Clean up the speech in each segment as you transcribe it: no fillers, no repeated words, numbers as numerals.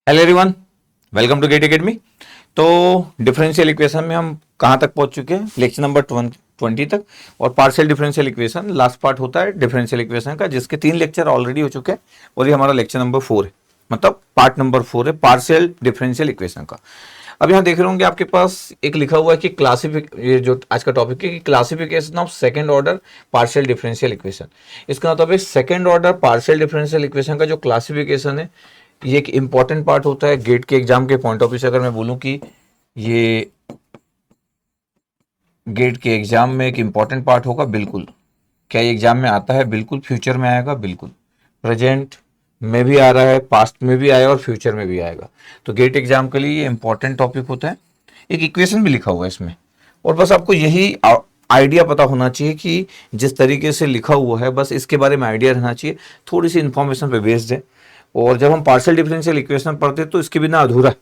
Hello everyone, welcome to Gate Academy. तो differential equation में हम कहाँ तक पहुंच चुके हैं? लेक्चर नंबर 20 तक। और partial differential equation last part होता है डिफरेंशियल इक्वेशन का, जिसके 3 लेक्चर ऑलरेडी हो चुके हैं और ये हमारा लेक्चर नंबर 4 है, मतलब पार्ट नंबर 4 है पार्शियल डिफरेंशियल इक्वेशन का। अब यहाँ देख रहे होंगे आपके पास एक लिखा हुआ है कि ये जो आज का टॉपिक है कि classification of second order partial differential equation. इसका मतलब है second order partial differential equation का जो क्लासिफिकेशन है, ये एक इंपॉर्टेंट पार्ट होता है गेट के एग्जाम के पॉइंट ऑफ व्यू से। अगर मैं बोलूं कि ये गेट के एग्जाम में एक इंपॉर्टेंट पार्ट होगा, बिल्कुल। क्या ये एग्जाम में आता है? बिल्कुल। फ्यूचर में आएगा, बिल्कुल। प्रेजेंट में भी आ रहा है, पास्ट में भी आया और फ्यूचर में भी आएगा। तो गेट एग्जाम के लिए ये इंपॉर्टेंट टॉपिक होता है। एक इक्वेशन भी लिखा हुआ है इसमें, और बस आपको यही आइडिया पता होना चाहिए कि जिस तरीके से लिखा हुआ है बस इसके बारे में आइडिया रहना चाहिए, थोड़ी सी इंफॉर्मेशन पे बेस्ड है। और जब हम पार्शियल डिफरेंशियल इक्वेशन पढ़ते हैं तो इसके बिना अधूरा है।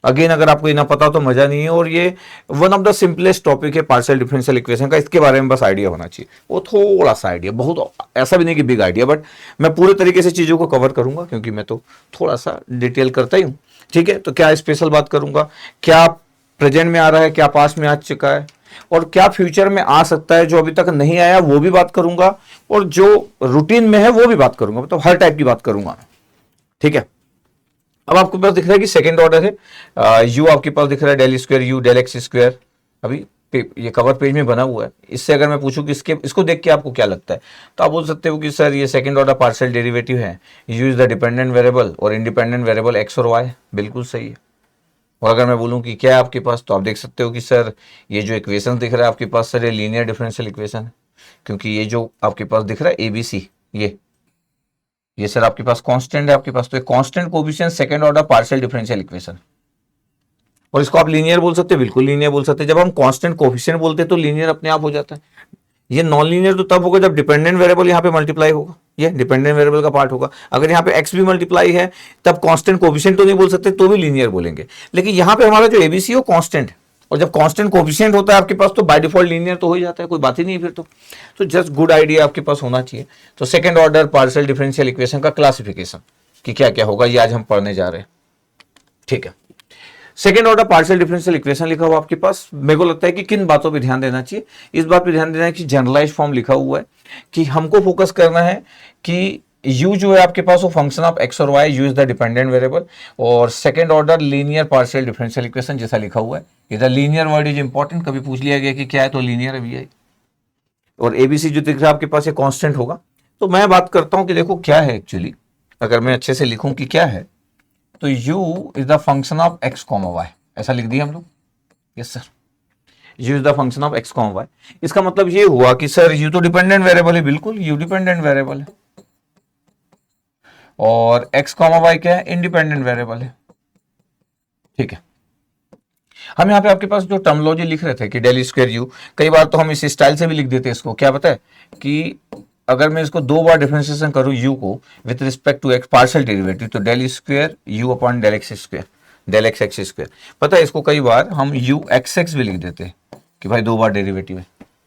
अगेन अगर आपको ये ना पता तो मजा नहीं है। और ये one of the simplest topic है पार्शियल डिफरेंशियल इक्वेशन का, इसके बारे में बस आइडिया होना चाहिए। वो थोड़ा सा आइडिया, बहुत ऐसा भी नहीं कि बिग आइडिया, बट मैं पूरे तरीके से चीज़ों को कवर करूंगा क्योंकि मैं तो थोड़ा सा डिटेल करता ही हूँ। ठीक है, तो क्या स्पेशल बात करूंगा, क्या प्रेजेंट में आ रहा है, क्या पास्ट में आ चुका है, और क्या फ्यूचर में आ सकता है जो अभी तक नहीं आया वो भी बात करूंगा, और जो रूटीन में है वो भी बात करूंगा, मतलब हर टाइप की बात करूंगा। ठीक है, अब आपके पास दिख रहा है कि सेकंड ऑर्डर है। यू आपके पास दिख रहा है del square u del x square. अभी ये कवर पेज में बना हुआ है। इससे अगर मैं पूछूं कि इसको देख के आपको क्या लगता है, तो आप बोल सकते हो कि सर ये सेकंड ऑर्डर पार्शियल डेरिवेटिव है, u is the dependent variable और इंडिपेंडेंट वेरिएबल एक्स और वाई। बिल्कुल सही है। और अगर मैं बोलूं कि क्या है आपके पास, तो आप देख सकते हो कि सर ये जो इक्वेशन दिख रहा है आपके पास, सर ये लीनियर डिफरेंशियल इक्वेशन है। क्योंकि ये जो आपके पास दिख रहा है ABC, ये सर आपके पास कांस्टेंट है आपके पास, तो constant coefficient second order partial differential equation. और इसको आप लीनियर बोल सकते हैं, बिल्कुल लीनियर बोल सकते हैं। जब हम कांस्टेंट कोएफिशिएंट बोलते हैं तो लीनियर अपने आप हो जाता है। ये नॉन लीनियर तो तब होगा जब डिपेंडेंट वेरिएबल यहाँ पे मल्टीप्लाई होगा, ये डिपेंडेंट वेरिएबल का पार्ट होगा। अगर यहाँ पे एक्स भी मल्टीप्लाई है तब कांस्टेंट कोएफिशिएंट तो नहीं बोल सकते, तो भी लीनियर बोलेंगे। लेकिन यहाँ पे हमारा जो ABC है वो कांस्टेंट है, और जब कांस्टेंट कोएफिशिएंट होता है आपके पास तो बाय डिफॉल्ट लीनियर तो हो ही जाता है, कोई बात ही नहीं फिर तो जस्ट गुड आइडिया आपके पास होना चाहिए। तो second order partial differential equation का क्लासिफिकेशन कि क्या क्या होगा, ये आज हम पढ़ने जा रहे हैं। ठीक है, second order partial differential equation लिखा हुआ आपके पास। मेरे को लगता है कि किन बातों पे ध्यान देना चाहिए, इस बात पे ध्यान देना है कि जनरलाइज फॉर्म लिखा हुआ है, कि हमको फोकस करना है कि u जो है आपके पास वो फंक्शन ऑफ x और y, u is the dependent variable, और second order linear partial differential equation जैसा लिखा हुआ है। इधर लीनियर वर्ड इज इंपॉर्टेंट, कभी पूछ लिया गया कि क्या है तो लीनियर है भैया। और ABC जो दिख रहा है आपके पास ये कांस्टेंट होगा। तो मैं बात करता हूं कि देखो क्या है एक्चुअली, अगर मैं अच्छे से लिखूं कि क्या है, तो u is the function of x comma y, ऐसा लिख दिया हम लोग। Yes sir, u is the function of x comma y। इसका मतलब ये हुआ कि सर u तो डिपेंडेंट वेरिएबल है, बिल्कुल u डिपेंडेंट वेरिएबल है, और x कॉमा y क्या है? इंडिपेंडेंट वेरिएबल है। ठीक है, हम यहाँ पे आपके पास जो टर्मोलॉजी लिख रहे थे कि डेल स्क्वायर यू, कई बार तो हम इस स्टाइल से भी लिख देते हैं इसको। क्या पता है कि अगर मैं इसको दो बार डिफरेंशिएशन करूं यू को with respect to x partial derivative, तो del square you upon del x square, del x x square. पता है इसको कई बार हम यू एक्स एक्स भी लिख देते हैं कि भाई दो बार डेरिवेटिव है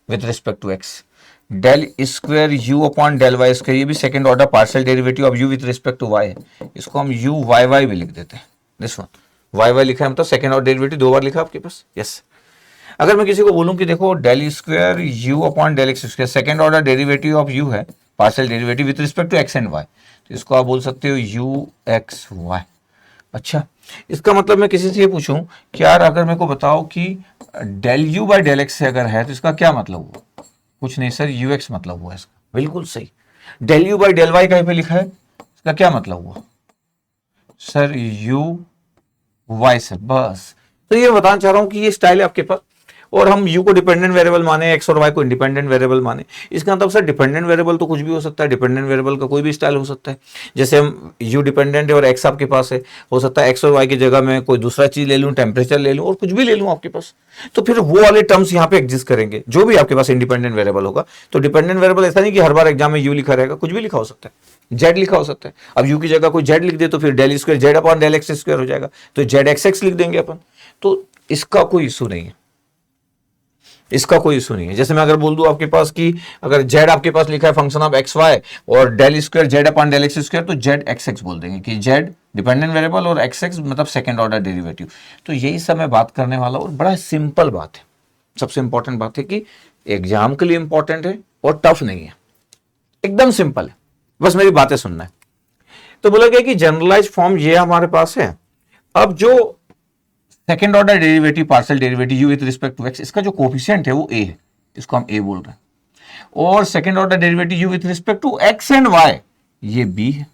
with respect to x. Del square you upon del Y square, ये भी second order partial derivative of u with respect to y है, इसको हम यू वाई वाई भी लिख देते हैं। दिस वन वाई वाई लिखा है, मतलब सेकंड ऑर्डर डेरिवेटिव दो बार लिखा आपके पास। यस, अगर मैं किसी को बोलूं कि देखो del square you upon del x square second order derivative of u है, partial derivative with respect to x and y, तो इसको आप बोल सकते हो यू एक्स वाई। अच्छा, इसका मतलब मैं किसी से ये पूछूं कि यार अगर मेरे को बताओ कि del u by del x से अगर है तो इसका क्या मतलब हुआ? कुछ नहीं सर, यू एक्स मतलब हुआ इसका। बिल्कुल सही। Del u by del y कहीं पे लिखा है, इसका क्या मतलब हुआ? सर यू वाई सर, बस। तो ये बताना चाह रहा हूं कि ये स्टाइल है आपके पास, और हम u को डिपेंडेंट वेरिएबल माने, x और y को इंडिपेंडेंट वेरिएबल माने। इसका मतलब सर डिपेंडेंट वेरिएबल तो कुछ भी हो सकता है, डिपेंडेंट वेरिएबल का कोई भी स्टाइल हो सकता है। जैसे हम u डिपेंडेंट है और x आपके पास है, हो सकता है x और y की जगह में कोई दूसरा चीज ले लूँ, टेम्परेचर ले लूँ, और कुछ भी ले लूँ आपके पास, तो फिर वो वाले टर्म्स यहाँ पे एग्जिस्ट करेंगे जो भी आपके पास इंडिपेंडेंट वेरिएबल होगा। तो डिपेंडेंट वेरिएबल ऐसा नहीं कि हर बार एग्जाम में u लिखा रहेगा, कुछ भी लिखा हो सकता है, z लिखा हो सकता है। अब u की जगह कोई z लिख दे तो फिर del square z upon del x square हो जाएगा, तो z एक्स एक्स लिख देंगे अपन, तो इसका कोई इशू नहीं है। इसका कोई इशू नहीं है। जैसे मैं अगर बोल दूं आपके पास कि अगर जेड आपके पास लिखा है फंक्शन ऑफ एक्स वाई और del square z upon del x square, तो जेड एक्स एक्स बोल देंगे कि जेड डिपेंडेंट वेरिएबल और एक्स एक्स मतलब सेकंड ऑर्डर डेरिवेटिव। तो यही सब मैं बात करने वाला हूं और बड़ा सिंपल बात है। सबसे इंपॉर्टेंट बात है कि एग्जाम के लिए इंपॉर्टेंट है और टफ नहीं है, एकदम सिंपल है, बस मेरी बातें सुनना है। तो बोला गया कि जनरलाइज फॉर्म ये हमारे पास है। अब जो second order derivative partial derivative u with respect to x, इसका जो कोफिशिएंट है वो ए है, इसको हम ए बोल रहे हैं। और second order derivative u with respect to x and y, ये बी है।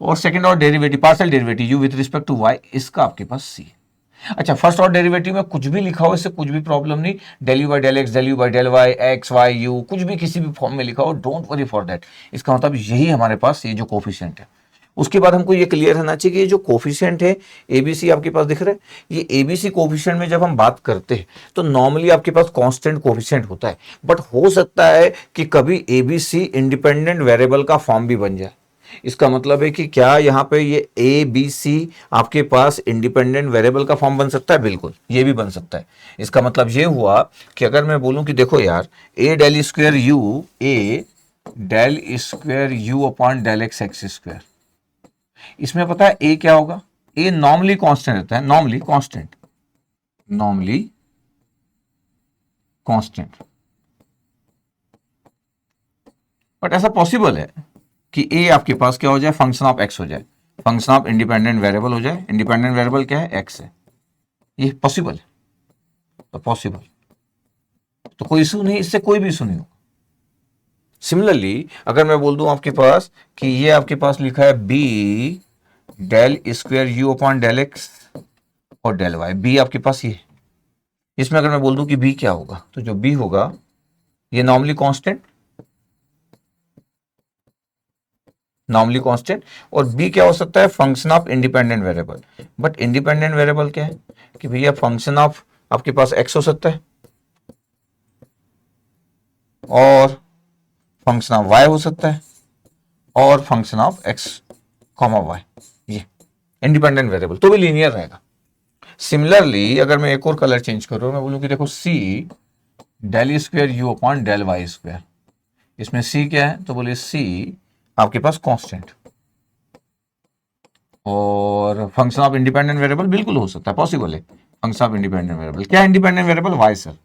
और second order derivative partial derivative u with respect to y, इसका आपके पास सी है। अच्छा, फर्स्ट ऑर्डर डेरिवेटिव में कुछ भी लिखा हो इससे कुछ भी प्रॉब्लम नहीं, del u by del x, del u by del y, x y u, कुछ भी किसी भी फॉर्म में लिखा हो, डोंट वरी फॉर दैट। इसका मतलब यही हमारे पास ये जो कोफिशिएंट है। उसके बाद हमको ये क्लियर रहना चाहिए कि ये जो कोफिशिएंट है एबीसी आपके पास दिख रहा है, ये एबीसी कोफिशिएंट में जब हम बात करते हैं तो नॉर्मली आपके पास कांस्टेंट कोफिशिएंट होता है, बट हो सकता है कि कभी एबीसी इंडिपेंडेंट वेरिएबल का फॉर्म भी बन जाए। इसका मतलब है कि क्या यहाँ पे ये ए बी सी आपके पास इंडिपेंडेंट वेरिएबल का फॉर्म बन सकता है? बिल्कुल, ये भी बन सकता है। इसका मतलब ये हुआ कि अगर मैं बोलूं कि देखो यार, A del square u, A del square you upon del x x square, इसमें पता है ए क्या होगा? ए नॉर्मली कांस्टेंट रहता है, normally constant, normally constant. But ऐसा पॉसिबल है कि ए आपके पास क्या हो जाए? फंक्शन ऑफ एक्स हो जाए, फंक्शन ऑफ इंडिपेंडेंट वेरिएबल हो जाए। इंडिपेंडेंट वेरिएबल क्या है? एक्स है। ये पॉसिबल है, तो पॉसिबल, तो कोई इशू नहीं, इससे कोई भी इशू नहीं होगा। सिमिलरली अगर मैं बोल दूं आपके पास कि ये आपके पास लिखा है b del square you upon del x और डेल वाई, बी आपके पास ये, इसमें अगर मैं बोल दूं कि बी क्या होगा, तो जो बी होगा ये नॉर्मली कांस्टेंट, नॉर्मली कांस्टेंट, और बी क्या हो सकता है? Function of independent variable. But independent variable क्या है कि भैया फंक्शन ऑफ आपके पास एक्स हो सकता है और फंक्शन ऑफ वाई हो सकता है और function of x comma y, ये इंडिपेंडेंट वेरिएबल, तो भी लीनियर रहेगा। सिमिलरली अगर मैं एक और कलर चेंज करूं, मैं बोलूं कि देखो C del square you upon del Y square, इसमें सी क्या है? तो बोलिए सी आपके पास कांस्टेंट और फंक्शन ऑफ इंडिपेंडेंट वेरिएबल बिल्कुल हो सकता है, पॉसिबल है। फंक्शन ऑफ इंडिपेंडेंट वेरिएबल क्या? इंडिपेंडेंट वेरिएबल वाई सर,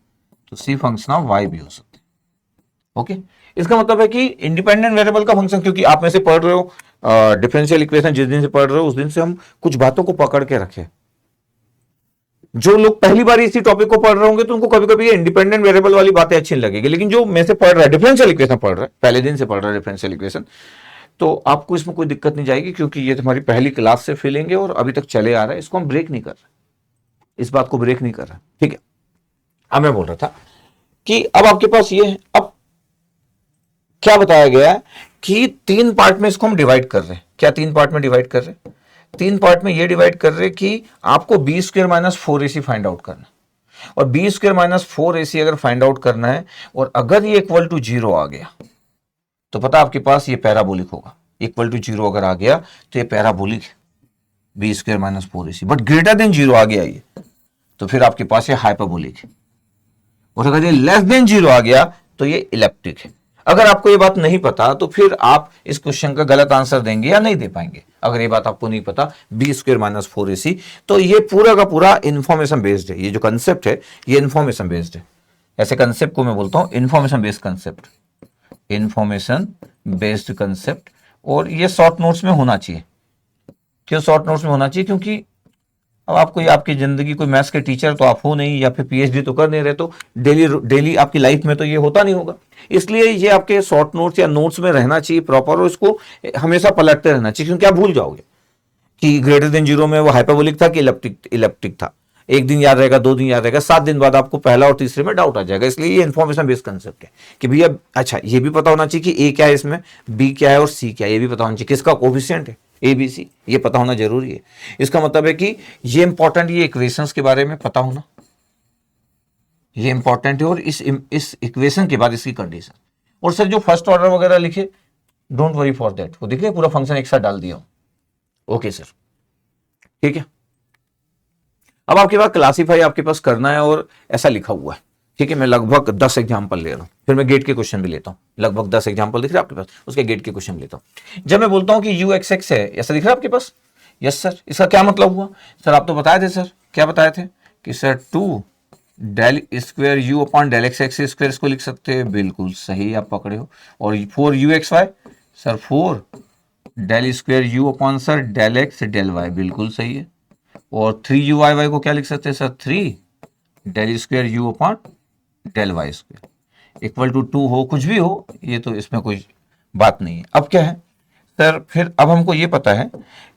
तो सी फंक्शन ऑफ वाई भी हो सकता है। ओके, इसका मतलब है कि इंडिपेंडेंट वेरिएबल का फंक्शन, क्योंकि आप में से पढ़ रहे हो डिफरेंशियल इक्वेशन, जिस दिन से पढ़ रहे हो उस दिन से हम कुछ बातों को पकड़ के रखें। जो लोग पहली बार इसी टॉपिक को पढ़ रहे होंगे तो उनको कभी कभी ये इंडिपेंडेंट वेरिएबल वाली बातें अच्छी नहीं लगेगी, लेकिन जो में से पढ़ रहा है डिफरेंशियल इक्वेशन पढ़ रहा है, पहले दिन से पढ़ रहा है डिफरेंशियल इक्वेशन, तो आपको इसमें कोई दिक्कत नहीं जाएगी, क्योंकि ये तुम्हारी पहली क्लास से फीलिंग है और अभी तक चले आ रहा है, इसको हम ब्रेक नहीं कर रहे, इस बात को ब्रेक नहीं कर रहा। ठीक है, अब मैं बोल रहा था कि अब आपके पास ये है, अब क्या बताया गया है कि तीन पार्ट में इसको हम डिवाइड कर रहे हैं। क्या तीन पार्ट में डिवाइड कर रहे हैं? तीन पार्ट में ये डिवाइड कर रहे हैं कि आपको b square minus four AC find out करना है, और b square minus four AC अगर फाइंड आउट करना है और अगर ये इक्वल टू 0 आ गया तो पता आपके पास ये पैराबोलिक होगा। इक्वल टू 0 अगर आ गया तो ये पैराबोलिक है, b square minus four AC। But greater than 0 आ गया ये, तो फिर आपके पास ये हाइपरबोलिक है, और अगर ये लेस देन 0 आ गया तो ये इलिप्टिक है। अगर आपको ये बात नहीं पता तो फिर आप इस क्वेश्चन का गलत आंसर देंगे या नहीं दे पाएंगे। अगर ये बात आपको नहीं पता b square minus four AC, तो ये पूरा का पूरा इंफॉर्मेशन बेस्ड है। ये जो कंसेप्ट है ये इंफॉर्मेशन बेस्ड है। ऐसे कंसेप्ट को मैं बोलता हूं information based concept, information based concept. और ये शॉर्ट नोट्स में होना चाहिए। क्यों शॉर्ट नोट्स में होना चाहिए? क्योंकि अब आपको आपकी जिंदगी कोई मैथ्स के टीचर तो आप हो नहीं, या फिर PhD तो कर नहीं रहे, तो डेली आपकी लाइफ में तो ये होता नहीं होगा, इसलिए ये आपके शॉर्ट नोट्स या नोट्स में रहना चाहिए प्रॉपर, और इसको हमेशा पलटते रहना चाहिए, क्योंकि आप भूल जाओगे कि ग्रेटर देन 0 में वो हाइपरबोलिक था कि इलिप्टिक था। एक दिन याद रहेगा, 2 दिन याद रहेगा, 7 दिन बाद आपको पहला और तीसरे में डाउट आ जाएगा। इसलिए ये इन्फॉर्मेशन बेस्ड कंसेप्ट है कि भैया अच्छा ये भी पता होना चाहिए कि ए क्या है, इसमें बी क्या है और सी क्या है, ये भी पता होना चाहिए, किसका कोफिशिएंट है ABC, ये पता होना जरूरी है। इसका मतलब है कि ये इंपॉर्टेंट, ये इक्वेशंस के बारे में पता होना ये इंपॉर्टेंट है, और इस इक्वेशन के बाद इसकी कंडीशन। और सर जो फर्स्ट ऑर्डर वगैरह लिखे, डोंट वरी फॉर दैट, वो दिखे पूरा फंक्शन एक साथ डाल दिया। ओके सर, ठीक है। अब आपके पास क्लासीफाई आपके पास करना है और ऐसा लिखा हुआ है, ठीक है, मैं लगभग 10 एग्जाम्पल ले रहा हूँ, फिर मैं गेट के क्वेश्चन भी लेता हूँ। लगभग 10 एग्जाम्पल दिख रहा है आपके पास, उसके गेट के क्वेश्चन लेता हूँ। जब मैं बोलता हूँ कि यू एक्स एक्स है, ऐसा दिख रहा है आपके पास? Yes sir. इसका क्या मतलब हुआ सर? आप तो बताए थे सर, क्या बताए थे कि sir 2 del square you upon del x x square इसको लिख सकते हैं। बिल्कुल सही आप पकड़े हो। और 4 u x y sir 4 del square you upon sir del x del y, बिल्कुल सही है। और 3 यू वाई वाई को क्या लिख सकते हैं sir? 3 del square you upon del Y square equal to 2 हो, कुछ भी हो, ये तो इसमें कोई बात नहीं है। अब क्या है सर? फिर अब हमको ये पता है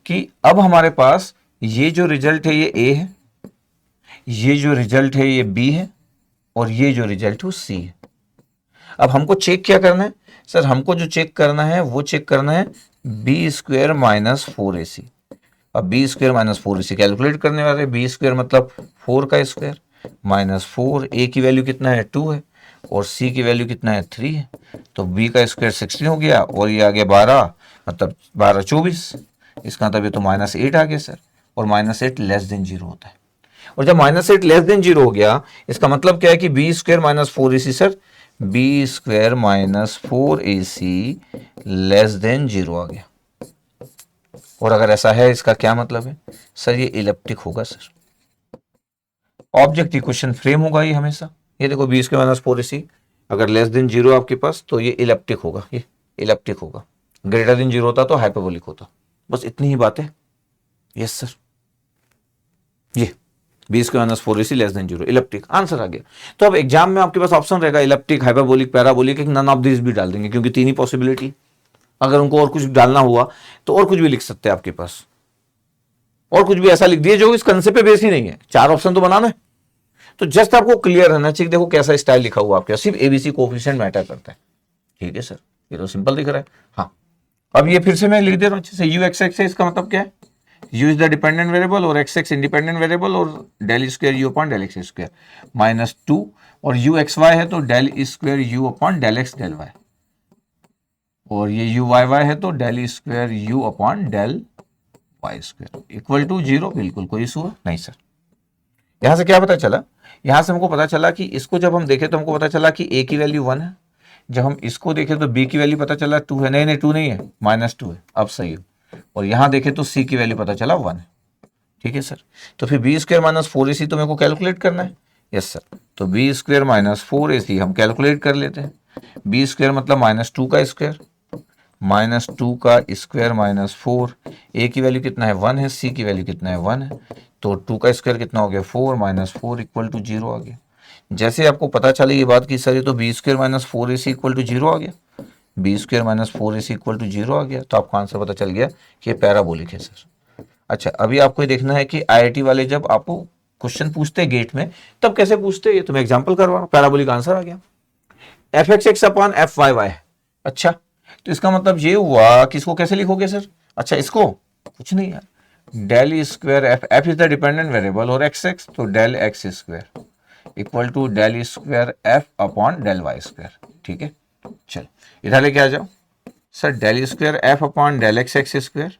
कि अब हमारे पास ये जो रिजल्ट है ये ए है, ये जो रिजल्ट है ये बी है, और ये जो रिजल्ट है वो सी है। अब हमको चेक क्या करना है सर? हमको जो चेक करना है वो चेक करना है बी स्क्वायर माइनस 4ac। अब B square minus 4ac calculate करने वाले। बी स्क्वायर मतलब 4 का स्क्वायर माइनस 4, ए की वैल्यू कितना है 2 है, और सी की वैल्यू कितना है 3 है। तो बी का स्क्वायर 16 हो गया, और ये आ गया 12, मतलब 12 24। इसका मतलब ये तो -8 आ गया सर, और -8 लेस देन 0 होता है। और जब -8 लेस देन 0 हो गया, इसका मतलब क्या है कि b square minus 4ac sir, B square minus 4ac less than 0 आ गया। और अगर ऐसा है, इसका क्या मतलब है सर? ये इलिप्टिक होगा सर, ऑब्जेक्ट इक्वेशन फ्रेम होगा ये हमेशा। ये देखो बी स्क्वायर माइनस 4ac अगर लेस देन 0 आपके पास, तो ये इलिप्टिक होगा, ये इलिप्टिक होगा। ग्रेटर देन 0 होता तो हाइपरबोलिक होता। बस इतनी ही बात है। यस सर, ये B square minus 4ac less than 0 elliptic answer आ गया। तो अब एग्जाम में आपके पास ऑप्शन रहेगा इलिप्टिक, हाइपरबोलिक, पैराबोलिक, एक नन ऑफ दिस भी डाल देंगे, क्योंकि 3 ही पॉसिबिलिटी। अगर उनको और कुछ डालना हुआ तो और कुछ भी लिख सकते हैं आपके पास, और कुछ भी ऐसा लिख दिए जो इस कंसेप्ट पे बेस ही नहीं है। 4 ऑप्शन तो बनाना है, तो जस्ट आपको क्लियर रहना चाहिए। देखो कैसा स्टाइल लिखा हुआ आपके, सिर्फ एबीसी कोएफिशिएंट मैटर करता है। ठीक है सर, ये तो सिंपल दिख रहा है। हाँ, अब ये फिर से मैं लिख दे रहा हूँ अच्छे से। यू एक्स एक्स है, इसका मतलब क्या है? U is the dependent variable और एक्स एक्स इंडिपेंडेंट वेरिएबल, और del square you upon del x square -2, और यू एक्स वाई है तो del square you upon del x del y, और ये यू वाई वाई है तो del square you upon del Y square equal to 0। बिल्कुल कोई इशू नहीं सर। यहां से क्या पता चला? यहां से हमको पता चला कि इसको जब हम देखें तो हमको पता चला कि ए की वैल्यू 1 है। जब हम इसको देखें तो बी की वैल्यू पता चला 2 है। नहीं 2 नहीं है, -2 है। अब सही हो। और यहां देखें तो सी की वैल्यू पता चला 1 है। ठीक है सर, तो फिर बी स्क्वायर माइनस 4ac तो मेरे को कैलकुलेट करना है। यस सर, तो बी स्क्वायर माइनस 4ac हम कैलकुलेट कर लेते हैं। बी स्क्वायर मतलब -2 का स्क्वायर, -2 का स्क्वायर -4। ए की वैल्यू कितना है 1 है, सी की वैल्यू कितना है 1 है, तो 2 का स्क्वायर कितना हो गया 4 -4 इक्वल टू 0 आ गया। जैसे आपको पता चले ये बात की सर ये तो b square minus 4ac equal to 0 आ गया, b square minus 4ac equal to 0 आ गया, तो आपको आंसर पता चल गया कि ये पैराबोलिक है सर। अच्छा, अभी आपको ये देखना है कि आईआईटी वाले जब आपको क्वेश्चन पूछते हैं गेट में, तब कैसे पूछते हैं, ये तो मैं एग्जांपल करवा रहा हूं। पैराबोलिक आंसर आ गया, f x x upon f y y. अच्छा, तो इसका मतलब ये हुआ कि इसको कैसे लिखोगे सर? अच्छा, इसको कुछ नहीं यार, del square f, f is the dependent variable और एक्स एक्स, तो del x square equal to del square F upon del Y square. ठीक है, चल इधर लेके आ जाओ sir. Del square F upon del x x square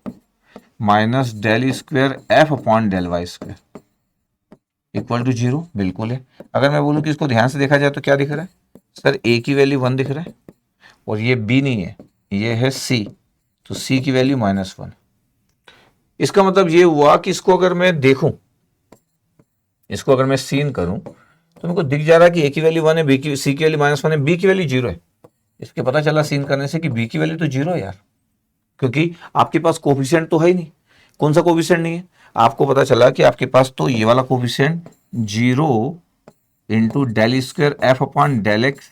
minus del square F upon del Y square equal to 0। बिल्कुल है। अगर मैं बोलूं कि इसको ध्यान से देखा जाए तो क्या दिख रहा है सर? ए की वैल्यू 1 दिख रहा है, और ये बी नहीं है, ये है सी, तो सी की वैल्यू -1। इसका मतलब ये हुआ कि इसको अगर मैं देखूं, इसको अगर मैं सीन करूं, तो मेरे को दिख जा रहा है कि ए की वैल्यू 1 है, बी की, सी की वैल्यू -1 है, बी की वैल्यू 0 है। इसके पता चला सीन करने से कि बी की वैल्यू तो 0 है यार, क्योंकि आपके पास कोफिशिएंट तो है ही नहीं। कौन सा कोफिशिएंट नहीं है? आपको पता चला कि आपके पास तो ये वाला coefficient 0 into del square F upon del x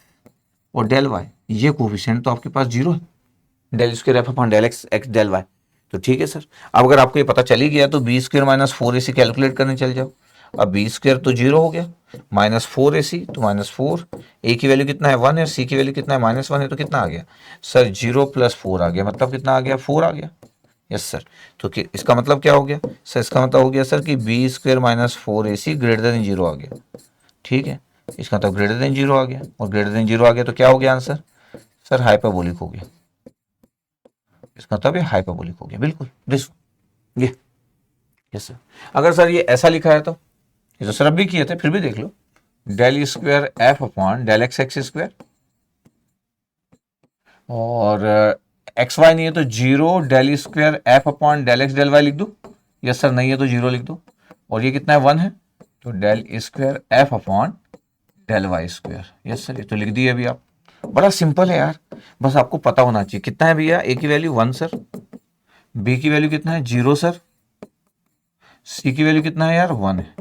और डेल वाई, ये कोफिशिएंट तो आपके पास 0 है, del square F upon del x x del y. तो ठीक है सर, अब अगर आपको ये पता चली गया तो b square minus 4ac calculate करने चल जाओ। अब बी स्क्वायर तो 0 हो गया, -4ac तो -4, ए की वैल्यू कितना है 1 है, सी की वैल्यू कितना है -1 है, तो कितना आ गया सर? 0 + 4 आ गया, मतलब कितना आ गया? 4 आ गया। यस सर, तो इसका मतलब क्या हो गया सर? इसका मतलब हो गया सर कि b square minus 4ac greater than 0 आ गया। ठीक है, इसका मतलब ग्रेटर देन 0 आ गया, और ग्रेटर देन 0 आ गया तो क्या हो गया आंसर सर? हाइपरबोलिक हो गया। इसका मतलब ये हाइपरबोलिक हो गया। बिल्कुल दिस ये। यस सर, अगर सर ये ऐसा लिखा है तो, ये तो सर अब भी किए थे, फिर भी देख लो, del square F upon del x x square, और एक्स वाई नहीं है तो zero del square F upon del x del y लिख दूं? यस सर, नहीं है तो जीरो लिख दो। और ये कितना है, 1 है, तो del square F upon del Y square. Yes sir, ये तो लिख दिए अभी आप। बड़ा सिंपल है यार, बस आपको पता होना चाहिए। कितना है भैया, ए की वैल्यू 1 सर, बी की वैल्यू कितना है 0 सर, सी की वैल्यू कितना है यार 1 है।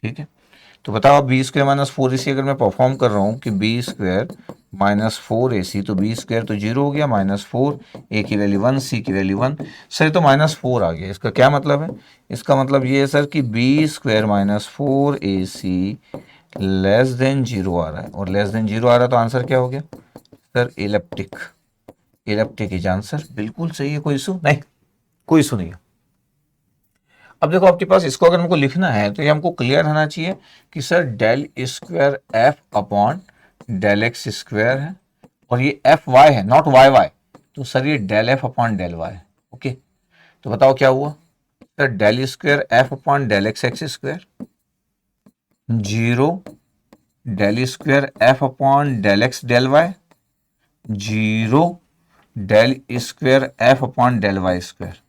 ठीक है, तो बताओ आप बी स्क्वायर माइनस 4ac अगर मैं परफॉर्म कर रहा हूँ कि बी स्क्वायर माइनस 4ac, तो बी स्क्वायर तो 0 हो गया, -4, ए की वैल्यू 1, सी की वैल्यू 1। सर तो -4 आ गया, इसका क्या मतलब है? इसका मतलब ये है सर कि b square minus 4ac less than 0 आ रहा है, और लेस देन 0 आ रहा है तो आंसर क्या हो गया sir? Elliptic. Elliptic is answer, बिल्कुल सही है, कोई इशू नहीं, कोई इशू नहीं है। अब देखो आपके पास इसको अगर हमको लिखना है तो ये हमको क्लियर होना चाहिए कि sir del square F upon del x square है, और ये एफ वाई है, नॉट वाई वाई, तो सर ये del f upon del y. Okay, तो बताओ क्या हुआ sir? Del square F upon del x x square, 0 del square F upon del x del y, 0 del square F upon del Y square,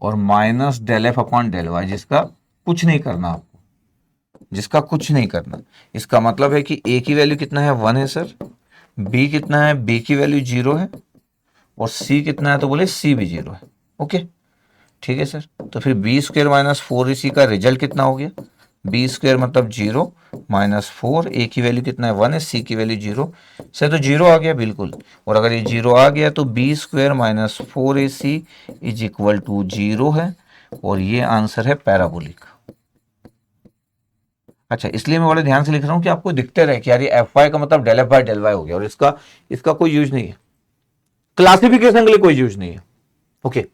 और minus del f upon del y, जिसका कुछ नहीं करना आपको, जिसका कुछ नहीं करना। इसका मतलब है कि ए की वैल्यू कितना है 1 है सर, बी कितना है, बी की वैल्यू 0 है, और सी कितना है तो बोले सी भी 0 है। ओके, ठीक है सर, तो फिर बी स्क्वायर माइनस 4ac का रिजल्ट कितना हो गया? बी स्क्वायर मतलब 0 -4, ए की वैल्यू कितना है 1 है, सी की वैल्यू 0, सर तो 0 आ गया बिल्कुल। और अगर ये 0 आ गया तो b square minus 4ac is equal to 0 है, और ये आंसर है पैराबोलिक। अच्छा, इसलिए मैं बड़े ध्यान से लिख रहा हूँ कि आपको दिखते रहे कि यार ये एफ वाई का मतलब del f by del y हो गया, और इसका इसका कोई यूज नहीं है, क्लासिफिकेशन के लिए कोई यूज नहीं है। ओके,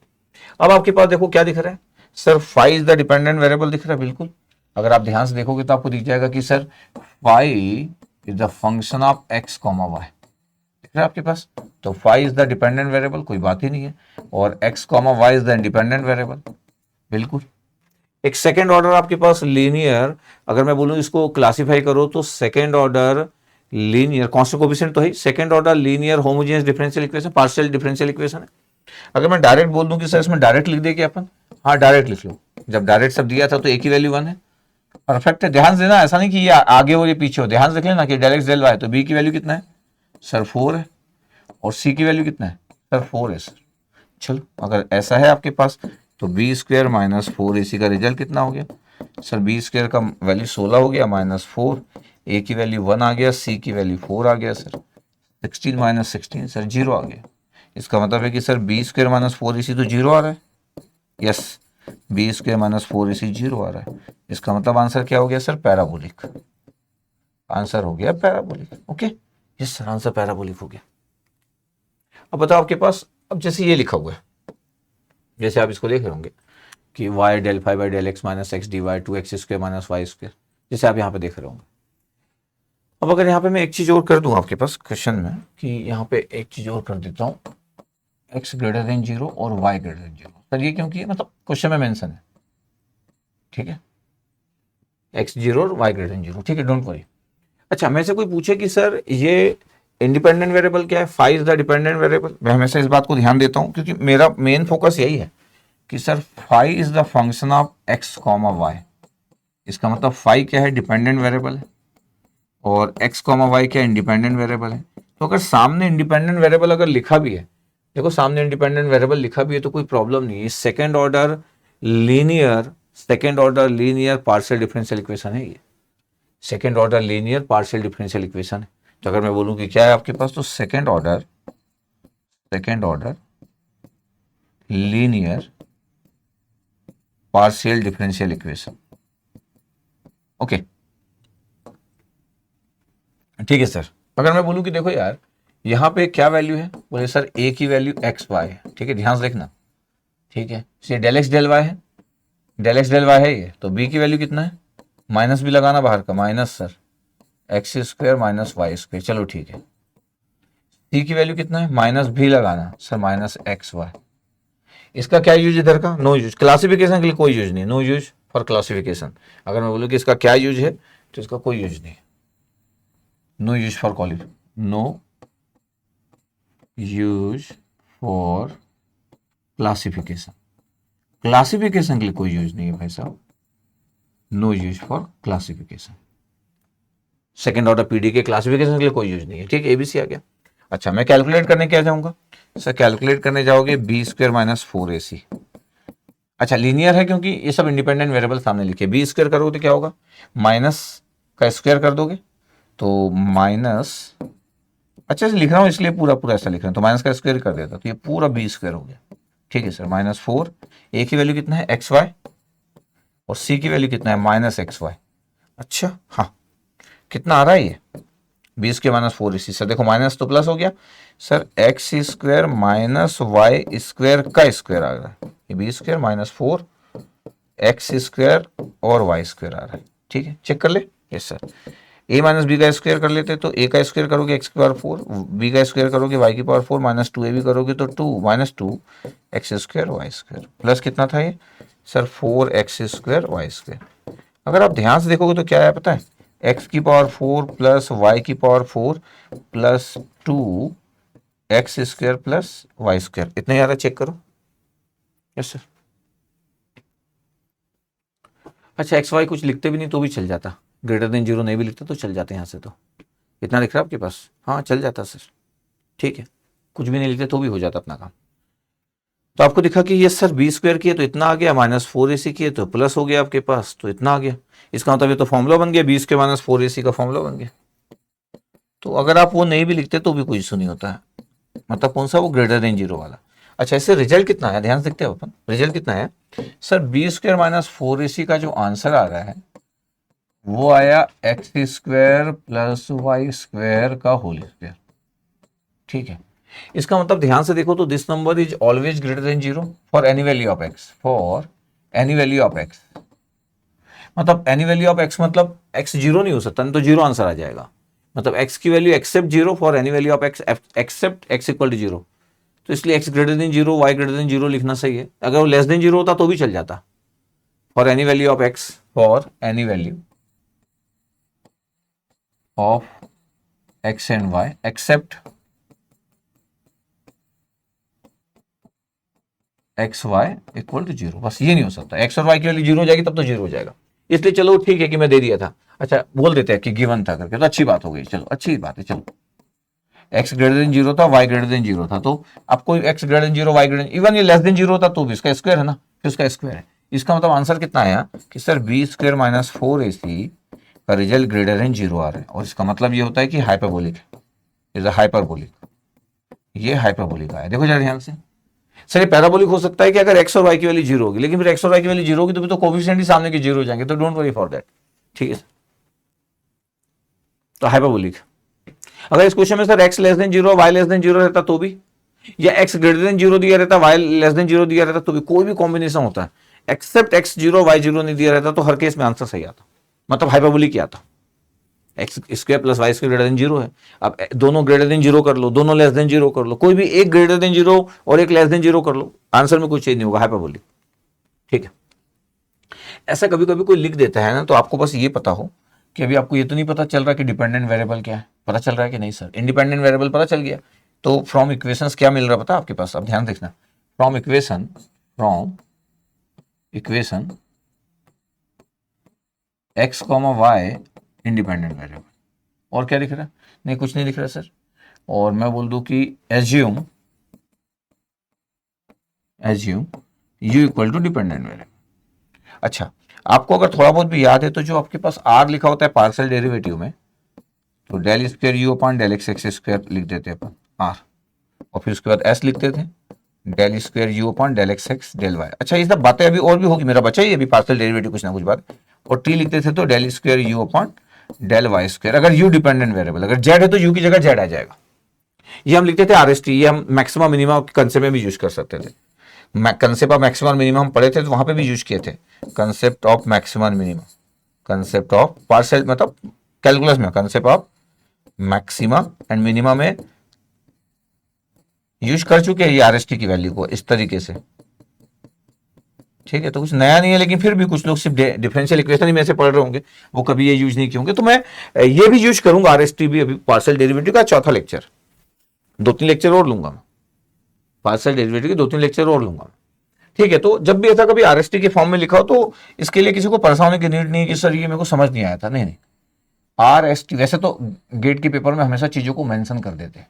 अब आपके पास देखो क्या दिख रहा है sir, phi is the dependent variable दिख रहा है बिल्कुल। अगर आप ध्यान से देखोगे तो आपको दिख जाएगा कि sir phi is the function of x comma y, दिख रहा है आपके पास। तो phi is the dependent variable, कोई बात ही नहीं है, और x comma y is the independent variable, बिल्कुल। एक सेकेंड ऑर्डर आपके पास लीनियर, अगर मैं बोलूं इसको क्लासीफाई करो तो second order linear, constant coefficient तो है, second order linear homogeneous differential equation, partial differential equation है। अगर मैं डायरेक्ट बोल दूं कि सर इसमें डायरेक्ट लिख दे क्या अपन? हाँ डायरेक्ट लिख लो, जब डायरेक्ट सब दिया था तो ए की वैल्यू 1 है, परफेक्ट है। ध्यान देना, ऐसा नहीं कि ये आगे और ये पीछे हो, ध्यान रख लेना कि डेल एक्स डेल वाई, तो बी की वैल्यू कितना है सर 4 है, और सी की वैल्यू कितना है सर 4 है सर। चलो, अगर ऐसा है आपके पास तो बी स्क्वायर माइनस 4ac का रिजल्ट कितना हो गया सर? बी स्क्वायर का वैल्यू 16 हो गया, -4, ए की वैल्यू 1 आ गया, सी की वैल्यू 4 आ गया सर, 16 माइनस 16 सर 0 आ गया। इसका मतलब है कि sir B square minus 4ac तो 0 आ रहा है, yes, b square minus 4ac 0 आ रहा है। इसका मतलब आंसर क्या हो गया सर? पैराबोलिक। आंसर हो गया parabolic. Okay, yes sir, answer parabolic हो गया। अब बताओ आपके पास, अब जैसे ये लिखा हुआ है, जैसे आप इसको देख रहे होंगे कि y del five by del x minus x d y 2x square minus y square, जैसे आप यहाँ पे देख रहे होंगे। अब अगर यहाँ पे मैं एक चीज़ और कर दूँ आपके पास क्वेश्चन में, कि यहाँ पे एक चीज़ और कर देता हूँ, x ग्रेटर देन 0 और y ग्रेटर देन 0, सर ये क्योंकि मतलब क्वेश्चन में मेंशन है, ठीक है, x 0 और y ग्रेटर देन 0, ठीक है, डोंट वरी। अच्छा, मेरे से कोई पूछे कि सर ये इंडिपेंडेंट वेरिएबल क्या है, phi is the dependent variable, मैं हमेशा इस बात को ध्यान देता हूँ क्योंकि मेरा मेन फोकस यही है कि sir phi is the function of x comma y. इसका मतलब फाई क्या है? डिपेंडेंट वेरिएबल है, और एक्स कॉमा वाई क्या इंडिपेंडेंट वेरिएबल है। तो अगर सामने इंडिपेंडेंट वेरिएबल अगर लिखा भी है, देखो सामने इंडिपेंडेंट वेरिएबल लिखा भी है तो कोई प्रॉब्लम नहीं है, second order linear partial differential equation है ये, second order linear partial differential equation है। तो अगर मैं बोलूं कि क्या है आपके पास, तो second order linear partial differential equation. Okay, ठीक है सर। अगर मैं बोलूं कि देखो यार यहाँ पे क्या वैल्यू है, बोले सर ए की वैल्यू एक्स वाई है, ठीक है, ध्यान से देखना, ठीक है, ये डेल एक्स डेल वाई है, डेल एक्स डेल वाई है ये, तो बी की वैल्यू कितना है, माइनस भी लगाना बाहर का, minus sir x square minus y square, चलो ठीक है। सी की वैल्यू कितना है, माइनस भी लगाना सर, माइनस एक्स वाई। इसका क्या यूज इधर का? नो यूज, क्लासिफिकेशन के लिए कोई यूज नहीं, नो यूज फॉर क्लासिफिकेशन। अगर मैं बोलूँ कि इसका क्या यूज है, तो इसका कोई यूज नहीं है, no use for qualification, no use for classification, classification के लिए कोई यूज नहीं है भाई साहब, no use for classification, second order PD के क्लासिफिकेशन के लिए कोई यूज नहीं है। ठीक है, एबीसी आ गया। अच्छा, मैं कैलकुलेट करने क्या जाऊंगा सर, कैलकुलेट करने जाओगे बी स्क्वायर माइनस 4ac। अच्छा, लीनियर है क्योंकि ये सब इंडिपेंडेंट वेरिएबल सामने लिखे, बी स्क्वायर करोगे तो क्या होगा, माइनस का स्क्वायर कर दोगे तो माइनस, अच्छा से लिख रहा हूँ इसलिए पूरा पूरा ऐसा लिख रहा हूँ, तो माइनस का स्क्वायर कर देता तो ये पूरा बी स्क्वायर हो गया। ठीक है सर, -4, ए की वैल्यू कितना है एक्स वाई, और सी की वैल्यू कितना है -xy। अच्छा हाँ, कितना आ रहा है ये, 20 के -4ac। सर देखो माइनस तो प्लस हो गया sir, x square minus y square का स्क्वायर आ रहा है, ये बी स्क्वायर -4 एक्स स्क्वायर और वाई स्क्वायर आ रहा है। ठीक है, चेक कर ले। यस सर, ए माइनस बी का स्क्वायर कर लेते, तो ए का स्क्वायर करोगे एक्स की पावर 4, बी का स्क्वायर करोगे वाई की पावर 4, -2 भी करोगे तो 2 x square y square, plus कितना था ये sir 4x square y square. अगर आप ध्यान से देखोगे तो क्या है पता है, एक्स की पावर 4 प्लस वाई की power 4 plus 2x square plus y square, इतना ही आ रहा है, चेक करो। Yes sir. अच्छा, एक्स वाई कुछ लिखते भी नहीं तो भी चल जाता, ग्रेटर देन 0 नहीं भी लिखते तो चल जाते यहाँ से, तो इतना लिख रहा है आपके पास, हाँ चल जाता सर। ठीक है, कुछ भी नहीं लिखते तो भी हो जाता अपना काम। तो आपको दिखा कि ये सर बी स्क्वायर किए तो इतना आ गया, -4ac किए तो प्लस हो गया आपके पास, तो इतना आ गया। इसका मतलब ये तो फॉर्मूला बन गया, बी स्क्वायर -4ac का फॉर्मूला बन गया। तो अगर आप वो नहीं भी लिखते तो भी कोई इशू नहीं होता है, मतलब कौन सा, वो ग्रेटर देन 0 वाला। अच्छा, इससे रिजल्ट कितना है ध्यान से देखते हैं अपन, रिजल्ट कितना है सर, बी स्क्वायर -4ac का जो आंसर आ रहा है वो आया x square plus y square का होल स्क्वायर। ठीक है, इसका मतलब ध्यान से देखो तो this number is always greater than 0 for any value of x, for any value of x, मतलब एनी वैल्यू ऑफ एक्स मतलब एक्स 0 नहीं हो सकता, नहीं तो 0 आंसर आ जाएगा, मतलब एक्स की value except 0 for any value of x except x equal to 0। तो इसलिए x greater than 0 y greater than 0 लिखना सही है। अगर वो लेस देन 0 होता तो भी चल जाता, for any value of x, for any value of x and y except x y equal to 0, बस ये नहीं हो सकता, एक्स और वाई की वैल्यू 0 हो जाएगी तब तो 0 हो जाएगा। इसलिए चलो ठीक है कि मैं दे दिया था, अच्छा बोल देते हैं कि गिवन था करके, तो अच्छी बात हो गई, चलो अच्छी बात है। चलो एक्स ग्रेटर देन 0 था, वाई ग्रेटर देन 0 था, तो आपको x greater than 0 y greater, even ये लेस देन 0 था तो भी इसका स्क्वायर है ना, फिर उसका स्क्वायर है। इसका मतलब आंसर कितना आया कि सर बी स्क्वायर -4ac का रिजल्ट ग्रेटर देन 0 आ रहा है, और इसका मतलब ये होता है कि हाइपरबोलिक है, इज अ हाइपरबोलिक, ये हाइपरबोलिक आया। देखो जरा ध्यान से सर, ये पैराबोलिक हो सकता है कि अगर एक्स और वाई की वैल्यू 0 होगी, लेकिन फिर एक्स और वाई की वैल्यू 0 होगी तो भी तो कोफिशिएंट ही सामने के 0 हो जाएंगे, तो डोंट वरी फॉर दैट। ठीक है, तो हाइपरबोलिक। अगर इस क्वेश्चन में sir x less than 0 y less than 0 रहता तो भी, या एक्स ग्रेटर देन 0 दिया रहता वाई लेस देन 0 दिया रहता तो भी, कोई भी कॉम्बिनेशन होता है एक्सेप्ट एक्स 0 वाई 0 नहीं दिया रहता तो हर केस में आंसर सही आता, मतलब हाइपरबोलिक ही आता। X square plus y square greater than 0 है, अब दोनों ग्रेटर देन 0 कर लो, दोनों लेस देन 0 कर लो, कोई भी एक ग्रेटर देन 0 और एक लेस देन 0 कर लो, आंसर में कोई चेंज नहीं होगा, हाइपरबोलिक। ठीक है, ऐसा कभी कभी कोई लिख देता है ना, तो आपको बस ये पता हो कि अभी आपको ये तो नहीं पता चल रहा कि डिपेंडेंट वेरिएबल क्या है, पता चल रहा है कि नहीं सर, इंडिपेंडेंट वेरिएबल पता चल गया। तो फ्रॉम इक्वेशंस क्या मिल रहा पता आपके पास, अब ध्यान देखना, from equation x comma y independent variable, और क्या लिख रहा है, नहीं कुछ नहीं लिख रहा सर, और मैं बोल दूं कि assume u equal to dependent variable. अच्छा, आपको अगर थोड़ा बहुत भी याद है तो जो आपके पास आर लिखा होता है पार्शियल डेरिवेटिव में, तो del square you upon del x x square लिख देते हैं अपन आर, और फिर उसके बाद एस लिखते थे del square you upon del x x del y. अच्छा, ये सब बातें अभी और भी होगी, मेरा बचा ही अभी पार्शियल डेरिवेटिव कुछ ना कुछ बात, और टी लिखते थे तो del square you upon del Y square, अगर यू डिपेंडेंट वेरिएबल, अगर जेड है तो यू की जगह जेड आ जाएगा। ये हम लिखते थे आरएसटी, ये हम मैक्सिमम मिनिमम कंसेप्ट में भी यूज कर सकते थे, कंसेप्ट ऑफ मैक्सिमम मिनिमम पढ़े थे तो वहां पे भी यूज किए थे, concept of maximum minimum, concept of partial मतलब कैलकुलस में concept of maxima and minima में यूज कर चुके हैं ये आरएसटी की वैल्यू को इस तरीके से। ठीक है, तो कुछ नया नहीं है, लेकिन फिर भी कुछ लोग सिर्फ डिफरेंशियल इक्वेशन ही में से पढ़ रहे होंगे, वो कभी ये यूज नहीं किए होंगे। तो मैं ये भी यूज करूंगा, आरएसटी भी, अभी पार्शियल डेरिवेटिव का चौथा लेक्चर, 2-3 लेक्चर और लूंगा मैं, पार्शियल डेरिवेटिव के 2-3 लेक्चर और लूंगा। ठीक है, तो जब भी ऐसा कभी आरएसटी के फॉर्म में लिखा हो तो इसके लिए किसी को परेशान होने की नीड नहीं है कि सर ये मेरे को समझ नहीं आया था। नहीं नहीं, आरएसटी वैसे तो गेट के पेपर में हमेशा चीजों को मेंशन कर देते हैं,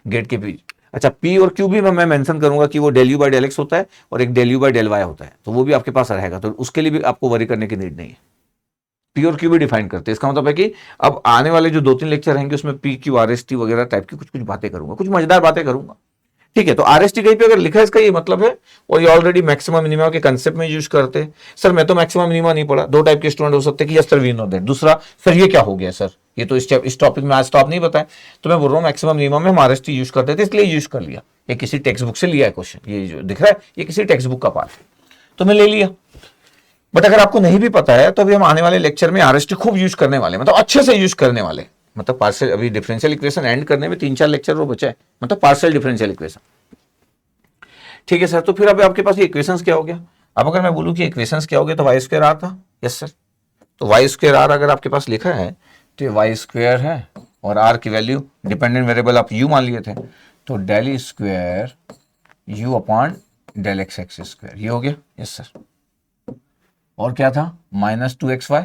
गेट के भी। अच्छा, पी और क्यू भी मैं मेंशन करूंगा कि वो del u by del x होता है और एक del u by del y होता है, तो वो भी आपके पास रहेगा, तो उसके लिए भी आपको वरी करने की नीड नहीं है। पी और क्यू भी डिफाइन करते हैं, इसका मतलब है कि अब आने वाले जो 2-3 लेक्चर रहेंगे उसमें पी क्यू आरएसटी वगैरह टाइप की कुछ कुछ बातें करूंगा, कुछ मजेदार बातें करूंगा। ठीक है, तो आरएसटी कहीं पे अगर लिखा है इसका ये मतलब है, और ये ऑलरेडी मैक्सिमम मिनिमम के कंसेप्ट में यूज करते हैं। सर मैं तो मैक्सिमम मिनिमम नहीं पढ़ा, दो टाइप के स्टूडेंट हो सकते हैं कि yes sir we know that, दूसरा सर ये क्या हो गया सर, ये तो इस टॉपिक में आज तो आप नहीं बताएं। तो मैं बोल रहा हूँ मैक्सिमम मिनिमम में हम आरएसटी यूज करते थे, इसलिए यूज कर लिया। ये किसी टेक्स्ट बुक से लिया है क्वेश्चन, ये जो दिख रहा है ये किसी टेक्स्ट बुक का पार्ट है, तो मैं ले लिया। बट अगर आपको नहीं भी पता है तो अभी हम आने वाले लेक्चर में आरएसटी खूब यूज करने वाले, मतलब अच्छे से यूज करने वाले। मतलब पार्शियल, अभी डिफरेंशियल इक्वेशन एंड करने में 3-4 लेक्चर वो बचा है, मतलब पार्शियल डिफरेंशियल इक्वेशन। ठीक है सर, तो फिर अब आपके पास ये इक्वेशंस क्या हो गया। अब अगर मैं बोलूं कि इक्वेशंस क्या हो गया, तो वाई स्क्वायर आर था। यस सर, तो वाई स्क्वायर आर अगर आपके पास लिखा है तो ये वाई स्क्वायर है, और आर की वैल्यू डिपेंडेंट वेरिएबल आप यू मान लिए थे, तो del square you upon del x x square, ये हो गया। यस सर, और क्या था, -2xy,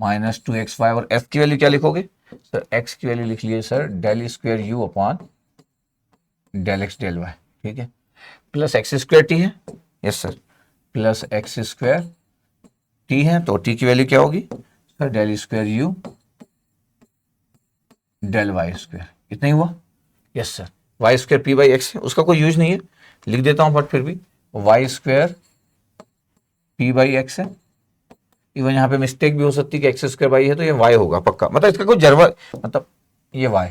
-2xy, और f की वैल्यू क्या लिखोगे सर, x की वैल्यू लिख लिए sir del square you upon del x del y. ठीक है, प्लस एक्स स्क्वायर टी है। Yes sir, plus x square t है, तो टी की वैल्यू क्या होगी sir, del square u del Y square, इतना ही हुआ। Yes sir, y square p by x है, उसका कोई यूज नहीं है, लिख देता हूं, बट फिर भी y square p by x है। इवन यहाँ पे मिस्टेक भी हो सकती है कि एक्स स्क्वायर वाई है तो ये वाई होगा पक्का, मतलब इसका कोई जरूरत, मतलब ये वाई,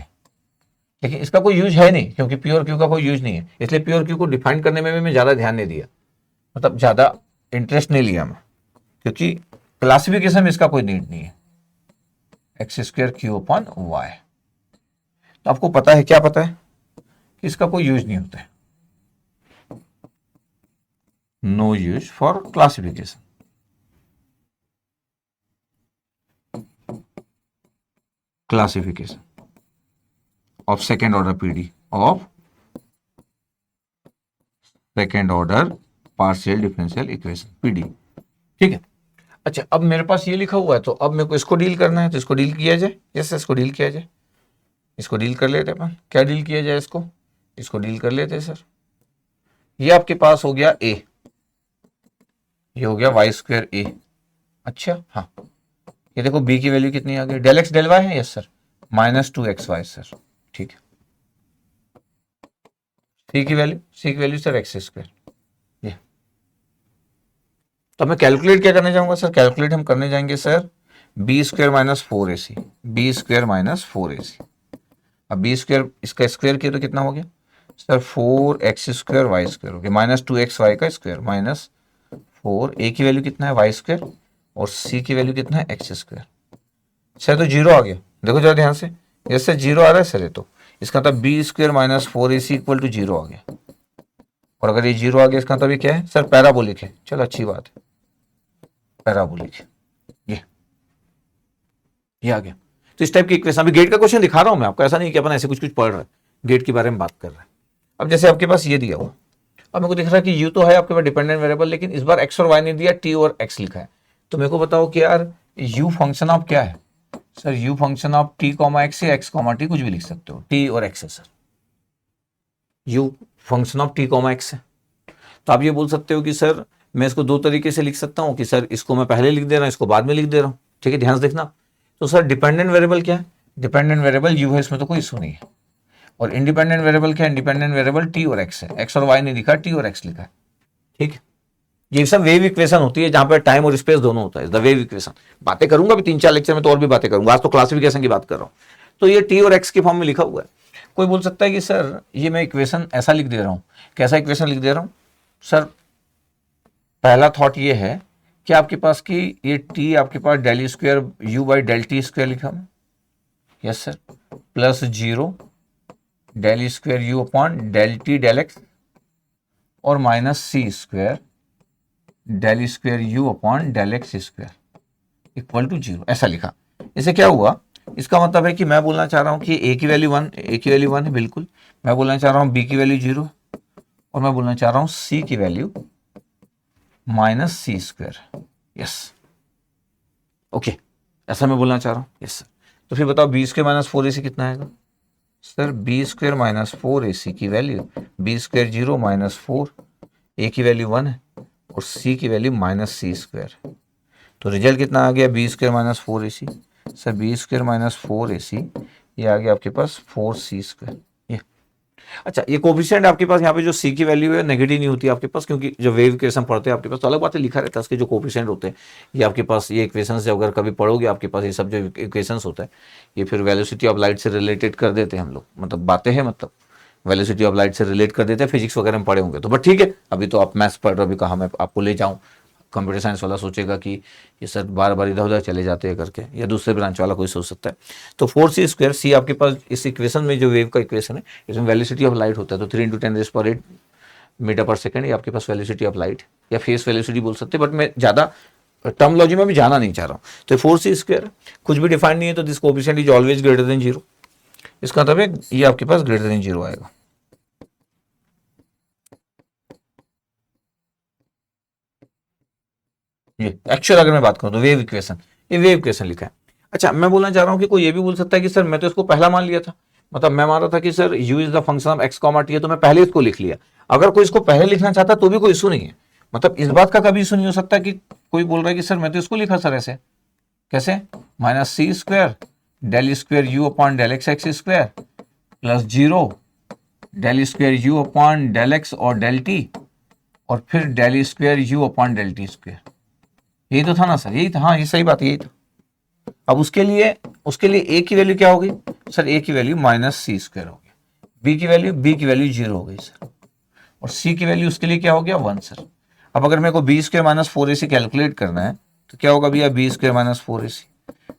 लेकिन इसका कोई यूज है नहीं, क्योंकि पी और क्यू का कोई यूज नहीं है, इसलिए पी और क्यू को डिफाइन करने में भी मैं ज्यादा ध्यान नहीं दिया, मतलब ज्यादा इंटरेस्ट नहीं लिया मैं, क्योंकि क्लासिफिकेशन में इसका कोई नीड नहीं है। X square q upon y, तो आपको पता है, क्या पता है कि इसका कोई यूज नहीं होता है, no use for classification. Classification of second order PD, of second order partial differential equation PD. ठीक है, अच्छा अब मेरे पास ये लिखा हुआ है, तो अब मेरे को इसको डील करना है, तो इसको डील किया जाए। यस, इसको डील किया जाए, इसको डील कर लेते अपन, क्या डील किया जाए इसको, इसको डील कर लेते हैं सर। ये आपके पास हो गया ए, ये हो गया वाई स्क्वायर ए। अच्छा हाँ, ये देखो बी की वैल्यू कितनी आ गई, डेल एक्स डेल वाई है। Yes sir, -2xy sir. ठीक है, सी की वैल्यू सर एक्स स्क्वायर। ये तो मैं कैलकुलेट क्या करने जाऊंगा सर, कैलकुलेट हम करने जाएंगे sir B square -4ac, b square -4ac। अब बी स्क्वायर इसका स्क्वायर किया तो कितना हो गया sir, 4x square y square हो गया, -2xy का स्क्वायर -4, ए की वैल्यू कितना है वाई स्क्वायर, और सी की वैल्यू कितना है एक्स स्क्वायर। सर तो जीरो आ गया, देखो जरा ध्यान से, जैसे जीरो आ रहा है सर, ये तो इसका मतलब B square -4ac equal to zero आ गया, और अगर ये जीरो आ गया इसका मतलब ये क्या है सर, पैराबोलिक है। चलो अच्छी बात है, पैराबोलिक है, ये आ गया। तो इस टाइप की इक्वेशन, अभी गेट का क्वेश्चन दिखा रहा हूं मैं आपको, ऐसा नहीं कि अपन ऐसे कुछ कुछ पढ़ रहे हैं, गेट के बारे में बात कर रहे हैं। अब जैसे आपके पास ये दिया हुआ, अब मेरे को दिख रहा है कि यू तो है आपके पास डिपेंडेंट वेरिएबल, लेकिन इस बार एक्स और वाई नहीं दिया, टी और एक्स लिखा है। तो मेरे को बताओ कि यार यू फंक्शन ऑफ क्या है sir, you function of T comma x या एक्स कॉमा टी, कुछ भी लिख सकते हो, टी और एक्स है sir, you function of T comma x है। तो आप ये बोल सकते हो कि सर मैं इसको दो तरीके से लिख सकता हूँ, कि सर इसको मैं पहले लिख दे रहा हूँ, इसको बाद में लिख दे रहा हूँ। ठीक है, ध्यान से देखना। तो सर डिपेंडेंट वेरिएबल क्या है, डिपेंडेंट वेरिएबल यू है, इसमें तो कोई इशू नहीं है। और इंडिपेंडेंट वेरिएबल क्या है, इंडिपेंडेंट वेरिएबल टी और एक्स है, एक्स और वाई नहीं लिखा, टी और एक्स लिखा है। ठीक है, ये सब वेव इक्वेशन होती है, जहां पे टाइम और स्पेस दोनों होता है, द वेव इक्वेशन। बातें करूंगा भी 3-4 लेक्चर में, तो और भी बातें करूंगा, आज तो क्लासिफिकेशन की बात कर रहा हूं। तो ये टी और एक्स के फॉर्म में लिखा हुआ है। कोई बोल सकता है कि सर ये मैं इक्वेशन ऐसा लिख दे रहा हूं, कैसा इक्वेशन लिख दे रहा हूं सर। पहला थॉट ये है कि आपके पास कि ये टी आपके पास del square u by del t square लिखा है। Yes sir, plus 0 del square you upon del t del x, और -c square del square you upon del x square equal to 0, ऐसा लिखा। इससे क्या हुआ, इसका मतलब है कि मैं बोलना चाह रहा हूँ कि ए की वैल्यू 1, ए की वैल्यू 1 है बिल्कुल, मैं बोलना चाह रहा हूँ बी की वैल्यू 0, और मैं बोलना चाह रहा हूँ सी की value minus c square. Yes, okay, ऐसा मैं बोलना चाह रहा हूँ। Yes sir. तो फिर बताओ बी स्क्वायर माइनस 4ac कितना आएगा sir? B square minus 4ac की वैल्यू बी स्क्वायर 0 माइनस 4, ए की वैल्यू 1 है और सी की वैल्यू माइनस सी स्क्वायर। तो रिजल्ट कितना आ गया? B square minus 4ac। Sir B square minus 4ac ये आ गया आपके पास 4c स्क्वायर। ये अच्छा, ये कोफिशिएंट आपके पास यहाँ पे जो सी की वैल्यू है नेगेटिव नहीं होती आपके पास, क्योंकि जो वेव इक्वेशन पढ़ते हैं आपके पास तो अलग बात है, लिखा रहता है इसके जो कोफिशिएंट होते हैं ये आपके पास, ये इक्वेशन से अगर कभी पढ़ोगे आपके पास ये सब जो इक्वेशंस होता है ये फिर वेलोसिटी ऑफ लाइट से रिलेटेड कर देते हैं हम लोग, मतलब बातें हैं, मतलब वेलोसिटी ऑफ लाइट से रिलेट कर देते हैं, फिजिक्स वगैरह में पढ़े होंगे तो। बट ठीक है, अभी तो आप मैथ्स पढ़ रहे हो, अभी कहाँ मैं आपको ले जाऊँ। कंप्यूटर साइंस वाला सोचेगा कि ये सर बार बार इधर उधर चले जाते हैं करके, या दूसरे ब्रांच वाला कोई सोच सकता है। तो 4c स्क्वायर, सी आपके पास इस इक्वेशन में जो वेव का इक्वेशन है इसमें वेलोसिटी ऑफ लाइट होता है, तो 3 × 10⁸ मीटर पर सेकेंड ये आपके पास वेलोसिटी ऑफ लाइट या फेस वेलोसिटी बोल सकते हैं, बट मैं ज़्यादा टर्मोलॉजी में भी जाना नहीं चाह रहा हूँ। तो 4c स्क्वायर कुछ भी डिफाइंड नहीं है, तो this coefficient is always greater than 0, इसका मतलब है ये आपके पास ग्रेटर देन 0 आएगा। ये एक्चुअल अगर मैं बात करूं तो वेव इक्वेशन, ये वेव इक्वेशन लिखा है। अच्छा, मैं बोलना चाह रहा हूं कि कोई ये भी बोल सकता है कि सर मैं तो इसको पहला मान लिया था, मतलब मैं मान रहा था कि sir u is the function of x comma t है, तो मैं पहले इसको लिख लिया। अगर कोई इसको पहले लिखना चाहता तो भी कोई इशू नहीं है, मतलब इस बात का कभी इशू नहीं हो सकता कि कोई बोल रहा है कि सर मैं तो इसको लिखा सर ऐसे, कैसे? Minus c square del square you upon del x x square plus 0 del square you upon del x और डेल टी और फिर del square you upon del t square. यही तो था ना सर? यही था, हाँ ये सही बात है, यही था। अब उसके लिए ए की वैल्यू क्या होगी सर? ए की वैल्यू माइनस सी स्क्वायर हो गया, बी की वैल्यू 0 हो गई सर, और सी की वैल्यू उसके लिए क्या हो गया? 1 सर। अब अगर मेरे को B square minus 4ac calculate करना है तो क्या होगा भैया? B square minus 4ac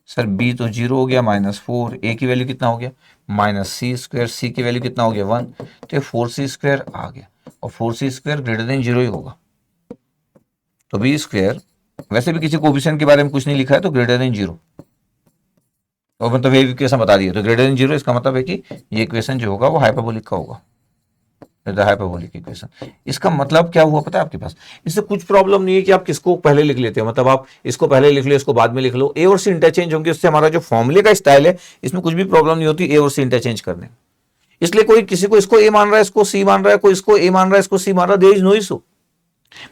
sir, b तो 0 हो गया माइनस 4, ए की वैल्यू कितना हो गया? माइनस सी स्क्वायर, सी की वैल्यू कितना हो गया? 1, तो 4c स्क्वायर आ गया, और 4c स्क्वायर ग्रेटर देन 0 ही होगा। तो बी स्क्वायर, वैसे भी किसी कोएफिशिएंट के बारे में कुछ नहीं लिखा है, तो ग्रेटर देन 0, और मतलब ये इक्वेशन बता दिया तो ग्रेटर देन 0, इसका मतलब है कि ये इक्वेशन जो होगा वो हाइपरबोलिक का होगा, हाइपरबोलिक इक्वेशन। इसका मतलब क्या हुआ पता है आपके पास? इससे कुछ प्रॉब्लम नहीं है कि आप किसको पहले लिख लेते हो, मतलब आप इसको पहले लिख लो इसको बाद में लिख लो, ए और सी इंटरचेंज होंगे, उससे हमारा जो फॉर्मूले का स्टाइल है इसमें कुछ भी प्रॉब्लम नहीं होती ए और सी इंटरचेंज करने। इसलिए कोई किसी को इसको ए मान रहा है, इसको सी मान रहा है, कोई इसको ए मान रहा है, इसको सी मान रहा है, there is no issue.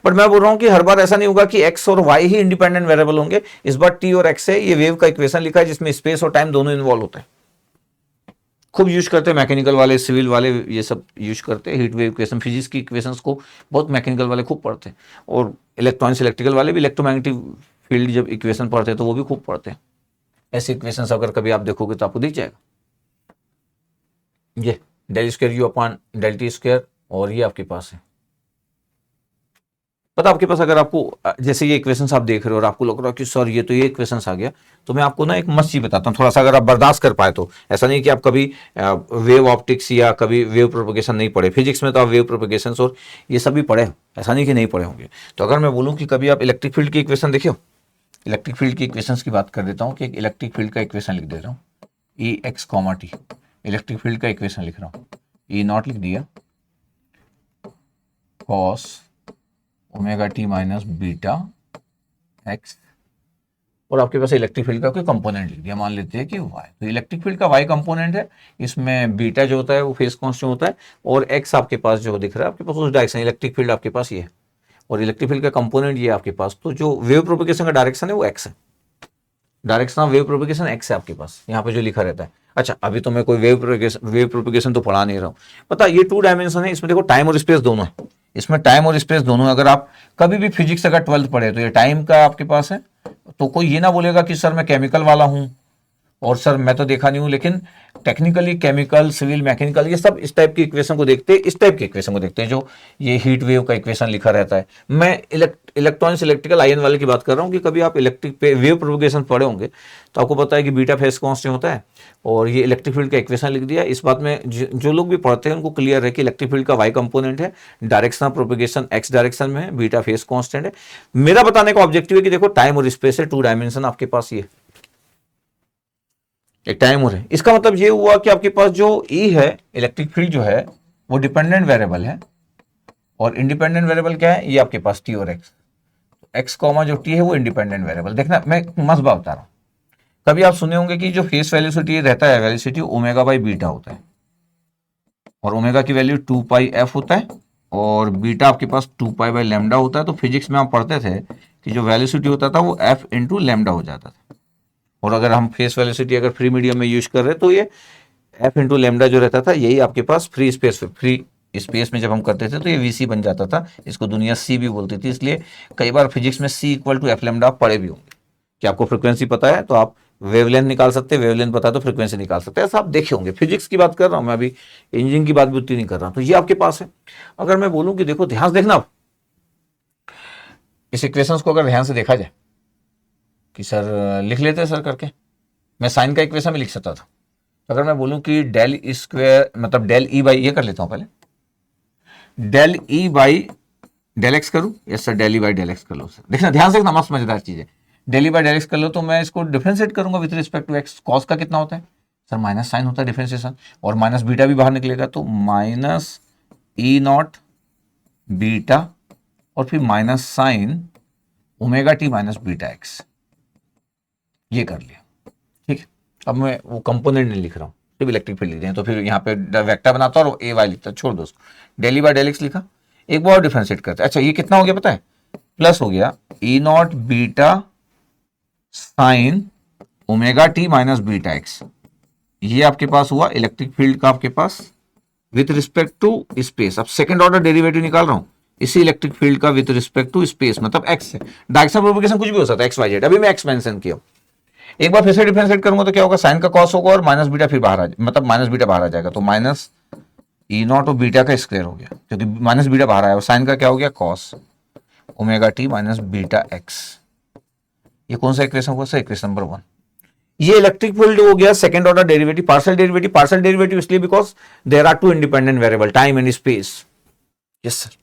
But मैं बोल रहा हूं कि हर बार ऐसा नहीं होगा कि एक्स और वाई ही इंडिपेंडेंट वेरिएबल होंगे, इस बार टी और एक्स है, ये वेव का इक्वेशन लिखा है जिसमें स्पेस और टाइम दोनों इन्वॉल्व होते हैं। खूब यूज करते हैं मैकेनिकल वाले, सिविल वाले, ये सब यूज करते हैं हीट वेव इक्वेशन, फिजिक्स की इक्वेशंस को बहुत मैकेनिकल वाले खूब पढ़ते हैं, और इलेक्ट्रॉनिक्स इलेक्ट्रिकल वाले भी इलेक्ट्रोमैग्नेटिक फील्ड जब इक्वेशन पढ़ते हैं तो वो भी खूब पढ़ते हैं। ऐसे इक्वेशंस अगर कभी आप देखोगे तो आपको दिख जाएगा, ये del square you upon del t square, और ये आपके पास है। पता आपके पास अगर आपको जैसे ये इक्वेशंस आप देख रहे हो और आपको लग रहा है कि सर ये तो ये इक्वेशंस आ गया, तो मैं आपको ना एक मस्त चीज बताता हूँ, थोड़ा सा अगर आप बर्दाश्त कर पाए तो। ऐसा नहीं कि आप कभी वेव ऑप्टिक्स या कभी वेव प्रोपगेशन नहीं पढ़े, फिजिक्स में तो आप वेव प्रोपगेशन और ये सब भी पढ़े, ऐसा नहीं कि नहीं पढ़े होंगे। तो अगर मैं बोलूँ कि कभी आप इलेक्ट्रिक फील्ड की इक्वेशन देखे हो, इलेक्ट्रिक फील्ड की इक्वेशंस की बात कर देता हूँ कि एक इलेक्ट्रिक फील्ड का इक्वेशन लिख दे रहा हूँ, E x comma t, electric field का इक्वेशन लिख रहा हूँ, ई नॉट लिख दिया, cos omega t minus beta x, और आपके पास इलेक्ट्रिक फील्ड का कोई कंपोनेंट लिख दिया, मान लेते हैं कि वाई। तो इलेक्ट्रिक फील्ड का वाई कंपोनेंट है, इसमें बीटा जो होता है वो फेस कांस्टेंट होता है, और एक्स आपके पास जो दिख रहा है आपके पास उस डायरेक्शन, इलेक्ट्रिक फील्ड आपके पास ये है, और इलेक्ट्रिक फील्ड का कंपोनेंट ये आपके पास। तो जो वेव प्रोपगेशन का डायरेक्शन है वो एक्स है, direction of wave propagation x है आपके पास, यहाँ पे जो लिखा रहता है। अच्छा, अभी तो मैं कोई वेव प्रोपगेशन तो पढ़ा नहीं रहा हूँ, पता ये 2 डायमेंशन है, इसमें देखो टाइम और स्पेस दोनों है, इसमें टाइम और स्पेस दोनों है। अगर आप कभी भी फिजिक्स अगर 12th पढ़े तो ये टाइम का आपके पास है, तो कोई ये ना बोलेगा कि सर मैं केमिकल वाला हूँ और सर मैं तो देखा नहीं हूं, लेकिन टेक्निकली केमिकल, सिविल, मैकेनिकल, ये सब इस टाइप की इक्वेशन को देखते हैं, इस टाइप की इक्वेशन को देखते हैं जो ये हीट वेव का इक्वेशन लिखा रहता है। मैं इलेक्ट्रॉनिक्स, इलेक्ट्रिकल, आयन वाले की बात कर रहा हूँ कि कभी आप इलेक्ट्रिक वेव प्रोपगेशन पढ़े होंगे तो आपको पता है कि बीटा फेज कांस्टेंट होता है, और ये इलेक्ट्रिक फील्ड का इक्वेशन लिख दिया। इस बात में जो लोग भी पढ़ते हैं उनको क्लियर है कि इलेक्ट्रिक फील्ड का वाई कंपोनेंट है, direction of propagation x direction में है, बीटा फेज कांस्टेंट है। मेरा बताने का ऑब्जेक्टिव है कि देखो टाइम और स्पेस है, 2 डायमेंशन आपके पास, ये एक टाइम और है। इसका मतलब ये हुआ कि आपके पास जो ई है, इलेक्ट्रिक फील्ड जो है वो डिपेंडेंट वेरिएबल है, और इंडिपेंडेंट वेरिएबल क्या है, ये आपके पास टी और एक्स। एक्स कॉमा जो टी है वो इंडिपेंडेंट वेरिएबल। देखना मैं मस्त बात बता रहा हूं, कभी आप सुने होंगे कि जो फेस वेलोसिटी रहता है, वेलोसिटी ओमेगा बाई बीटा होता है, और ओमेगा की वैल्यू 2 पाई एफ होता है, और बीटा आपके पास 2 पाई बाई लेमडा होता है। तो फिजिक्स में आप पढ़ते थे कि जो वेलोसिटी होता था वो एफ इंटू लेमडा हो जाता था, और अगर हम फेस वेलोसिटी अगर फ्री मीडियम में यूज कर रहे हैं तो ये एफ इंटू लेमडा जो रहता था, यही आपके पास फ्री स्पेस में जब हम करते थे तो ये वीसी बन जाता था। इसको दुनिया सी भी बोलती थी, इसलिए कई बार फिजिक्स में सी इक्वल टू एफ लेमडा आप पढ़े भी होंगे। कि आपको फ्रिक्वेंसी पता है तो आप वेवलेंथ निकाल सकते हैं, वेवलेंथ पता है तो फ्रिक्वेंसी निकाल सकते हैं, ऐसा आप देखे होंगे। फिजिक्स की बात कर रहा हूं मैं, अभी इंजीनियरिंग की बात भी उतनी नहीं कर रहा हूं। तो ये आपके पास है। अगर मैं बोलूं कि देखो ध्यान से देखना, आप इस इक्वेशंस को अगर ध्यान से देखा जाए कि सर लिख लेते हैं सर करके, मैं साइन का इक्वेशन भी लिख सकता था। तो अगर मैं बोलूं कि डेल स्क्वायर मतलब डेल ई बाई, ये कर लेता हूं पहले, del E by del x करूं, yes sir del E by del x कर लो सर। देखना ध्यान से, मस्त मजेदार चीज है। Del E by del x कर लो तो मैं इसको डिफरेंशिएट करूंगा with respect to x. Cos का कितना होता है सर, माइनस साइन होता है डिफरेंशिएशन, और माइनस बीटा भी बाहर निकलेगा, तो माइनस ई नॉट बीटा और फिर minus sign omega t minus beta x, ये कर लिया। ठीक है, अब मैं वो कंपोनेंट नहीं लिख रहा हूँ, सिर्फ इलेक्ट्रिक फील्ड लिख रहे हैं, तो फिर यहाँ पे वेक्टर बनाता और ए वाई लिखता, छोड़ दो उसको। Del E by del x लिखा, एक बार डिफरेंशिएट करते हैं। अच्छा ये कितना हो गया पता है, प्लस हो गया E naught beta sine omega t minus beta x, ये आपके पास हुआ इलेक्ट्रिक फील्ड का आपके पास विथ रिस्पेक्ट टू स्पेस। अब सेकंड ऑर्डर डेरिवेटिव निकाल रहा हूं इसी इलेक्ट्रिक फील्ड का विथ रिस्पेक्ट टू स्पेस, मतलब एक्स है। डायरेक्शन प्रोपगेशन कुछ भी हो सकता है, एक्स वाई जेड, अभी मैं एक्स मेंशन किया। एक बार फिर से डिफरेंशिएट करूंगा तो क्या होगा, साइन का कॉस होगा और माइनस बीटा फिर बाहर आ जाए, मतलब माइनस बीटा बाहर आ जाएगा, तो माइनस ई नॉट और बीटा का स्क्वायर हो गया, क्योंकि माइनस बीटा बाहर आया, और साइन का क्या हो गया, cos omega t minus beta x. ये कौन सा इक्वेशन हुआ सर, इक्वेशन नंबर 1। ये इलेक्ट्रिक फील्ड हो गया second order derivative, partial derivative. Partial derivative इसलिए because there are 2 independent variable, time and space. Yes sir,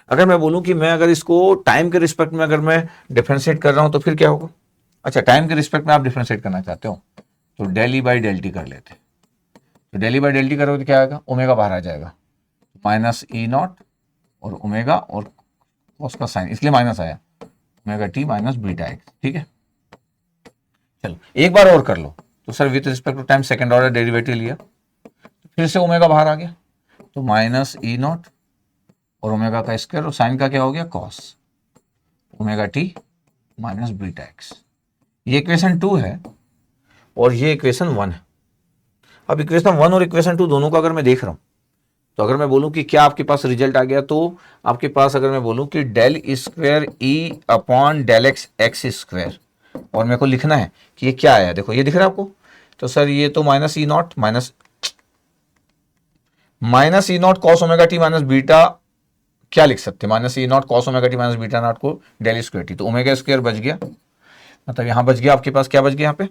अगर मैं बोलूं कि मैं अगर इसको टाइम के रिस्पेक्ट में अगर मैं डिफरेंशिएट कर रहा हूं तो फिर क्या होगा। अच्छा टाइम के रिस्पेक्ट में आप डिफरेंशिएट करना चाहते हो तो del E by del t कर लेते, तो del E by del t करोगे तो क्या आएगा, ओमेगा बाहर आ जाएगा, माइनस ई नॉट और ओमेगा और उसका साइन, इसलिए माइनस आया, omega t minus beta x. ठीक है, चलो एक बार और कर लो। तो sir with respect to time second order derivative लिया, तो फिर से ओमेगा बाहर आ गया, तो माइनस ई नॉट और ओमेगा का स्क्वायर, और साइन का क्या हो गया, cos omega t minus beta x. ये इक्वेशन 2 है और ये इक्वेशन 1 है। अब इक्वेशन 1 और इक्वेशन 2 दोनों का अगर मैं देख रहा हूं, तो अगर मैं बोलूं कि क्या आपके पास रिजल्ट आ गया, तो आपके पास अगर मैं बोलूं कि डेल स्क्वायर ई upon del x x square, और मेरे को लिखना है कि ये क्या आया, देखो ये दिख रहा है आपको, तो सर ये तो minus e not minus e not cos omega t minus beta, क्या लिख सकते हैं, minus e not cos omega t minus beta not को डेल स्क्वायर टी, तो ओमेगा स्क्वायर बच गया, मतलब यहां बच गया आपके पास, क्या बच गया यहाँ पे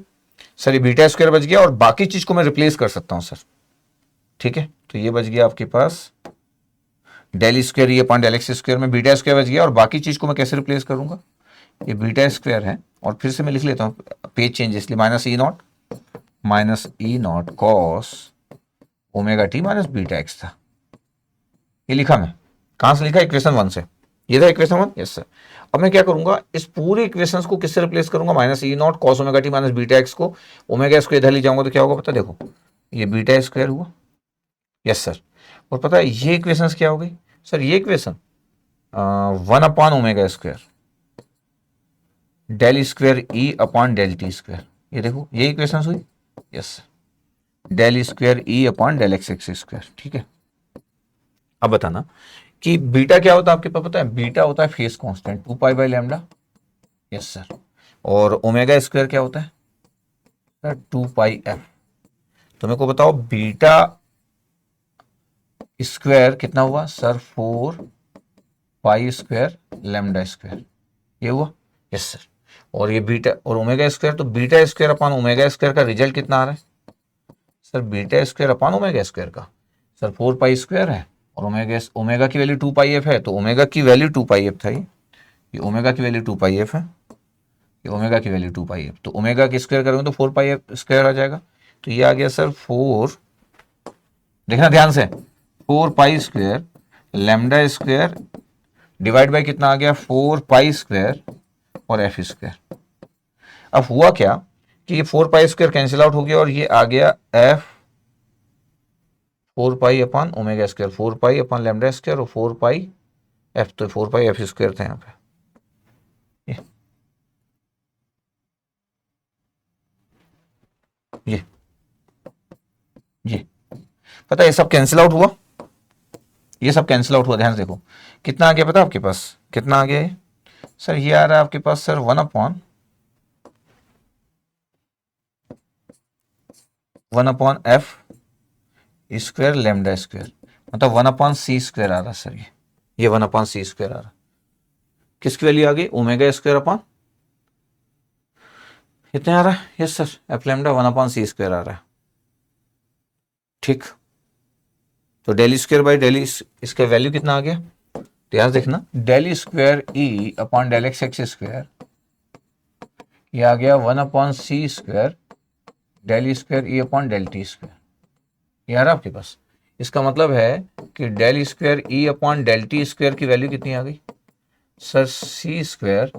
सर, ये बीटा स्क्वायर बच गया, और बाकी चीज को मैं रिप्लेस कर सकता हूं सर। ठीक है, तो ये बच गया आपके पास डेल स्क्वायर ई अपॉन डेल एक्स स्क्वायर में बीटा स्क्वायर बच गया, और बाकी चीज को मैं कैसे रिप्लेस करूंगा, ये बीटा स्क्वायर है, और फिर से मैं लिख लेता हूँ पेज चेंज, इसलिए minus e not cos omega t minus beta x था। ये लिखा मैं, कहां से लिखा, इक्वेशन 1 से, ये था इक्वेशन 1। यस सर, अब मैं क्या करूंगा, इस पूरे इक्वेशंस को किससे रिप्लेस करूंगा, minus e not cos omega t minus beta x को ओमेगा स्क्वायर इधर ले जाऊंगा तो क्या होगा पता, देखो ये बीटा स्क्वायर हुआ। यस सर, और पता है ये इक्वेशंस क्या हो गई सर, ये equation 1 upon omega square del square ई अपॉन डेल टी स्क्वायर, ये देखो ये इक्वेशंस हुई। यस सर, डेल स्क्वायर ई upon del x x square. ठीक है, अब बताना कि बीटा क्या होता है आपके पास पता है, बीटा होता है face constant 2 pi by lambda. Yes sir, और ओमेगा स्क्वायर क्या होता है, सर 2 पाई एफ। तो मेरे को बताओ बीटा स्क्वायर कितना हुआ sir, 4 pi square lambda square, ये हुआ। Yes sir. और ये बीटा और ओमेगा स्क्वायर, तो beta square upon omega square का रिजल्ट कितना आ रहा है sir, beta square upon omega square का सर 4 पाई स्क्वायर है, और ओमेगा की वैल्यू 2 पाई एफ है, तो ओमेगा की वैल्यू 2 पाई एफ था। ये ओमेगा की वैल्यू 2 पाई एफ है, ये ओमेगा की वैल्यू 2 पाई एफ, तो ओमेगा की स्क्वायर करोगे तो 4 पाई एफ स्क्वायर आ जाएगा। तो ये आ गया सर 4, देखना ध्यान से, 4 pi square lambda square divide by कितना आ गया, 4 पाई स्क्वायर और एफ स्क्वायर। अब हुआ क्या कि ये 4 पाई स्क्वायर कैंसिल आउट हो गया और ये आ गया F 4 pi upon omega square, 4 pi upon lambda square और 4 पाई एफ, तो 4 पाई एफ स्क्वायर था यहाँ पे। ये ये पता है ये सब कैंसिल आउट हुआ, ये सब कैंसिल आउट हुआ, ध्यान से देखो कितना आ गया पता है आपके पास, कितना आ गया ये सर, ये आ रहा है आपके पास sir 1 upon f square lambda square, मतलब 1 अपॉन सी स्क्वायर आ रहा है सर, ये 1 अपॉन सी स्क्वायर आ रहा है। किसकी वैल्यू आ गई, ओमेगा स्क्वायर अपॉन कितने आ रहा है, yes sir f lambda 1 upon c square आ रहा है। ठीक, तो डेल स्क्वायर बाई डेल इसका वैल्यू कितना आ गया, तो याद देखना डेल स्क्वायर ई upon del x x square, ये आ गया 1 upon c square del square ई अपॉन डेल टी स्क्वायर, ये आ रहा आपके पास। इसका मतलब है कि डेल स्क्वायर ई अपॉन डेल टी स्क्वायर की वैल्यू कितनी आ गई sir, c square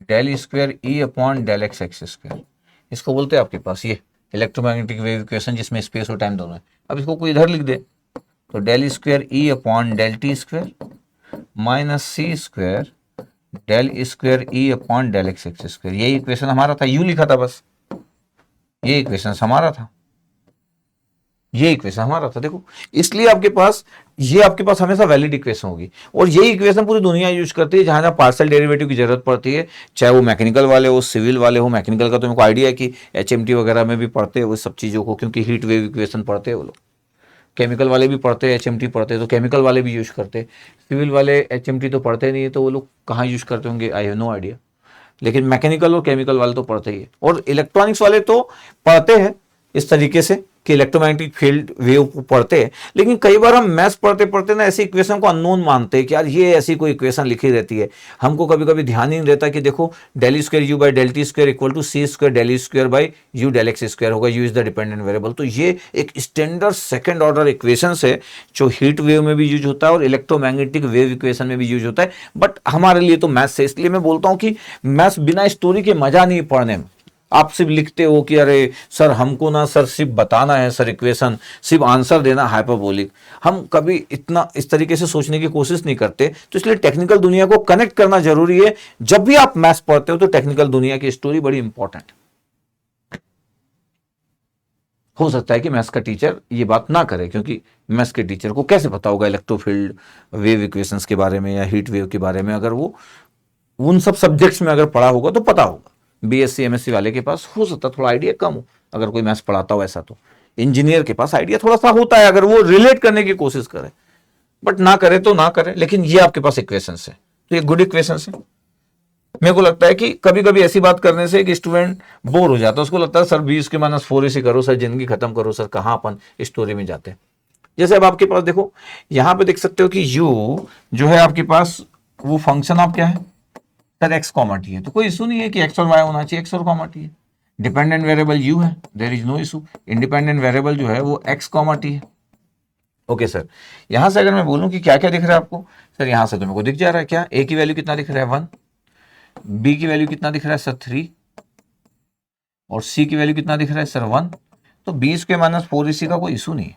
del square ई upon del x x square, इसको बोलते हैं आपके पास ये इलेक्ट्रोमैग्नेटिक वेव इक्वेशन, जिसमें स्पेस और टाइम दोनों है। अब इसको कोई इधर लिख दे, तो डेल स्क्वायर ई upon del t square minus c square del square ई upon del x x square, यही इक्वेशन हमारा था, यू लिखा था बस, ये इक्वेशन हमारा था, ये इक्वेशन हमारा था देखो। इसलिए आपके पास ये आपके पास हमेशा वैलिड इक्वेशन होगी, और ये इक्वेशन पूरी दुनिया यूज करती है, जहां जहां पार्शियल डेरिवेटिव की जरूरत पड़ती है, चाहे वो मैकेनिकल वाले हो सिविल वाले हो। मैकेनिकल का तो मेरे को आइडिया है कि एचएमटी वगैरह में भी पढ़ते हैं वो सब चीज़ों को, क्योंकि हीट वेव इक्वेशन पढ़ते हैं वो लोग। केमिकल वाले भी पढ़ते हैं एचएमटी पढ़ते हैं, तो केमिकल वाले भी यूज करते हैं। सिविल वाले एचएमटी तो पढ़ते नहीं है, तो वो लोग कहाँ यूज करते होंगे, आई हैव नो आइडिया। लेकिन मैकेनिकल और केमिकल वाले तो पढ़ते ही है, और इलेक्ट्रॉनिक्स वाले तो पढ़ते हैं इस तरीके से कि इलेक्ट्रोमैग्नेटिक फील्ड वेव को पढ़ते हैं। लेकिन कई बार हम मैथ्स पढ़ते पढ़ते ना ऐसी इक्वेशन को अननोन मानते हैं कि यार ये ऐसी कोई इक्वेशन लिखी रहती है, हमको कभी कभी ध्यान ही नहीं रहता कि देखो del square u by del t square equal to c square del square by u del x square होगा, u is the dependent variable. तो ये एक स्टैंडर्ड सेकंड ऑर्डर इक्वेशन है जो हीट वेव में भी यूज होता है और इलेक्ट्रोमैग्नेटिक वेव इक्वेशन में भी यूज होता है। बट हमारे लिए तो मैथ्स है, इसलिए मैं बोलता हूँ कि मैथ्स बिना स्टोरी के मजा नहीं पढ़ने में। आप सिर्फ लिखते हो कि अरे सर हमको ना सर सिर्फ बताना है सर इक्वेशन, सिर्फ आंसर देना हाइपरबोलिक, हम कभी इतना इस तरीके से सोचने की कोशिश नहीं करते। तो इसलिए टेक्निकल दुनिया को कनेक्ट करना जरूरी है। जब भी आप मैथ्स पढ़ते हो तो टेक्निकल दुनिया की स्टोरी बड़ी इंपॉर्टेंट। हो सकता है कि मैथ्स का टीचर ये बात ना करे, क्योंकि मैथ्स के टीचर को कैसे पता होगा इलेक्ट्रोफील्ड वेव इक्वेशंस के बारे में या हीट वेव के बारे में। अगर वो उन सब सब्जेक्ट्स में अगर पढ़ा होगा तो पता होगा। बीएससी एमएससी वाले के पास हो सकता है थोड़ा आइडिया कम हो, अगर कोई मैथ्स पढ़ाता हो ऐसा। तो इंजीनियर के पास आइडिया थोड़ा सा होता है अगर वो रिलेट करने की कोशिश करे, बट ना करे तो ना करे। लेकिन ये आपके पास इक्वेशन है, तो ये गुड इक्वेशन है। मेरे को लगता है कि कभी कभी ऐसी बात करने से कि स्टूडेंट बोर हो जाता है, उसको लगता है सर 20 के -4 करो सर, जिंदगी खत्म करो सर, कहाँ अपन स्टोरी में जाते हैं। जैसे अब आपके पास देखो यहां पे देख सकते हो कि u जो है आपके पास वो फंक्शन ऑफ क्या है सर, एक्स कॉमा टी है। तो कोई इशू नहीं है कि एक्स और वाई होना चाहिए, एक्स और कॉमा टी है। डिपेंडेंट वेरिएबल u है, there is no issue. Independent variable जो है वो एक्स कॉमा टी है। ओके सर, यहां से अगर मैं बोलूं कि क्या क्या दिख रहा है आपको सर, यहां से तो मेरे को दिख जा रहा है क्या, ए की वैल्यू कितना दिख रहा है 1, बी की वैल्यू कितना दिख रहा है सर 3, और सी की वैल्यू कितना दिख रहा है सर 1। तो बी स्क्वायर -4ac का कोई इशू नहीं है,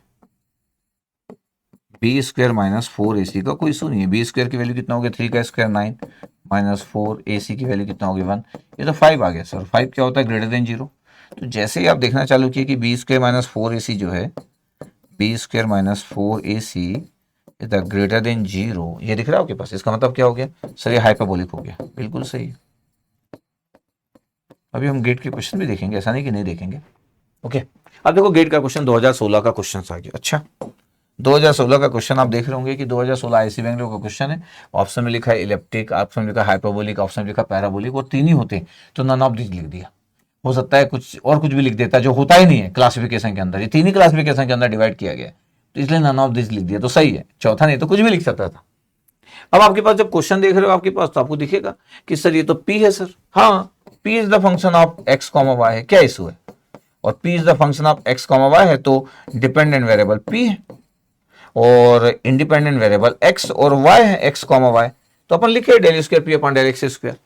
बी स्क्वायर -4ac का कोई इशू नहीं है। बी स्क्वायर की वैल्यू कितना हो गया 3 का स्क्वायर 9 -4ac की वैल्यू कितना होगी 1, ये तो 5 आ गया सर। 5 क्या होता है, ग्रेटर देन 0। तो जैसे ही आप देखना चालू किए कि बी स्क्वायर -4ac जो है, b square -4ac is greater than 0, ये दिख रहा है आपके पास, इसका मतलब क्या हो गया सर, ये हाइपरबोलिक हो गया। बिल्कुल सही है, अभी हम गेट के क्वेश्चन भी देखेंगे, ऐसा नहीं कि नहीं देखेंगे। ओके, अब देखो गेट का क्वेश्चन 2016 का क्वेश्चन आ गया। अच्छा, 2016 का क्वेश्चन आप देख रहे होंगे कि 2016 आईसी बैंगलोर का क्वेश्चन है। ऑप्शन में लिखा है इलिप्टिक, ऑप्शन में लिखा है हाइपरबोलिक, ऑप्शन में लिखा है पैराबोलिक, और तीन ही होते हैं, तो नन ऑफ दिस लिख दिया। हो सकता है कुछ और कुछ भी लिख देता जो होता ही नहीं है क्लासिफिकेशन के अंदर, ये तीन ही क्लासिफिकेशन के अंदर डिवाइड किया गया है, तो इसलिए नन ऑफ दिस लिख दिया, तो सही है। चौथा नहीं तो कुछ भी लिख सकता था। अब आपके पास जब क्वेश्चन देख रहे हो आपके पास, तो आपको दिखेगा कि सर ये तो पी है सर, हाँ p is the function of x comma y है, क्या इशू है, और p is the function of x comma y है, तो डिपेंडेंट वेरिएबल p है और इंडिपेंडेंट वेरिएबल x और y है, x कॉमा वाई, तो अपन लिखे del square p upon del x square,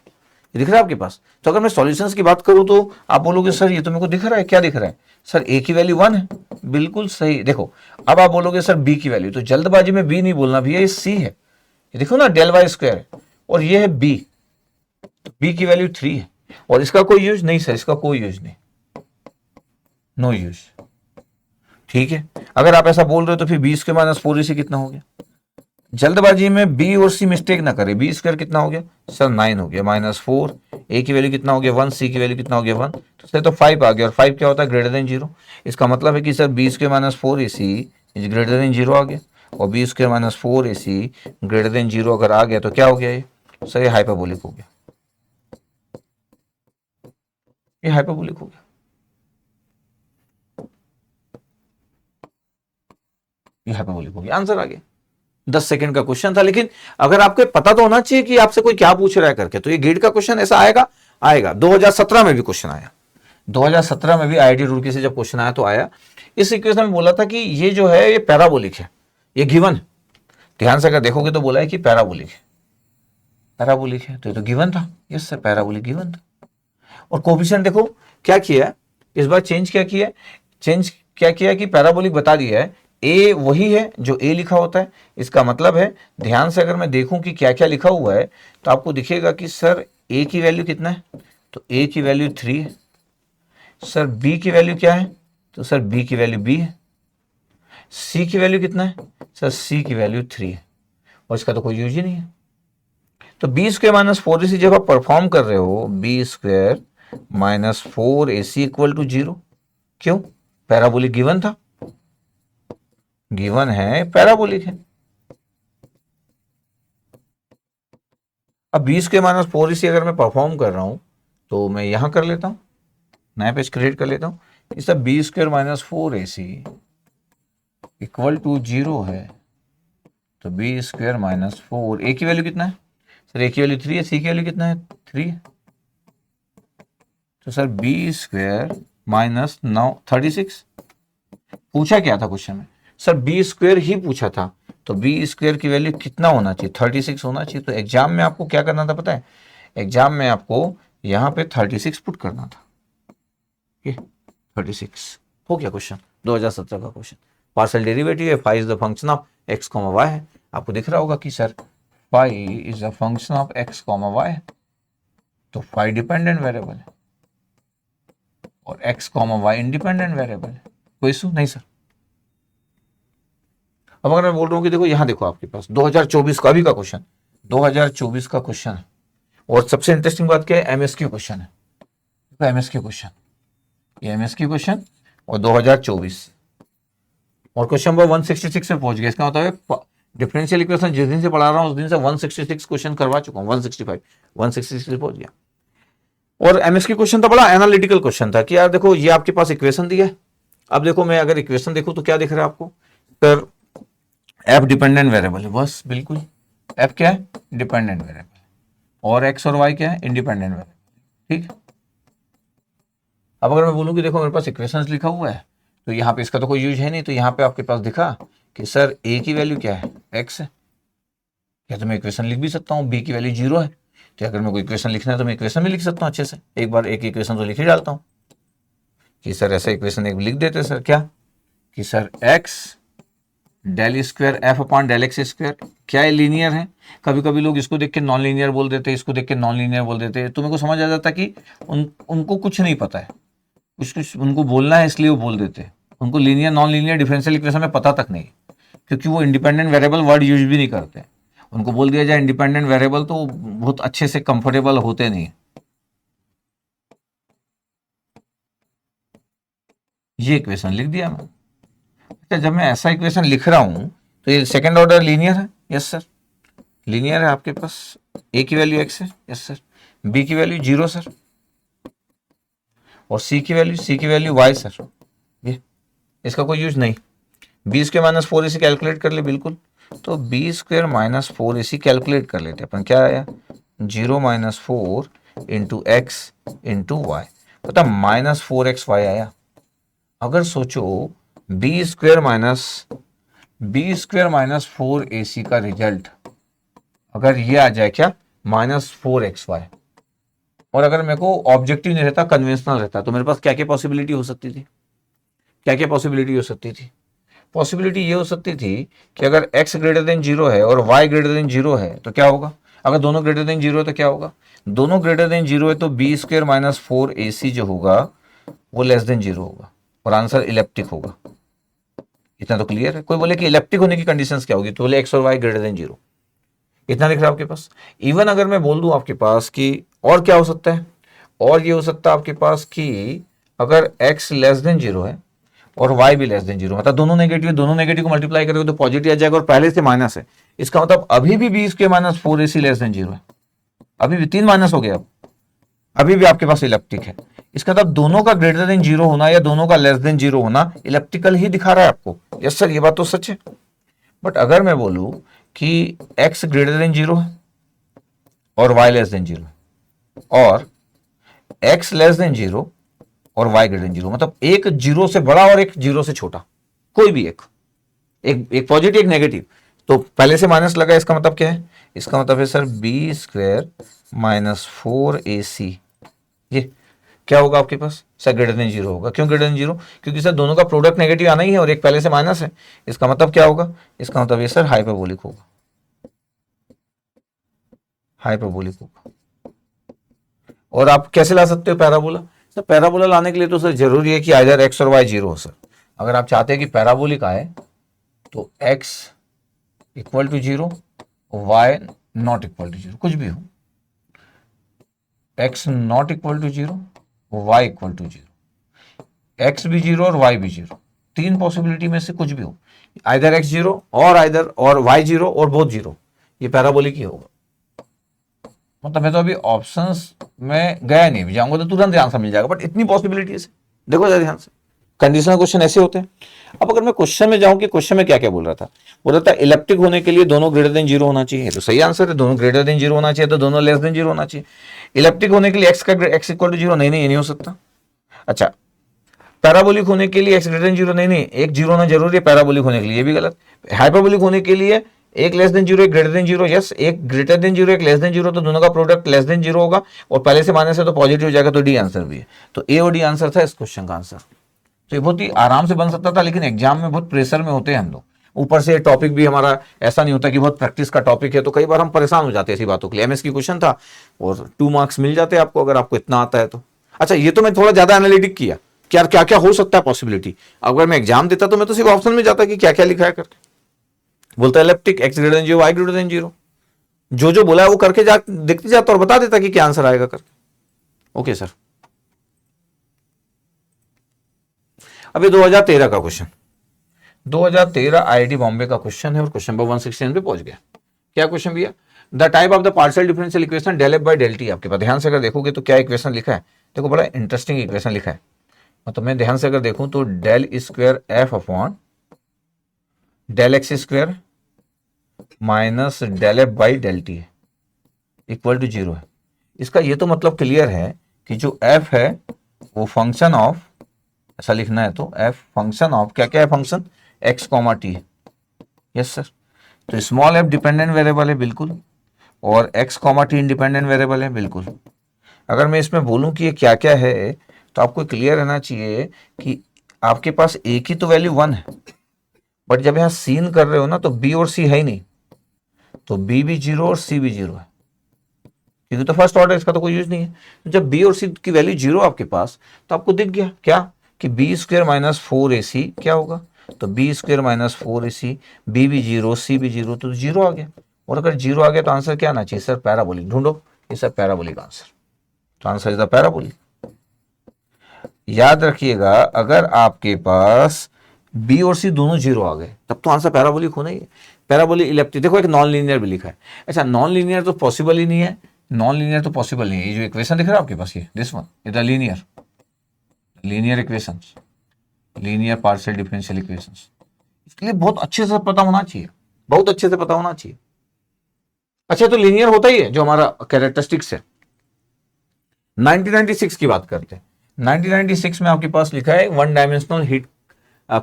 ये दिख रहा है आपके पास। तो अगर मैं सॉल्यूशंस की बात करूं तो आप बोलोगे सर ये तो मेरे को दिख रहा है, क्या दिख रहा है सर, a की वैल्यू 1 है, बिल्कुल सही। देखो अब आप बोलोगे सर b की वैल्यू, तो जल्दबाजी में b नहीं बोलना भैया, ये c है, ये देखो ना डेल वाई स्क्वायर है, और ये है b, तो b की वैल्यू 3 है, और इसका कोई यूज नहीं सर, इसका कोई यूज नहीं, नो यूज, ठीक है। अगर आप ऐसा बोल रहे हो तो फिर बी स्क्वायर माइनस 4ac कितना हो गया, जल्दबाजी में बी और सी मिस्टेक ना करें, बी स्क्वायर कितना हो गया सर 9 हो गया, माइनस 4, ए की वैल्यू कितना हो गया 1, सी की वैल्यू कितना हो गया 1, तो सर तो 5 आ गया, और 5 क्या होता है ग्रेटर देन 0, इसका मतलब है कि sir B square minus 4ac is greater than 0 आ गया, और b square minus 4ac greater than 0 अगर आ गया तो क्या हो गया ये सर, ये हाइपरबोलिक हो गया, ये हाइपरबोलिक हो गया, ये हाइपरबोलिक हो गया, आंसर आ गया। 10 सेकंड का क्वेश्चन था, लेकिन अगर आपको पता तो होना चाहिए कि आपसे कोई क्या पूछ रहा है करके, तो ये गेट का क्वेश्चन ऐसा आएगा, आएगा 2017 में भी क्वेश्चन आया, 2017 में भी आईआईटी रुड़की से जब क्वेश्चन आया तो आया। इस इक्वेशन में बोला था कि ये जो है ये पैराबोलिक है, ये गिवन, ध्यान से अगर देखोगे तो बोला है कि पैराबोलिक है, पैराबोलिक है, तो ये तो गिवन था, यस सर पैराबोलिक गिवन था। और कोफिशिएंट देखो क्या किया है, इस बार चेंज क्या किया है, चेंज क्या किया है कि पैराबोलिक बता दिया है, ए वही है जो ए लिखा होता है, इसका मतलब है ध्यान से अगर मैं देखूं कि क्या क्या लिखा हुआ है तो आपको दिखेगा कि सर ए की वैल्यू कितना है, तो ए की वैल्यू 3 है, सर बी की वैल्यू क्या है, तो सर बी की वैल्यू बी है, सी की वैल्यू कितना है, सर सी की वैल्यू 3 है, और इसका तो कोई यूज ही नहीं है। तो बी स्क्वायर माइनस 4ac जब आप परफॉर्म कर रहे हो, b square minus 4ac equal to 0, क्यों, पैराबोलिक गिवन था, गिवन है पैराबोलिक है। अब बी स्क्वायर माइनस 4ac अगर मैं परफॉर्म कर रहा हूं तो मैं यहां कर लेता हूं, नया पेज क्रिएट कर लेता हूं, इस b square minus 4ac equal to 0 है, तो बी स्क्वायर माइनस 4, ए की वैल्यू कितना है सर, ए की वैल्यू 3 है, सी की वैल्यू कितना है 3 है, तो सर बी स्क्वायर माइनस 36, पूछा क्या था क्वेश्चन में सर, बी स्क्वायर ही पूछा था, तो बी स्क्वायर की वैल्यू कितना होना चाहिए 36 होना चाहिए, तो एग्जाम में आपको क्या करना था पता है, एग्जाम में आपको यहां पे 36 पुट करना था, 36 हो गया क्वेश्चन 2017 का क्वेश्चन। पार्शियल डेरिवेटिव है, phi is the function of x comma y है, आपको दिख रहा होगा कि sir phi is the function of x comma y है, तो फाई डिपेंडेंट वेरिएबल है और x comma y independent variable है, कोई इशू नहीं सर। अब अगर मैं बोल रहा हूं कि देखो यहां देखो आपके पास 2024 का अभी का क्वेश्चन, 2024 का क्वेश्चन है, और सबसे इंटरेस्टिंग बात क्या है, एमएसक्यू क्वेश्चन है, एमएसक्यू क्वेश्चन, ये एमएसक्यू क्वेश्चन और 2024, और क्वेश्चन नंबर 166 में पहुंच गया, इसका मतलब है डिफरेंशियल इक्वेशन जिस दिन से पढ़ा रहा हूं उस दिन से 166 क्वेश्चन करवा चुका हूं, 165 166 पहुंच गया। और एमएसक्यू क्वेश्चन था बड़ा एनालिटिकल क्वेश्चन था कि यार देखो ये आपके पास इक्वेशन दिया है, अब देखो मैं अगर इक्वेशन देखूं तो क्या दिख रहा है आपको सर, एफ डिपेंडेंट वेरिएबल है, बस बिल्कुल, एफ क्या है डिपेंडेंट वेरिएबल, और एक्स और वाई क्या है इंडिपेंडेंट वेरिएबल, ठीक। अब अगर मैं बोलूं कि देखो मेरे पास इक्वेशंस लिखा हुआ है, तो यहाँ पे इसका तो कोई यूज है नहीं, तो यहाँ पे आपके पास दिखा कि सर ए की वैल्यू क्या है एक्स है, या तो मैं इक्वेशन लिख भी सकता हूँ, बी की वैल्यू 0 है, तो अगर मैं कोई इक्वेशन लिखना है तो मैं इक्वेशन भी लिख सकता हूँ अच्छे से, एक बार एक इक्वेशन तो लिख ही डालता हूँ कि सर ऐसा इक्वेशन एक लिख देते सर, क्या कि sir x del square F upon del x square, क्या ये लीनियर है, कभी कभी लोग इसको देख के नॉन लीनियर बोल देते, इसको देख के नॉन लीनियर बोल देते, तो मेरे को समझ आ जाता कि उनको कुछ नहीं पता है, कुछ उनको बोलना है इसलिए वो बोल देते, उनको linear non linear differential equation में पता तक नहीं, क्योंकि वो इंडिपेंडेंट वेरिएबल वर्ड यूज भी नहीं करते, उनको बोल दिया जाए इंडिपेंडेंट वेरिएबल तो बहुत अच्छे से कंफर्टेबल होते नहीं। ये इक्वेशन लिख दिया मैं। अच्छा, जब मैं ऐसा इक्वेशन लिख रहा हूं तो ये सेकंड ऑर्डर लीनियर है? यस सर, लीनियर है। आपके पास ए की वैल्यू x है, यस सर, बी की वैल्यू 0 सर, और सी की वैल्यू y सर। ये इसका कोई यूज नहीं। बी स्क्वायर माइनस फोर ए सी कैलकुलेट कर ले, बिल्कुल। तो बी स्क्वायर माइनस फोर ए सी कैलकुलेट कर लेते अपन। क्या आया? 0 minus four into x into y, पता -4xy आया। अगर सोचो बी स्क्वायर माइनस फोर ए सी का रिजल्ट अगर ये आ जाए, क्या, -4xy, और अगर मेरे को ऑब्जेक्टिव नहीं रहता, कन्वेंशनल रहता, तो मेरे पास क्या क्या पॉसिबिलिटी हो सकती थी? क्या क्या पॉसिबिलिटी हो सकती थी? पॉसिबिलिटी ये हो सकती थी कि अगर x ग्रेटर देन 0 है और y ग्रेटर देन 0 है तो क्या होगा? अगर दोनों ग्रेटर देन 0 है तो क्या होगा? दोनों ग्रेटर देन 0 है तो बी स्क्वायर माइनस फोर ए सी जो होगा वो लेस देन 0 होगा, और आंसर इलेप्टिक होगा। इतना तो क्लियर है। कोई बोले कि इलेप्टिक होने की कंडीशंस क्या होगी, तो बोले x और y ग्रेटर देन 0। इतना दिख रहा है आपके पास। इवन अगर मैं बोल दूं आपके पास कि और क्या हो सकता है, और ये हो सकता है आपके पास कि अगर x लेस देन 0 है और y भी लेस देन 0, मतलब दोनों नेगेटिव को मल्टीप्लाई करोगे तो पॉजिटिव आ जाएगा, और पहले से माइनस है। इसका मतलब अभी भी बी स्क्वायर माइनस फोर ए सी लेस देन 0 है। अभी भी 3 माइनस हो गया, अब अभी भी आपके पास इलेप्टिक है। इसका मतलब दोनों का ग्रेटर देन 0 होना या दोनों का लेस देन 0 होना इलेप्टिकल ही दिखा रहा है आपको। यस सर, ये बात तो सच है। बट अगर मैं बोलूं कि x ग्रेटर देन 0 है और y लेस देन 0 है, और x लेस देन 0 और y ग्रेटर देन 0, मतलब एक 0 से बड़ा और एक 0 से छोटा, कोई भी एक पॉजिटिव एक नेगेटिव, तो पहले से माइनस लगा, इसका मतलब क्या है? इसका मतलब है sir B square minus four ए सी, ये क्या होगा आपके पास? सर ग्रेटर देन 0 होगा। क्यों ग्रेटर देन 0? क्योंकि सर दोनों का प्रोडक्ट नेगेटिव आना ही है और एक पहले से माइनस है। इसका मतलब क्या होगा? इसका मतलब ये सर हाइपरबोलिक होगा, हाइपरबोलिक होगा। और आप कैसे ला सकते हो पैराबोला? सर पैराबोला लाने के लिए तो सर जरूरी है कि आइदर एक्स और वाई 0 हो सर। अगर आप चाहते हैं कि पैराबोलिक आए तो x equal to 0, y not equal to 0, कुछ भी हो, x not equal to 0, y equal to 0, x भी 0 और y भी 0, तीन पॉसिबिलिटी में से कुछ भी हो, आइदर x 0 और y 0 और बोथ 0, ये पैराबोलिक ही होगा। मतलब मैं तो अभी ऑप्शंस में गया नहीं, जाऊंगा तो तुरंत आंसर मिल जाएगा, बट इतनी पॉसिबिलिटी है। देखो जरा ध्यान से, कंडीशनल क्वेश्चन ऐसे होते हैं। अब अगर मैं क्वेश्चन में जाऊं कि क्वेश्चन में क्या क्या बोल रहा था इलेप्टिक होने के लिए दोनों ग्रेटर देन 0 होना चाहिए, तो सही आंसर है, दोनों ग्रेटर देन 0 होना चाहिए, तो दोनों लेस देन 0 होना चाहिए। इलेप्टिक होने के लिए x इक्वल टू 0, नहीं नहीं, ये नहीं हो सकता। अच्छा, पैराबोलिक होने के लिए x ग्रेटर देन 0, नहीं नहीं, एक 0 होना जरूरी है पैराबोलिक होने के लिए, ये भी गलत। हाइपरबोलिक होने के लिए एक लेस देन 0 एक ग्रेटर देन 0, यस, एक ग्रेटर देन 0 एक लेस देन 0, तो दोनों का प्रोडक्ट लेस देन 0 होगा, और पहले से माइनस है तो पॉजिटिव हो जाएगा, तो डी आंसर भी है। तो ए और डी आंसर था इस क्वेश्चन का आंसर। तो ये बहुत ही आराम से बन सकता था, लेकिन एग्जाम में बहुत प्रेशर में होते हैं हम लोग। ऊपर से टॉपिक भी हमारा ऐसा नहीं होता कि बहुत प्रैक्टिस का टॉपिक है, तो कई बार हम परेशान हो जाते हैं ऐसी बातों के लिए। एमएस की क्वेश्चन था और 2 मार्क्स मिल जाते हैं आपको अगर आपको इतना आता है तो। अच्छा, ये तो मैं थोड़ा ज्यादा एनालिटिक किया कि यार क्या क्या हो सकता है पॉसिबिलिटी। अगर मैं एग्जाम देता तो मैं तो सिर्फ ऑप्शन में जाता कि क्या क्या लिखा है करके। बोलता है elliptic x greater than 0, y greater than 0, जो बोला है वो करके जा देखते जाता और बता देता कि क्या आंसर आएगा करके। ओके सर, अभी 2013 का क्वेश्चन, 2013 आईआईटी बॉम्बे का क्वेश्चन है और क्वेश्चन नंबर 116 पे पहुंच गया। क्या क्वेश्चन भैया? The type of the partial differential equation del f by del t. आपके पास ध्यान से अगर देखोगे तो क्या इक्वेशन लिखा है, देखो बड़ा इंटरेस्टिंग इक्वेशन लिखा है। मतलब मैं ध्यान से अगर देखूं तो del square F upon del x square minus del f by del t equal to 0 है। इसका ये तो मतलब क्लियर है कि जो f है वो फंक्शन ऑफ, ऐसा लिखना है तो f फंक्शन ऑफ क्या क्या है, फंक्शन x कॉमा टी है। यस सर, तो स्मॉल f डिपेंडेंट वेरिएबल है बिल्कुल, और x comma T independent variable है बिल्कुल। अगर मैं इसमें बोलूं कि ये क्या क्या है तो आपको क्लियर रहना चाहिए कि आपके पास a की तो वैल्यू 1 है, बट जब यहां सीन कर रहे हो ना तो b और c है ही नहीं, तो b भी 0 और c भी 0 है, क्योंकि तो फर्स्ट ऑर्डर, इसका तो कोई यूज नहीं है। तो जब बी और सी की वैल्यू 0 आपके पास, तो आपको दिख गया क्या कि बी स्क्वायर माइनस फोर ए सी क्या होगा, तो बी स्क्वायर माइनस फोर ए सी, बी भी 0 सी भी 0, तो 0 आ गया। और अगर 0 आ गया तो आंसर क्या आना चाहिए सर? पैराबोलिक। ढूंढो, ये सर पैराबोलिक आंसर, तो आंसर इज द पैराबोलिक। याद रखिएगा, अगर आपके पास बी और सी दोनों जीरो आ गए तब तो आंसर पैराबोलिक होना ही है। पैराबोलिक इलिप्टिक, देखो एक नॉन लीनियर भी लिखा है। अच्छा, नॉन लीनियर तो पॉसिबल ही नहीं है, नॉन लीनियर तो पॉसिबल नहीं है। ये जो इक्वेशन दिख रहा है आपके पास, ये this one, it linear, linear equations, linear partial differential equations, इसके लिए बहुत अच्छे से पता होना चाहिए, बहुत अच्छे से पता होना चाहिए। अच्छा, तो लीनियर होता ही है जो हमारा कैरेक्टरिस्टिक्स है। 1996 की बात करते हैं। 1996 में आपके पास लिखा है one dimensional heat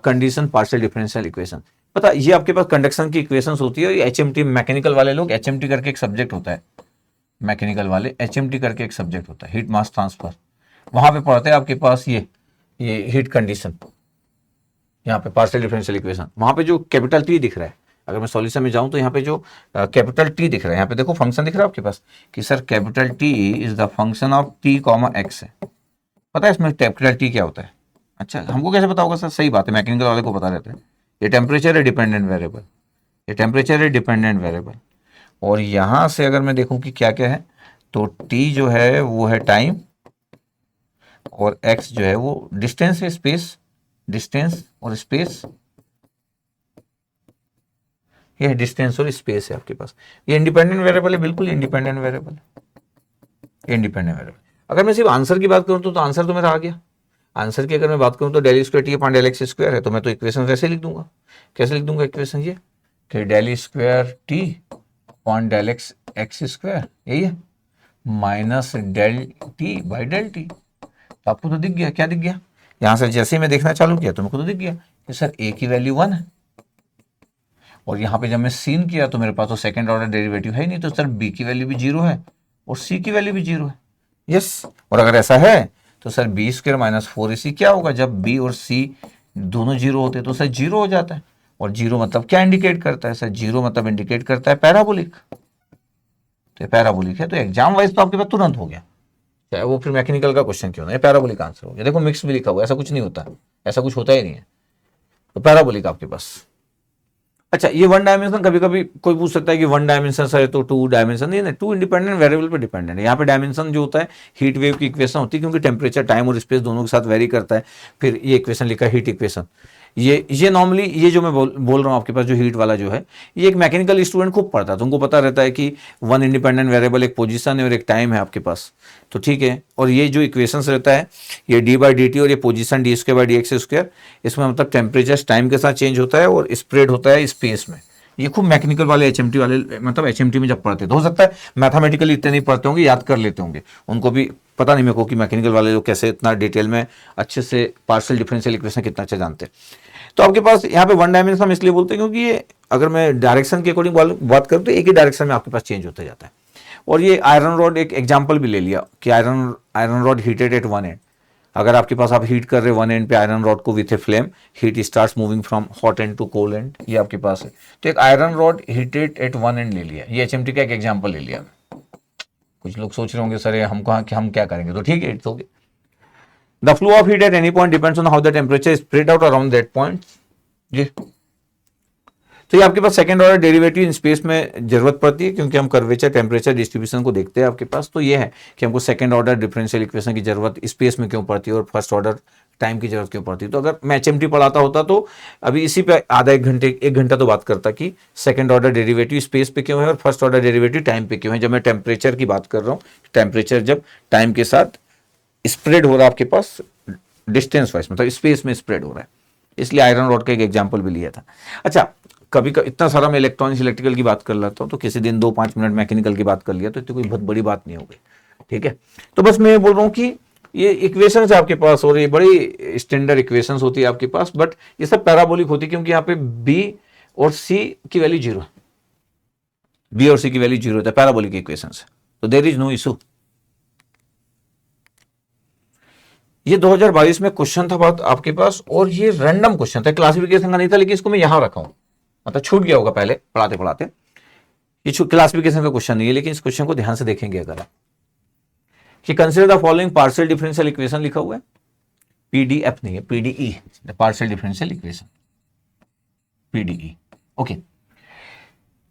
condition partial differential equation. पता, ये आपके पास कंडक्शन की इक्वेशंस होती है। ये एचएमटी, मैकेनिकल वाले लोग एचएमटी करके एक सब्जेक्ट होता है, मैकेनिकल वाले एचएमटी करके एक सब्जेक्ट होता है, हीट मास ट्रांसफर, वहां पे पढ़ते हैं आपके पास ये हीट कंडीशन, यहाँ पे पार्शियल डिफरेंशियल इक्वेशन। वहां पे जो कैपिटल टी दिख रहा है, अगर मैं सॉल्यूशन में जाऊं तो यहाँ पे जो कैपिटल टी दिख रहा है, यहाँ पे देखो फंक्शन दिख रहा है आपके पास कि sir capital T is the function of T comma x है। पता है इसमें कैपिटल टी क्या होता है? अच्छा, हमको कैसे पता होगा सर? सही बात है, मैकेनिकल वाले को पता रहता है। ये टेम्परेचर है डिपेंडेंट वेरिएबल, ये टेम्परेचर है डिपेंडेंट वेरिएबल। और यहां से अगर मैं देखूं कि क्या क्या है, तो टी जो है वो है टाइम, और एक्स जो है वो डिस्टेंस है, स्पेस, डिस्टेंस और स्पेस, ये डिस्टेंस और स्पेस है आपके पास। ये इंडिपेंडेंट वेरिएबल है, बिल्कुल इंडिपेंडेंट वेरिएबल है, इंडिपेंडेंट वेरिएबल। अगर मैं सिर्फ आंसर की बात करूं तो आंसर तो मेरा आ गया। आंसर की अगर मैं बात करूं तो del square t upon del x square है, तो मैं तो इक्वेशन वैसे लिख दूंगा। कैसे लिख दूंगा इक्वेशन? ये कि del square t upon del x x square, यही है, minus del t by del t. तो आपको तो दिख गया, क्या दिख गया? यहां से जैसे ही मैं देखना चालू किया तो मेरे को तो दिख गया कि सर ए की वैल्यू 1 है, और यहाँ पे जब मैं सीन किया तो मेरे पास तो सेकंड ऑर्डर डेरिवेटिव है ही नहीं, तो सर बी की वैल्यू भी 0 है और सी की वैल्यू भी 0 है। यस, और अगर ऐसा है तो sir B square minus 4ac क्या होगा? जब बी और सी दोनों 0 होते तो सर 0 हो जाता है। और 0 मतलब क्या इंडिकेट करता है? सर 0 मतलब इंडिकेट करता है पैराबोलिक। तो पैराबोलिक है, तो एग्जाम वाइज तो आपके पास तुरंत हो गया, चाहे वो फिर मैकेनिकल का क्वेश्चन क्यों ना, पैराबोलिक आंसर हो गया। देखो मिक्स भी लिखा हुआ, ऐसा कुछ नहीं होता, ऐसा कुछ होता ही नहीं है, तो पैराबोलिक आपके पास। अच्छा, ये वन डायमेंशन, कभी कभी कोई पूछ सकता है कि वन डायमेंशन है तो टू डायमेंशन, नहीं, टू इंडिपेंडेंट वेरिएबल पे डिपेंडेंट है। यहाँ पे डायमेंशन जो होता है हीट वेव की इक्वेशन होती है, क्योंकि टेम्परेचर, टाइम और स्पेस दोनों के साथ वेरी करता है। फिर ये इक्वेशन लिखा है हीट इक्वेशन। ये नॉर्मली ये जो मैं बोल रहा हूँ आपके पास जो हीट वाला जो है, ये एक मैकेनिकल स्टूडेंट खूब पढ़ता है, तो उनको पता रहता है कि वन इंडिपेंडेंट वेरिएबल एक पोजीशन है और एक टाइम है आपके पास, तो ठीक है। और ये जो इक्वेशंस रहता है, ये डी बाई डी टी और ये position D square by D x square, इसमें मतलब टेम्परेचर टाइम के साथ चेंज होता है और स्प्रेड होता है स्पेस में। ये खूब मैकेनिकल वाले एचएमटी वाले, मतलब एचएमटी में जब पढ़ते तो हो सकता है मैथमेटिकली इतने नहीं पढ़ते होंगे, याद कर लेते होंगे, उनको भी पता नहीं मेरे को कि मैकेनिकल वाले लोग कैसे इतना डिटेल में अच्छे से पार्शियल डिफरेंशियल इक्वेशन कितना अच्छा जानते हैं। तो आपके पास यहाँ पे वन डायमेंशन हम इसलिए बोलते हैं क्योंकि ये, अगर मैं डायरेक्शन के अकॉर्डिंग बात करूँ तो एक ही डायरेक्शन में आपके पास चेंज होता जाता है। और ये आयरन रॉड एक एग्जाम्पल भी ले लिया कि iron rod heated at one end, अगर आपके पास आप हीट कर रहे वन एंड पे आयरन रॉड को with a flame, heat starts moving from hot end to cold end, ये आपके पास है। तो एक iron rod heated at one end ले लिया, ये एचएमटी का एक एग्जांपल ले लिया। कुछ लोग सोच रहे होंगे सर हम क्या करेंगे, तो ठीक है, it's okay. The flow of heat at any point depends on how the temperature spread out around that point. जी, तो ये आपके पास second order derivative in space में जरूरत पड़ती है, क्योंकि हम कर्वेचर टेम्परेचर डिस्ट्रीब्यूशन को देखते हैं आपके पास। तो ये है कि हमको सेकंड ऑर्डर डिफरेंशियल इक्वेशन की जरूरत स्पेस में क्यों पड़ती है और फर्स्ट ऑर्डर टाइम की जरूरत क्यों पड़ती है। तो अगर मैं एचएमटी पढ़ाता होता तो अभी इसी पे आधा एक घंटा तो बात करता कि सेकंड ऑर्डर डेरिवेटिव स्पेस पे क्यों है और फर्स्ट ऑर्डर डेरिवेटिव टाइम पे क्यों है। जब मैं टेम्परेचर की बात कर रहा हूँ, टेम्परेचर जब टाइम के साथ स्प्रेड हो रहा है आपके पास डिस्टेंस वाइज, मतलब स्पेस में स्प्रेड हो रहा है, इसलिए आयरन रॉड का एक एग्जाम्पल भी लिया था। अच्छा, कभी इतना सारा मैं इलेक्ट्रॉनिक्स इलेक्ट्रिकल की बात कर लेता हूँ, तो किसी दिन 2-5 मिनट मैकेनिकल की बात कर लिया तो इतनी कोई बहुत बड़ी बात नहीं हो गई, ठीक है। तो बस मैं बोल रहा हूँ कि ये इक्वेशंस है आपके पास और ये बड़ी स्टैंडर्ड इक्वेशंस होती है आपके पास, बट ये सब पैराबोलिक होती है क्योंकि यहाँ पे बी और सी की वैल्यू 0 है, बी और सी की वैल्यू 0 होता है, पैराबोलिक इक्वेशंस है, तो देयर इज नो इशू। ये 2022 में क्वेश्चन था बात आपके पास, और ये रैंडम क्वेश्चन था, क्लासिफिकेशन का नहीं था, लेकिन इसको मैं यहां रखा हूं, मतलब छूट गया होगा पहले पढ़ाते पढ़ाते। ये क्लासिफिकेशन का क्वेश्चन नहीं है, लेकिन इस क्वेश्चन को ध्यान से देखेंगे अगर आप, कि consider the following partial differential equation लिखा हुआ है, पीडीएफ नहीं है, PDE, the partial differential equation, PDE, okay.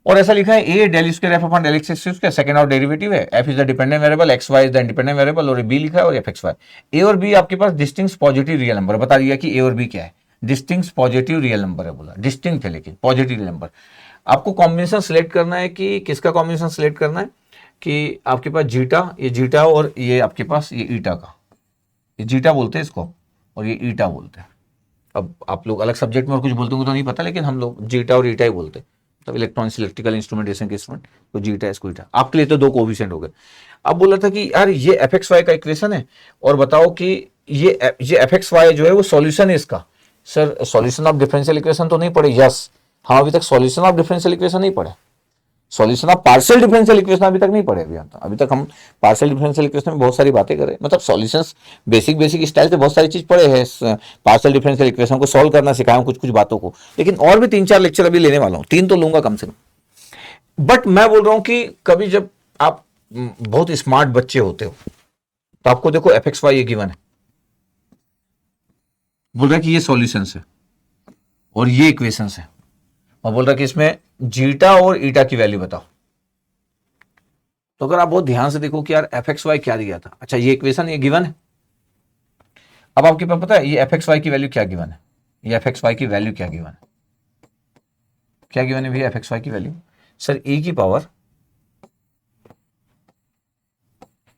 और ऐसा लिखा है A del square F upon del x square second order derivative है, F is the dependent variable, x Y is the independent variable, और बी लिखा है और एफ एक्स वाई। ए और बी आपके पास डिस्टिंक्ट पॉजिटिव रियल नंबर, बता दिया कि ए और बी क्या है, डिस्टिंक्ट पॉजिटिव रियल नंबर है, बोला डिस्टिंक्ट है लेकिन पॉजिटिव रियल नंबर। आपको कॉम्बिनेशन सिलेक्ट करना है कि किसका कॉम्बिनेशन सिलेक्ट करना है, कि आपके पास जीटा, ये जीटा और ये आपके पास ये ईटा का, ये जीटा बोलते हैं इसको और ये ईटा बोलते हैं। अब आप लोग अलग सब्जेक्ट में और कुछ बोलते होंगे तो नहीं पता, लेकिन हम लोग जीटा और ईटा ही बोलते हैं, मतलब इलेक्ट्रॉनिक्स इलेक्ट्रिकल इंस्ट्रूमेंटेशन के स्टूडेंट, तो जीटा इसको ईटा। आपके लिए तो दो कोफिशिएंट हो गए। अब बोला था कि यार ये एफ एक्स वाई का इक्वेशन है और बताओ कि ये एफ एक्स वाई जो है वो सॉल्यूशन है इसका। Sir solution of differential equation तो नहीं पढ़े? यस, हाँ अभी तक सॉल्यूशन ऑफ डिफरेंशियल इक्वेशन नहीं पढ़े, solution of partial differential equation अभी तक नहीं पढ़े। अभी तक हम पार्शियल डिफरेंशियल इक्वेशन में बहुत सारी बातें करें, मतलब सॉल्यूशंस बेसिक बेसिक स्टाइल से बहुत सारी चीज पढ़े हैं, पार्शियल डिफरेंशियल इक्वेशन को सॉल्व करना सिखाया हूं कुछ कुछ बातों को, लेकिन और भी 3-4 लेक्चर अभी लेने वाला हूं, 3 तो लूंगा कम से कम। बट मैं बोल रहा हूं कि कभी जब आप बहुत स्मार्ट बच्चे होते हो तो आपको देखो एफ एक्स वाई ये गिवन है, बोल रहा है कि ये सॉल्यूशन है और ये इक्वेशन है, और बोल रहा है कि इसमें जीटा और ईटा की वैल्यू बताओ। तो अगर आप बहुत ध्यान से देखो कि यार एफ एक्स वाई क्या दिया था, अच्छा ये इक्वेशन ये गिवन है। अब आपके पास पता है ये एफ एक्स वाई की वैल्यू क्या गिवन है, ये एफ एक्स वाई की वैल्यू क्या गिवन है, क्या गिवन है भैया एफ एक्स वाई की वैल्यू? सर e की power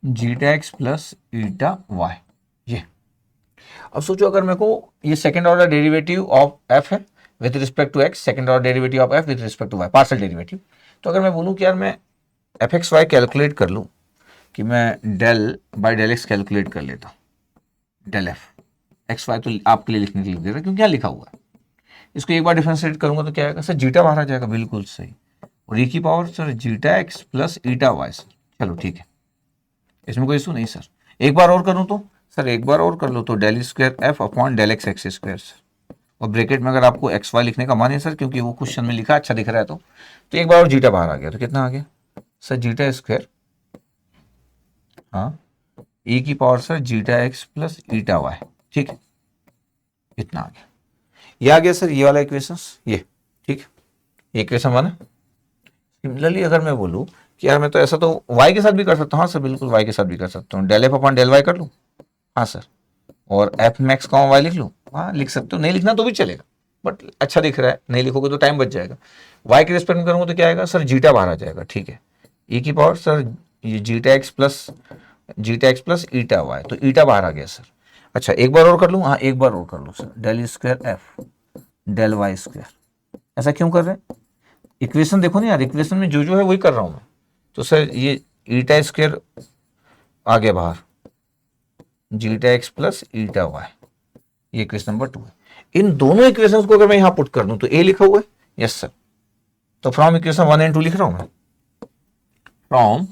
zeta x plus eta Y, ये। अब सोचो अगर मेरे को ये second order derivative of F है with respect to X, second order derivative of F with respect to Y, partial derivative. तो अगर मैं बोलूं कि यार मैं एफ एक्स वाई कैलकुलेट कर लूं, कि मैं del by del x calculate कर लेता हूं, डेल एफ एक्स वाई तो आपके लिए लिखने के लिए दे रहा है क्योंकि यहाँ लिखा हुआ है। इसको एक बार डिफरेंशिएट करूंगा तो क्या आएगा सर, जीटा बाहर आ जाएगा, बिल्कुल सही। और ई की power sir zeta x plus eta y, sir चलो ठीक है, इसमें कोई इशू नहीं सर। एक बार और करूं तो सर, एक बार और कर लो तो del square F upon del x x square, और ब्रैकेट में अगर आपको एक्स वाई लिखने का मन है सर, क्योंकि वो क्वेश्चन में लिखा अच्छा दिख रहा है, तो एक बार और जीटा बाहर आ गया तो कितना आ गया सर, जीटा स्क्वायर, हाँ ई की power sir zeta x plus eta y, ठीक है, इतना आ गया। ये आ गया सर ये वाला इक्वेशन, ये ठीक है, ये इक्वेशन 1 है। सिमिलरली अगर मैं बोलूँ कि यार मैं तो ऐसा तो y के साथ भी कर सकता हूँ, हाँ सर बिल्कुल y के साथ भी कर सकता हूँ, del f upon del y कर लूँ, हाँ सर, और एफ मैक्स कॉमा वाई लिख लूँ, हाँ लिख सकते हो, नहीं लिखना तो भी चलेगा, बट अच्छा दिख रहा है, नहीं लिखोगे तो टाइम बच जाएगा। y के रिस्पेक्ट में करूँगा तो क्या आएगा सर, जीटा बाहर आ जाएगा, ठीक है, ई की पावर सर ये zeta x plus eta y, तो ईटा बाहर आ गया सर। अच्छा एक बार और कर लूँ, हाँ एक बार और कर लूँ sir, del square f del Y square. ऐसा क्यों कर रहे हैं, इक्वेशन देखो ना यार, इक्वेशन में जो जो है वही कर रहा हूँ मैं। तो सर ये ईटा स्क्वायर आ गया बाहर, zeta x plus eta Y, ये इक्वेशन नंबर 2 है। इन दोनों इक्वेशंस को अगर मैं यहां पुट कर दूं तो ए लिखा हुआ है, यस सर, तो फ्रॉम इक्वेशन 1 एंड 2 लिख रहा हूं मैं, from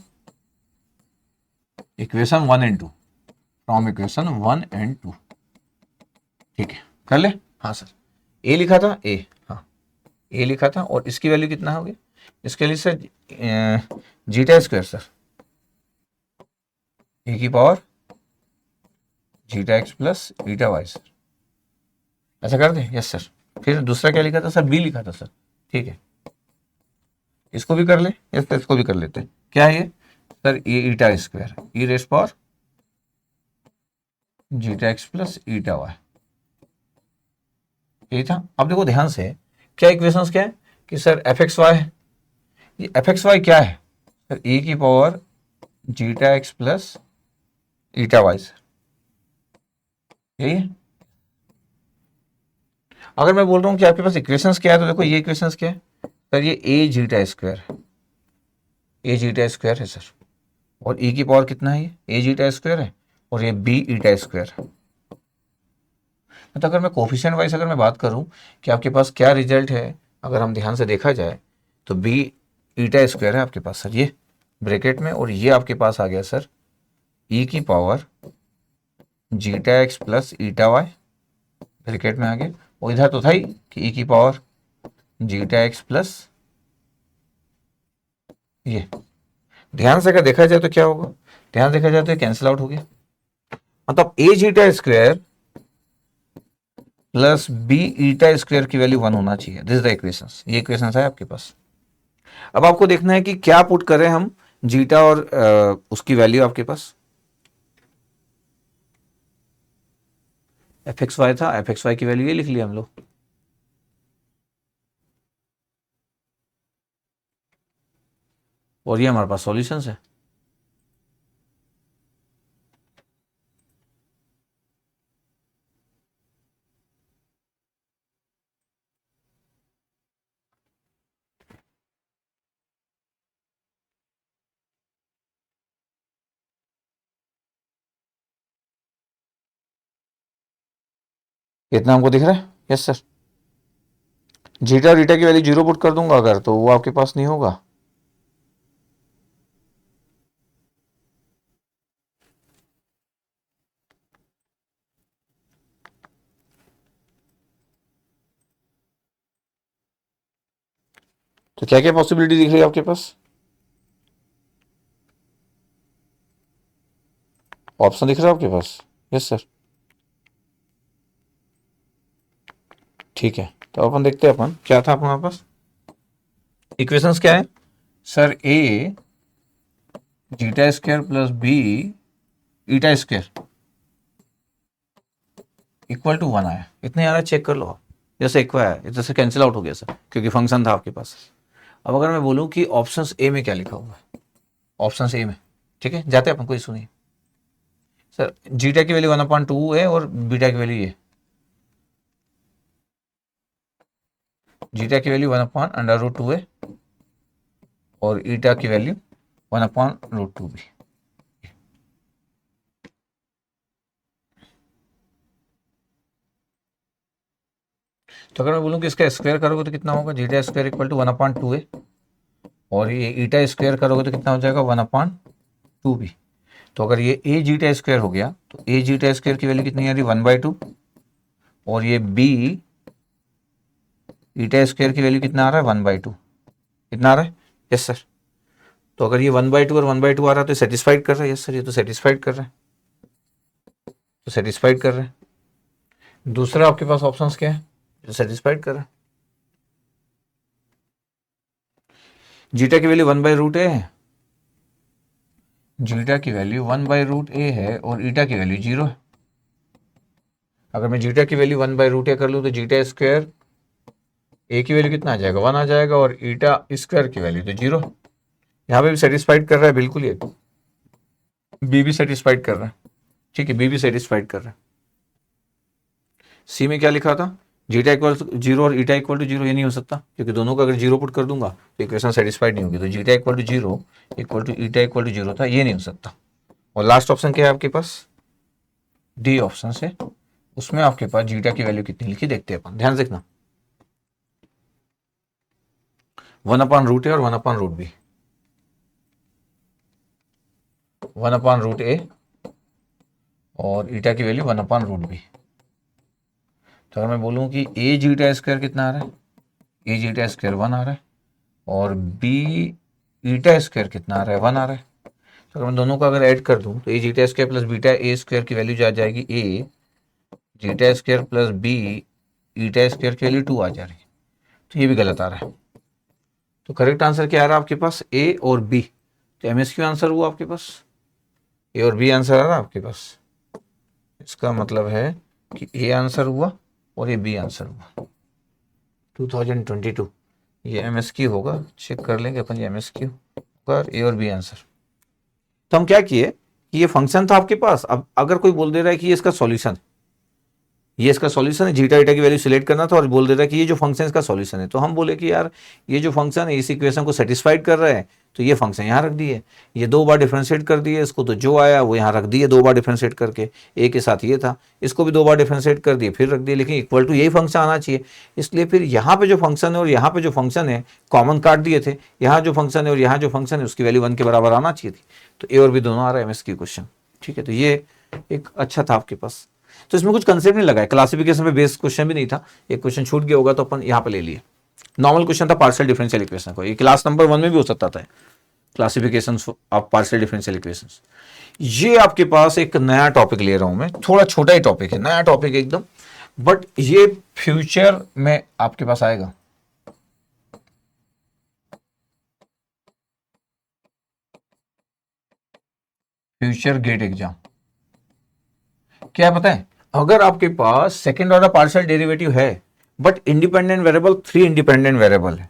equation 1 and 2, from equation 1 and 2, ठीक है कर ले, हाँ सर ए लिखा था, ए हाँ ए लिखा था, और इसकी वैल्यू कितना हो गया, इसके लिए sir zeta square sir e की power zeta x plus eta y sir, ऐसा कर दे, यस सर। फिर दूसरा क्या लिखा था सर, बी लिखा था सर, ठीक है, इसको भी कर ले, यस सर इसको भी कर लेते हैं, क्या है ये सर, ये eta square e raise power zeta x plus eta Y, यही था। अब देखो ध्यान से, क्या इक्वेशंस क्या है कि सर एफ एक्स वाई है, ये एफ एक्स वाई क्या है सर, ए की power zeta x plus eta y sir, यही है। अगर मैं बोल रहा हूं कि आपके पास इक्वेशंस क्या है, तो देखो ये इक्वेशंस क्या है सर, ये ए जीटा स्क्वायर है, ए जीटा स्क्वायर है सर, और ई की पावर कितना है, ये ए जीटा स्क्वायर है, और ये बी ईटा स्क्वायर है। तो अगर मैं कोफिशिएंट वाइज अगर मैं बात करूं कि आपके पास क्या रिजल्ट है, अगर हम ध्यान से देखा जाए तो बी ईटा स्क्वायर है आपके पास सर, ये ब्रैकेट में, और ये आपके पास आ गया सर ई की power zeta x plus eta y, bracket में आ गया, और इधर तो था ही कि ई की पावर जीटा एक्स प्लस, ये ध्यान से अगर देखा जाए तो क्या होगा, ध्यान देखा जाए तो कैंसिल आउट हो गया, मतलब ए zeta square plus B eta square की वैल्यू 1 होना चाहिए, दिस इज द इक्वेशंस, ये इक्वेशंस है आपके पास। अब आपको देखना है कि क्या पुट करें हम, जीटा और उसकी वैल्यू आपके पास एफ एक्स वाई था, एफ एक्स वाई की वैल्यू ये लिख लिया हम लोग। और ये हमारे पास सॉल्यूशंस है। कितना हमको दिख रहा है? Yes sir. जीटा और ईटा की वैल्यू 0 पुट कर दूंगा अगर, तो वो आपके पास नहीं होगा। तो क्या क्या पॉसिबिलिटी दिख रही है आपके पास? ऑप्शन दिख रहा है आपके पास? Yes sir. ठीक है, तो अपन देखते हैं अपन क्या था अपने पास। इक्वेशंस क्या है sir? A zeta square plus B eta square equal to 1 आया। इतने आ रहा है, चेक कर लो आप। जैसे इक्वल आया, इधर से कैंसिल आउट हो गया सर, क्योंकि फंक्शन था आपके पास। अब अगर मैं बोलूं कि ऑप्शन ए में क्या लिखा हुआ है, ऑप्शन ए में, ठीक है, जाते हैं अपन, कोई इशू नहीं। सर जीटा की वैल्यू 1/2 है और बीटा की वैल्यू ये, जीटा की वैल्यू 1/√2 है और ईटा की वैल्यू 1/√2 भी। तो अगर मैं बोलूं कि इसका स्क्वायर करोगे तो कितना होगा? जीटा स्क्वायर इक्वल टू 1/2 है और ये ईटा स्क्वायर करोगे तो कितना हो जाएगा? 1/2 भी। तो अगर ये ए जीटा स्क्वायर हो गया तो ए जीटा स्क्वायर की वैल्यू कितनी आ रही? 1/2। और ये बी ईटा स्क्वायर की वैल्यू कितना आ रहा है? 1/2। कितना आ रहा है? Yes sir. तो अगर ये 1/2 और 1/2 आ रहा है तो सेटिस्फाइड कर रहा है। यस सर, ये तो सेटिस्फाइड कर रहा है, तो सेटिस्फाइड कर रहा है। दूसरा आपके पास ऑप्शंस क्या है जो सेटिस्फाइड कर रहा है? जीटा की वैल्यू 1/√a है, जीटा की वैल्यू 1/√a है और ईटा की वैल्यू 0 है। अगर मैं जीटा की वैल्यू 1/√a कर लूँ तो जीटा स्क्वायर ए की वैल्यू कितना आ जाएगा? 1 आ जाएगा और ईटा स्क्वायर की वैल्यू तो 0। यहाँ पे भी सेटिस्फाइड कर रहा है बिल्कुल, ये बी भी सेटिस्फाइड कर रहा है। ठीक है, बी भी सेटिस्फाइड कर रहा है। सी में क्या लिखा था? जीटा इक्वल टू 0 और ईटा इक्वल टू 0, ये नहीं हो सकता क्योंकि दोनों का अगर 0 पुट कर दूंगा तो इक्वेशन सेटिस्फाइड नहीं होगी। तो zeta equal to 0 equal to eta equal to 0 था, ये नहीं हो सकता। और लास्ट ऑप्शन क्या है आपके पास? डी ऑप्शन से, उसमें आपके पास जीटा की वैल्यू कितनी लिखी देखते हैं अपन, ध्यान से देखना। 1/√a और 1/√b, 1/√a और ईटा की वैल्यू 1/√b। तो अगर मैं बोलूँ कि ए जीटा स्क्वायर कितना आ रहा है? ए जीटा स्क्वायर 1 आ रहा है और बी ईटा स्क्वायर कितना आ रहा है? 1 आ रहा है। तो अगर मैं दोनों का अगर ऐड कर दूं तो A zeta square plus beta A square की वैल्यू जा जाएगी A zeta square plus B eta square की वैल्यू 2 आ जा रही है। तो ये भी गलत आ रहा है। तो करेक्ट आंसर क्या आ रहा है आपके पास? ए और बी। तो एमएसक्यू आंसर हुआ आपके पास, ए और बी आंसर आ रहा है आपके पास। इसका मतलब है कि ए आंसर हुआ और ये बी आंसर हुआ 2022। ये एमएसक्यू होगा, चेक कर लेंगे अपन, ये एमएसक्यू होगा, ए और बी आंसर। तो हम क्या किए कि ये फंक्शन था आपके पास। अब अगर कोई बोल दे रहा है कि ये इसका सॉल्यूशन है, ये इसका सॉल्यूशन है, जीटा ईटा की वैल्यू सिलेक्ट करना था और बोल दे रहा है कि ये जो फंक्शन इसका सॉल्यूशन है, तो हम बोले कि यार ये जो फंक्शन है इस इक्वेशन को सेटिस्फाइड कर रहा है, तो ये फंक्शन यहाँ रख दिए। ये 2 बार डिफरेंशिएट कर दिए इसको, तो जो आया वो यहाँ रख दिए 2 बार डिफरेंशिएट करके। ए के साथ ये था, इसको भी 2 बार डिफरेंशिएट कर दिए फिर रख दिए, लेकिन इक्वल टू यही फंक्शन आना चाहिए। इसलिए फिर यहाँ पे जो फंक्शन है और यहाँ पे जो फंक्शन है कॉमन काट दिए थे। यहाँ जो फंक्शन है और यहाँ जो फंक्शन है उसकी वैल्यू 1 के बराबर आना चाहिए थी। तो ए और बी दोनों आ रहा है एमएसक्यू क्वेश्चन। ठीक है, तो ये एक अच्छा था आपके पास। तो इसमें कुछ कंसेप्ट नहीं लगा है, क्लासिफिकेशन पे बेस्ड क्वेश्चन भी नहीं था। एक क्वेश्चन छूट गया होगा तो अपन यहाँ पे ले लिए। नॉर्मल क्वेश्चन था पार्शियल डिफरेंशियल इक्वेशन को, ये क्लास नंबर 1 में भी हो सकता था, classification of partial differential equations. ये आपके पास एक नया टॉपिक ले रहा हूं मैं, थोड़ा छोटा ही टॉपिक है, नया टॉपिक एकदम, बट ये फ्यूचर में आपके पास आएगा। फ्यूचर गेट एग्जाम क्या है पता है, अगर आपके पास सेकेंड ऑर्डर पार्शियल डेरिवेटिव है but independent variable 3 independent variable है,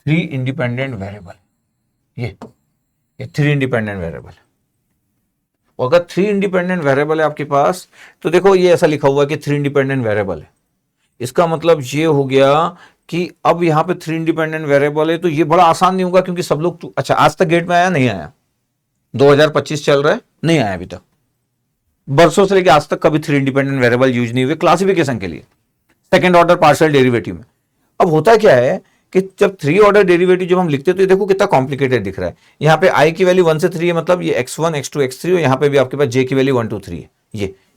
3 इंडिपेंडेंट वेरिएबल, ये 3 इंडिपेंडेंट वेरिएबल, अगर 3 इंडिपेंडेंट वेरिएबल है आपके पास, तो देखो ये ऐसा लिखा हुआ है कि 3 इंडिपेंडेंट वेरिएबल है, इसका मतलब ये हो गया कि अब यहां पे 3 इंडिपेंडेंट वेरिएबल है, तो ये बड़ा आसान नहीं होगा क्योंकि सब लोग, अच्छा आज तक गेट में आया नहीं आया, 2025 चल रहा है नहीं आया अभी तक, बरसों से लेकर आज तक कभी 3 इंडिपेंडेंट वेरिएबल यूज नहीं हुए क्लासिफिकेशन के लिए सेकंड ऑर्डर पार्शियल डेरिवेटिव में। अब होता क्या है कि जब 3 ऑर्डर डेरिवेटिव जब हम लिखते हैं तो ये देखो कितना कॉम्प्लिकेटेड दिख रहा है, यहाँ पे i की वैल्यू 1 से 3 है, मतलब ये x1 x2 x3 और यहाँ पे भी आपके पास j की वैल्यू 1 2 3 है,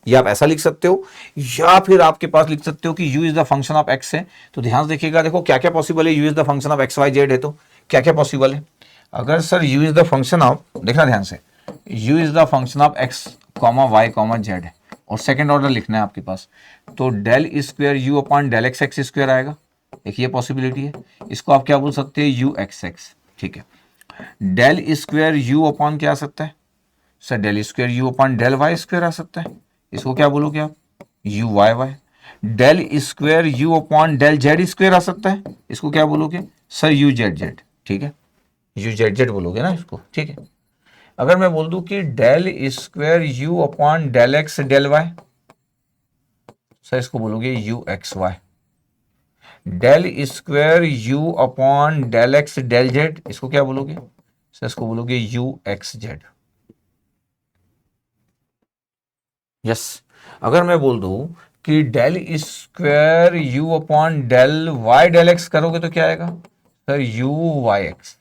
ये आप ऐसा लिख सकते हो, या फिर आपके पास लिख सकते हो कि u is the function of x है। तो ध्यान से देखिएगा, देखो क्या क्या पॉसिबल है, u is the function of x y z है, तो क्या क्या पॉसिबल है। अगर sir u is the function of, देखना ध्यान से, u is the function of x y z है और सेकेंड ऑर्डर लिखना है आपके पास, तो del square u upon del x square आएगा, एक ये पॉसिबिलिटी है, इसको आप क्या बोल सकते हैं यू एक्स एक्स, ठीक है। डेल स्क्वायर यू अपॉन क्या आ सकता है sir, del square you upon del Y square आ सकता है, इसको क्या बोलोगे आप U Y Y. Del square you upon del Z square आ सकता है, इसको क्या बोलोगे सर यू जेड जेड, ठीक है, यू जेड जेड बोलोगे ना इसको, ठीक है। अगर मैं बोल दूं कि del square you upon del x del y, sir इसको बोलोगे u x y. Del square you upon del x del z, इसको क्या बोलोगे सर, इसको बोलोगे यू एक्स जेड। यस, अगर मैं बोल दूं कि del square you upon del Y del X करोगे तो क्या आएगा sir U Y X.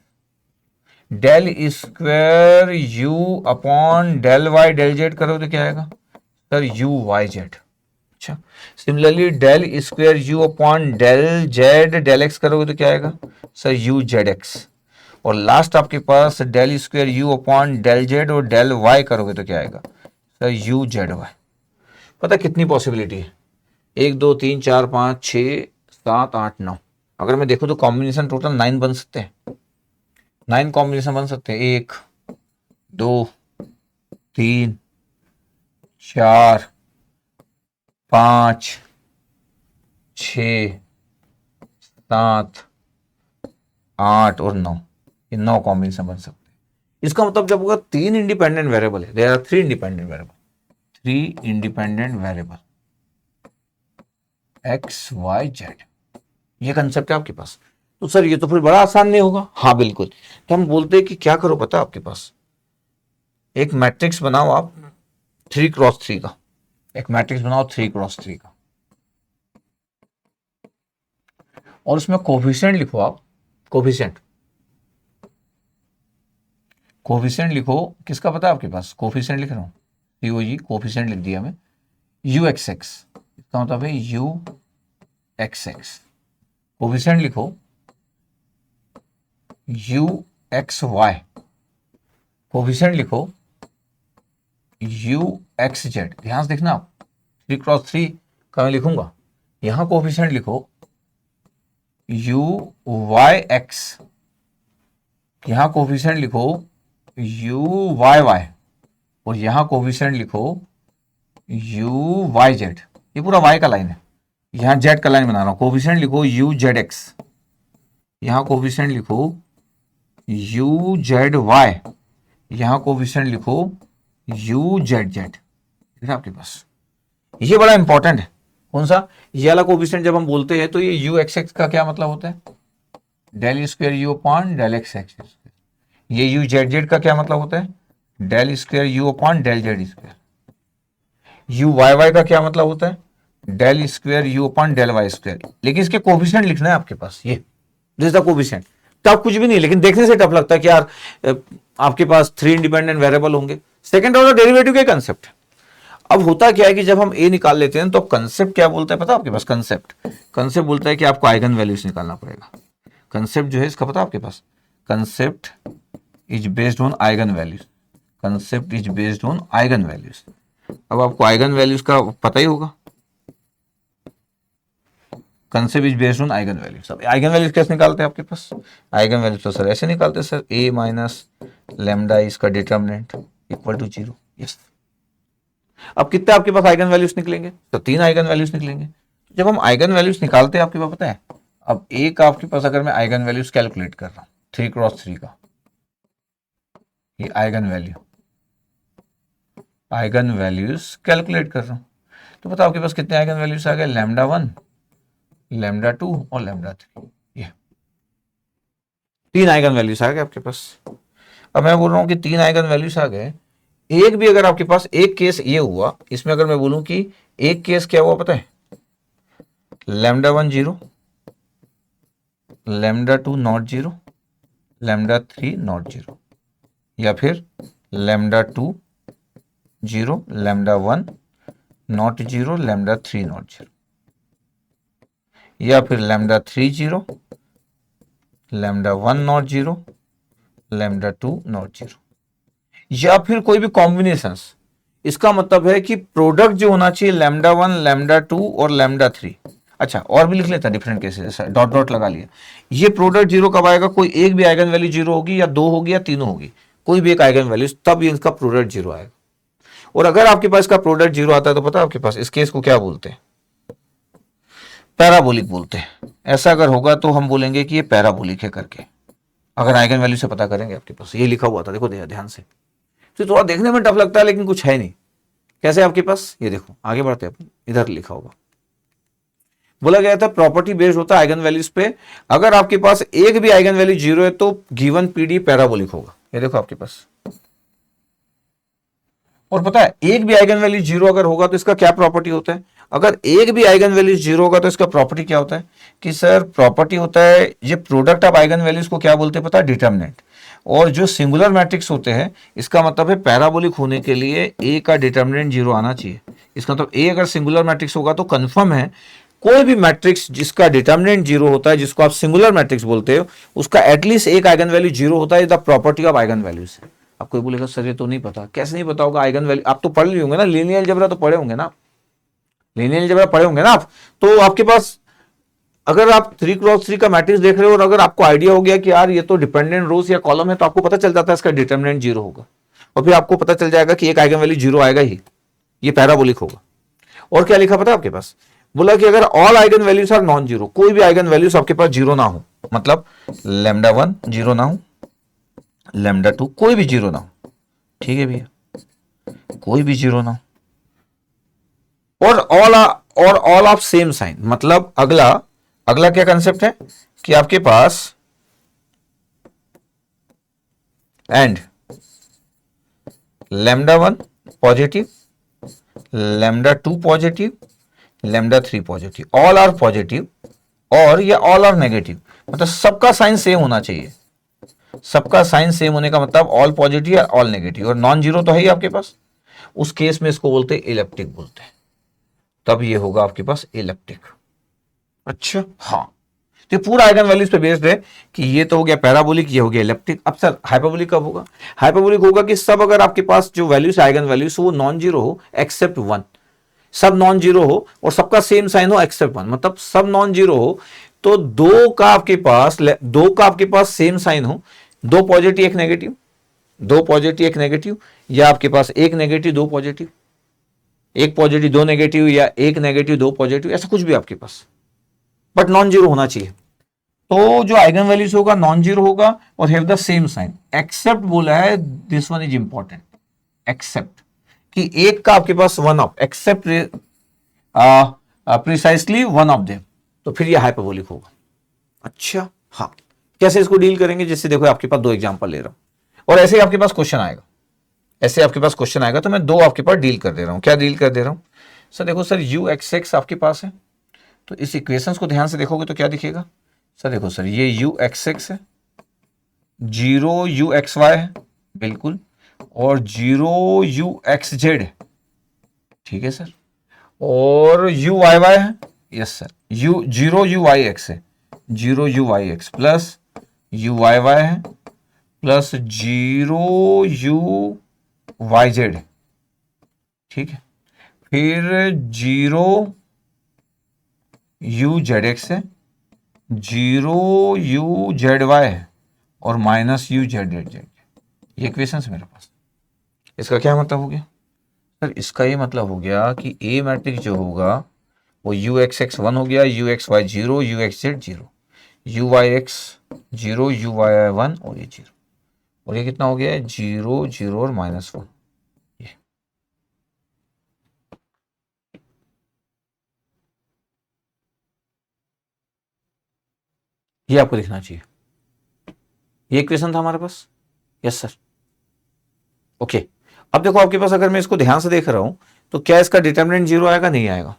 Del square you upon del Y del Z करोगे तो क्या आएगा सर यू वाई जेड। अच्छा, similarly del square you upon del Z del X करोगे तो क्या आएगा सर यू जेड एक्स। और लास्ट आपके पास del square you upon del Z और डेल वाई करोगे तो क्या आएगा सर यू जेड वाई। पता कितनी पॉसिबिलिटी है, 1 2 3 4 5 6 7 8 9, अगर मैं देखूं तो कॉम्बिनेशन टोटल 9 बन सकते हैं, 9 कॉम्बिनेशन बन सकते हैं, 1 2 3 4 5 6 7 8 और 9, ये 9 कॉम्बिनेशन बन सकते हैं। इसका मतलब जब होगा 3 इंडिपेंडेंट वेरिएबल है, there are 3 independent variable, 3 independent variable x y z, ये कंसेप्ट है आपके पास। तो सर ये तो फिर बड़ा आसान नहीं होगा, हाँ बिल्कुल। तो हम बोलते हैं कि क्या करो पता है आपके पास, एक मैट्रिक्स बनाओ आप 3x3 का, एक मैट्रिक्स बनाओ 3x3 का, और उसमें कोफिशिएंट लिखो आप, कोफिशिएंट लिखो किसका पता है आपके पास, कोफिशिएंट लिख रहा हूं सीओजी, कोफिशिएंट लिख दिया मैं यू एक्स एक्स, इसका मतलब है यू एक्स एक्स। कोफिशिएंट लिखो यू एक्स वाई, कोफिशिएंट लिखो यू एक्स जेड। ध्यान से देखना आप, 3x3 का मैं लिखूंगा, यहां कोफिशिएंट लिखो यू वाई एक्स, यहां कोफिशिएंट लिखो यू वाई वाई, और यहां कोफिशिएंट लिखो यू वाई जेड। ये पूरा वाई का लाइन है, यहां जेड का लाइन बना रहा हूं, कोफिशिएंट लिखो यू जेड एक्स, यहां कोफिशिएंट लिखो यू जेड वाई, यहां कोफिशिएंट लिखो यू जेड जेड। आपके पास ये बड़ा इंपॉर्टेंट है, कौन सा, ये वाला कोफिशिएंट जब हम बोलते हैं तो ये यू एक्स एक्स का क्या मतलब होता है, del square you upon del x x. ये यू जेड जेड का क्या मतलब होता है, del square you upon del Z square. U Y y का क्या मतलब होता है, del square you upon del Y square. लेकिन इसके कोफिशिएंट लिखना है आपके पास, ये दिस द कोफिशिएंट। टफ कुछ भी नहीं, लेकिन देखने से टफ लगता है कि यार आपके पास 3 इंडिपेंडेंट वेरिएबल होंगे, सेकंड ऑर्डर डेरिवेटिव के कंसेप्ट। अब होता क्या है कि जब हम ए निकाल लेते हैं तो कंसेप्ट क्या बोलता है पता है आपके पास, कंसेप्ट बोलता है कि आपको आइगन वैल्यूज निकालना पड़ेगा। कंसेप्ट जो है इसका पता है आपके पास, concept is based on eigenvalues, concept is based on eigenvalues. अब आपको आइगन वैल्यूज का पता ही होगा, concept is based on eigenvalues. अब आइगन वैल्यूज कैसे निकालते हैं आपके पास, आइगन वैल्यूज तो सर ऐसे निकालते हैं सर, ए माइनस लेमडा इसका डिटर्मिनेंट, इक्वल टू 0। यस, अब कितने आपके पास आइगन वैल्यूज निकलेंगे? तो 3 आइगन वैल्यूज निकलेंगे। जब हम आइगन वैल्यूज निकालते हैं आपके पास पता है, अब एक आपके पास अगर मैं आइगन वैल्यूज कैलकुलेट कर रहा हूं 3x3 का, ये आइगन वैल्यूज कैलकुलेट कर रहा हूं, तो बताओ आपके पास कितने आइगन वैल्यूज आ गए? λ1, λ2 और λ3। ये 3 आइगन वैल्यूज आ गए आपके पास। अब मैं बोल रहा हूं कि 3 आइगन वैल्यूज आ गए, एक भी अगर आपके पास एक केस ये हुआ, इसमें अगर मैं बोलूं कि एक केस क्या हुआ पता है, λ1 0, λ2 नॉट 0, λ3 नॉट 0, या फिर λ2 0, λ1 नॉट 0, λ3 नॉट 0, या फिर λ3 0, λ1 नॉट 0, λ2 नॉट 0, या फिर कोई भी कॉम्बिनेशन। इसका मतलब है कि प्रोडक्ट जो होना चाहिए λ1, λ2 और λ3। अच्छा, और भी लिख लेता डिफरेंट केसेस, डॉट डॉट लगा लिया। ये प्रोडक्ट जीरो कब आएगा? कोई एक भी आइगन वैल्यू जीरो होगी, या दो होगी, या तीनों होगी, कोई भी एक आइगन वैल्यू, तब ये इसका प्रोडक्ट जीरो आएगा। और अगर आपके पास इसका प्रोडक्ट जीरो आता है तो पता है आपके पास इस केस को क्या बोलते हैं? पैराबोलिक बोलते हैं। ऐसा अगर होगा तो हम बोलेंगे कि ये पैराबोलिक है करके, अगर आइगन वैल्यू से पता करेंगे। आपके पास ये लिखा हुआ था, देखो ध्यान से, तो थोड़ा देखने में टफ लगता है लेकिन कुछ है नहीं। कैसे आपके पास, ये देखो आगे बढ़ते हैं, इधर लिखा होगा, बोला गया था प्रॉपर्टी बेस्ड होता है आइगन वैल्यूज पे। अगर आपके पास एक भी आइगन वैल्यू जीरो है तो गिवन पीडी पैराबोलिक होगा। ये देखो आपके पास, और पता है एक भी आइगन वैल्यू जीरो अगर होगा तो इसका क्या प्रॉपर्टी होता है? अगर एक भी आइगन वैल्यू जीरो होगा तो इसका प्रॉपर्टी क्या होता है कि सर प्रॉपर्टी होता है, ये प्रोडक्ट ऑफ आइगन वैल्यूज को क्या बोलते हैं पता है? डिटर्मिनेंट। और जो सिंगुलर मैट्रिक्स होते हैं, इसका मतलब है पैराबोलिक होने के लिए ए का डिटर्मिनेंट जीरो आना चाहिए। इसका मतलब ए अगर सिंगुलर मैट्रिक्स होगा तो कंफर्म है कोई भी मैट्रिक्स जिसका डिटर्मिनेंट जीरो होता है, जिसको आप सिंगुलर मैट्रिक्स बोलते हो, उसका एटलीस्ट एक आइगन वैल्यू जीरो होता है। The property of eigen values. अब कोई बोलेगा सर ये तो नहीं पता। कैसे नहीं पता होगा? आइगन वैल्यू आप तो पढ़ लिए होंगे ना, लीनियर अलजेब्रा तो पढ़े होंगे ना, लीनियर अलजेब्रा पढ़े होंगे ना आप। तो आपके पास अगर आप 3x3 का मैट्रिक्स देख रहे हो और अगर आपको आइडिया हो गया कि यार ये तो डिपेंडेंट रोज या कॉलम है, तो आपको पता चल जाता है इसका डिटर्मिनेंट जीरो होगा, और फिर आपको पता चल जाएगा कि एक आइगन वैल्यू जीरो आएगा ही, ये पैराबोलिक होगा। और क्या लिखा पता है आपके पास? बोला कि अगर all eigen values are non zero, कोई भी आइगन वैल्यूज आपके पास जीरो ना हो, मतलब λ1 जीरो ना हो, λ2 कोई भी जीरो ना हो, ठीक है भैया, कोई भी जीरो ना हो, और ऑल ऑफ सेम साइन। मतलब अगला क्या कंसेप्ट है कि आपके पास and λ1 positive, λ2 positive, λ3 positive, all are positive, और या ऑल आर नेगेटिव। मतलब सबका साइन सेम होना चाहिए। सबका साइन सेम होने का मतलब ऑल पॉजिटिव या ऑल नेगेटिव, और नॉन जीरो तो है ही आपके पास। उस केस में इसको बोलते हैं इलेप्टिक बोलते हैं। तब ये होगा आपके पास इलेप्टिक। अच्छा, हाँ, तो पूरा आइगन वैल्यूज पे बेस्ड है कि ये तो हो गया पैराबोलिक, ये हो गया इलेप्टिक। अब सर हाइपरबोलिक कब होगा? हाइपरबोलिक होगा कि सब अगर आपके पास जो वैल्यूज आइगन वैल्यूज वो नॉन जीरो हो एक्सेप्ट वन, सब नॉन जीरो हो और सबका सेम साइन हो एक्सेप्ट वन। मतलब सब नॉन जीरो हो तो दो का आपके पास सेम साइन हो, दो पॉजिटिव एक नेगेटिव, दो पॉजिटिव एक नेगेटिव, या आपके पास एक नेगेटिव दो पॉजिटिव, एक पॉजिटिव दो नेगेटिव, या एक नेगेटिव दो पॉजिटिव, ऐसा कुछ भी आपके पास, बट नॉन जीरो होना चाहिए। तो जो आइगन वैल्यूज होगा नॉन जीरो होगा और have the same sign. Except बोला है, this one is important, except कि एक का आपके पास one of, except precisely one of them, तो फिर ये हाइपरबोलिक होगा। अच्छा, हाँ, कैसे इसको डील करेंगे? जैसे देखो आपके पास दो एग्जांपल ले रहा हूं और ऐसे ही आपके पास क्वेश्चन आएगा, ऐसे आपके पास क्वेश्चन आएगा, तो मैं दो आपके पास डील कर दे रहा हूं। क्या डील कर दे रहा हूं? सर देखो सर u(x(x) आपके पास है, तो इस इक्वेशंस को ध्यान से देखोगे तो क्या दिखेगा? सर देखो सर ये u(x(x) है, 0 u(xy) है बिल्कुल, और 0 u(xz) है, ठीक है सर, और u(yy) है, यस सर, 0 u(yx) है, 0 u(yx) प्लस u(yy) है, प्लस 0 u(yz) है, ठीक है, फिर 0 u(zx) है, 0 u(zy) है, और माइनस u(z)z), ये इक्वेशन है मेरे पास। इसका क्या मतलब हो गया सर? इसका ये मतलब हो गया कि ए मैट्रिक्स जो होगा वो यू एक्स एक्स वन हो गया, u x y zero, u x z zero, u Y x zero, u Y y one और ये जीरो, और ये कितना हो गया है? जीरो जीरो और माइनस वन। ये आपको दिखना चाहिए। ये इक्वेशन था हमारे पास। Yes sir. ओके, अब देखो आपके पास, अगर मैं इसको ध्यान से देख रहा हूं तो क्या इसका डिटर्मिनेंट जीरो आएगा? नहीं आएगा।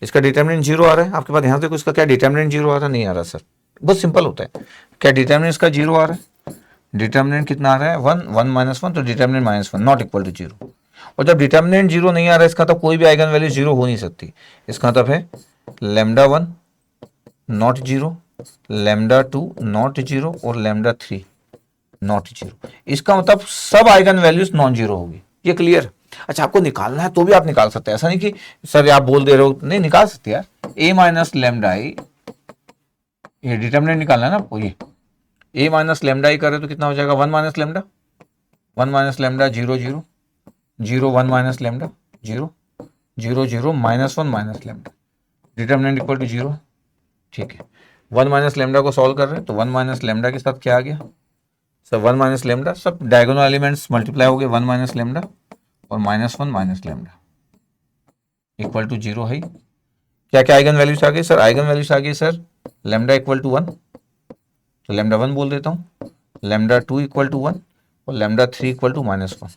इसका डिटर्मिनेंट जीरो आ रहा है आपके पास, ध्यान से देखो, इसका क्या डिटर्मिनेंट जीरो आ रहा है? नहीं आ रहा सर। बहुत सिंपल होता है। क्या डिटर्मिनेंट इसका जीरो आ रहा है? डिटर्मिनेंट कितना आ रहा है? वन, वन माइनस वन, तो determinant minus one, not equal to zero. और जब डिटर्मिनेंट जीरो नहीं आ रहा है, इसका मतलब कोई भी आइगन वैल्यू जीरो हो नहीं सकती। इसका मतलब है lambda one not zero, lambda two not zero और लेमडा थ्री नॉट जीरो। इसका मतलब सब आइगन वैल्यूज नॉन जीरो होगी। ये क्लियर? अच्छा, आपको निकालना है तो भी आप निकाल सकते हैं, ऐसा नहीं कि सर आप बोल दे रहे हो, नहीं निकाल सकते यार। ए माइनस लेमडा आई, ये डिटर्मिनेंट निकालना है ना आपको। ये ए माइनस लेमडा आई करे तो कितना हो जाएगा? One minus lambda, one minus lambda zero zero, zero one minus lambda zero, zero zero minus one minus lambda, determinant equal to zero. ठीक है, वन माइनस लेमडा को सॉल्व कर रहे हैं तो वन माइनस लेमडा के साथ क्या आ गया सर? वन माइनस लेमडा, सब डायगोनल एलिमेंट्स मल्टीप्लाई हो गए, वन माइनस लेमडा और minus one minus lambda equal to zero है। क्या क्या आइगन वैल्यूज आ गई सर? आइगन वैल्यूज आ गई sir, lambda equal to one, तो लेमडा वन बोल देता हूँ, lambda two equal to one और lambda three equal to minus one.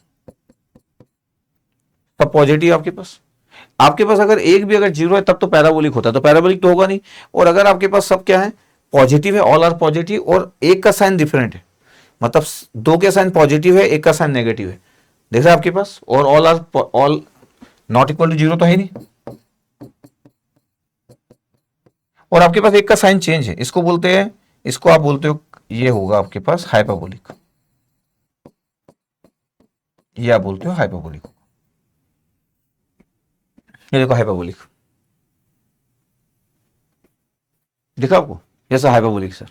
सब पॉजिटिव आपके पास। आपके पास अगर एक भी अगर जीरो है तब तो पैराबोलिक होता है, तो पैराबोलिक तो होगा नहीं। और अगर आपके पास सब क्या है? पॉजिटिव है, ऑल आर पॉजिटिव, और एक का साइन डिफरेंट है, मतलब दो के साइन पॉजिटिव है, एक का साइन नेगेटिव है, देख रहे हैं आपके पास, और all are all not equal to zero तो है नहीं, और आपके पास एक का साइन चेंज है, इसको बोलते हैं, इसको आप बोलते हो, ये होगा आपके पास हाइपरबोलिक, ये आप बोलते हो हाइपरबोलिक। ये देखो हाइपरबोलिक, देखा आपको? जैसा हाइपरबोलिक सर,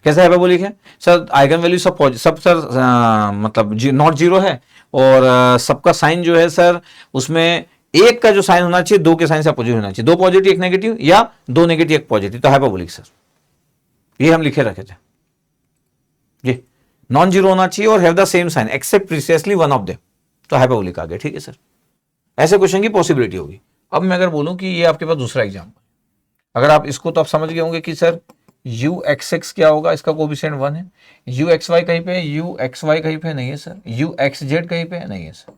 कैसा हाइपरबोलिक है सर? आइगन वैल्यू सब सब सर मतलब नॉट जीरो है, और सबका साइन जो है सर, उसमें एक का जो साइन होना चाहिए दो के साइन से अपोजिट होना चाहिए, दो पॉजिटिव एक नेगेटिव या दो नेगेटिव एक पॉजिटिव, तो हाइपरबोलिक सर। ये हम लिखे रखे थे, ये नॉन जीरो होना चाहिए और have the same sign except precisely one of them, तो हाइपरबोलिक आ गया। ठीक है सर, ऐसे क्वेश्चन की पॉसिबिलिटी होगी। अब मैं अगर बोलूं कि ये आपके पास दूसरा एग्जाम्पल, अगर आप इसको तो आप समझ गए होंगे कि सर यू एक्स एक्स क्या होगा, इसका कोफिशिएंट वन है, यू एक्स वाई कहीं पे है, यू एक्स वाई कहीं पे नहीं है सर, यू एक्स जेड कहीं पे नहीं है सर,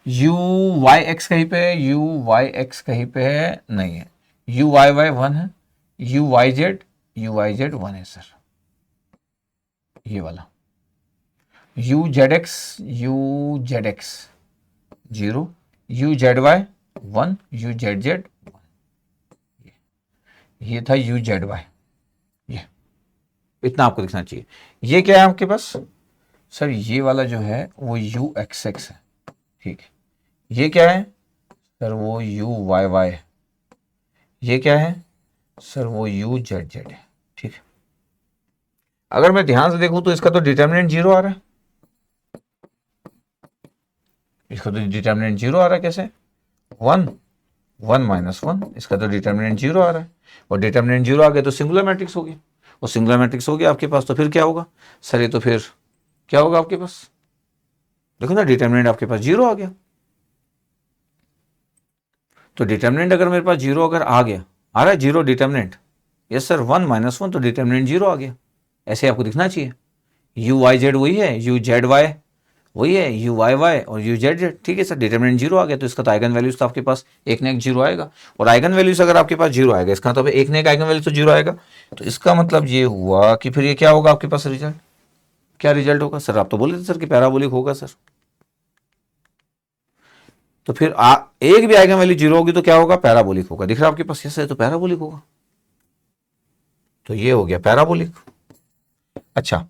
यू वाई एक्स कहीं पे है, यू वाई एक्स कहीं पे है नहीं है, यू वाई वाई वन है, यू वाई जेड वन है सर, ये वाला u Z x zero, u z y one, u z one, ये था यू जेड वाई, ये इतना आपको दिखना चाहिए। ये क्या है आपके पास सर? ये वाला जो है वो यू एक्स एक्स है, ठीक है। ये क्या है सर? वो यू वाई वाई है। ये क्या है सर? वो यू जेड जेड है, ठीक है। अगर मैं ध्यान से देखूं तो इसका तो डिटर्मिनेंट जीरो आ रहा है, इसका तो डिटर्मिनेंट जीरो आ रहा है। कैसे? वन, वन माइनस वन, इसका तो डिटर्मिनेंट जीरो आ रहा है, और डिटर्मिनेंट जीरो आ गया तो सिंगुलर मैट्रिक्स होगी, और सिंगुलर मैट्रिक्स हो गया आपके पास, तो फिर क्या होगा सर? ये तो फिर क्या होगा आपके पास? देखो ना, डिटर्मिनेंट आपके पास जीरो आ गया। तो डिटर्मिनेंट अगर मेरे पास जीरो अगर आ गया, आ रहा है zero determinant, yes sir, one minus one, तो डिटर्मिनेंट जीरो आ गया। ऐसे आपको दिखना चाहिए। यू वाई जेड वही है, यू जेड वाई वही है, यू वाई वाई और यू जेड जेड, ठीक है सर। डिटर्मिनेंट जीरो आ गया तो इसका तो आइगन वैल्यूज तो आपके पास एक ने एक जीरो आएगा, और आइगन वैल्यूज अगर आपके पास जीरो आएगा, इसका मतलब एक ने एक आइगन वैल्यू तो जीरो आएगा, तो इसका मतलब ये हुआ कि फिर ये क्या होगा आपके पास रिजल्ट? क्या रिजल्ट होगा सर? आप तो बोले थे सर कि पैराबोलिक होगा सर, तो फिर एक भी आइगन वैल्यू जीरो होगी तो क्या होगा? पैराबोलिक होगा। दिख रहा है आपके पास? यस है, तो पैराबोलिक होगा। तो ये हो गया पैराबोलिक। अच्छा,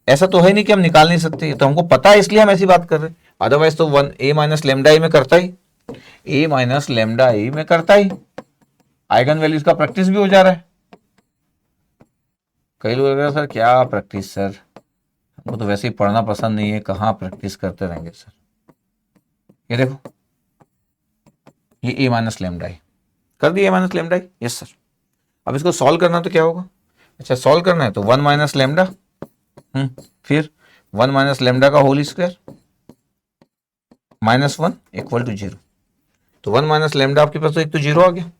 ऐसा तो है नहीं कि हम निकाल नहीं सकते, तो हमको पता है इसलिए हम ऐसी बात कर रहे हैं, अदरवाइज तो वन ए माइनस लेमडा ई में करता ही, ए माइनस लेमडा ई में करता ही, आइगन वैल्यूज का प्रैक्टिस भी हो जा रहा है। कई लोग कह रहे हैं सर क्या प्रैक्टिस सर, वो तो वैसे ही पढ़ना पसंद नहीं है, कहाँ प्रैक्टिस करते रहेंगे सर। ये देखो, ये ए माइनस लेमडा आई कर दिया, A minus lambda I, yes sir. अब इसको सॉल्व करना तो क्या होगा, अच्छा सॉल्व करना है तो 1 माइनस लेमडा, फिर 1 माइनस लेमडा का होल स्क्वायर -1 इक्वल टू 0। तो 1 माइनस लेमडा आपके पास तो एक तो 0 आ गया,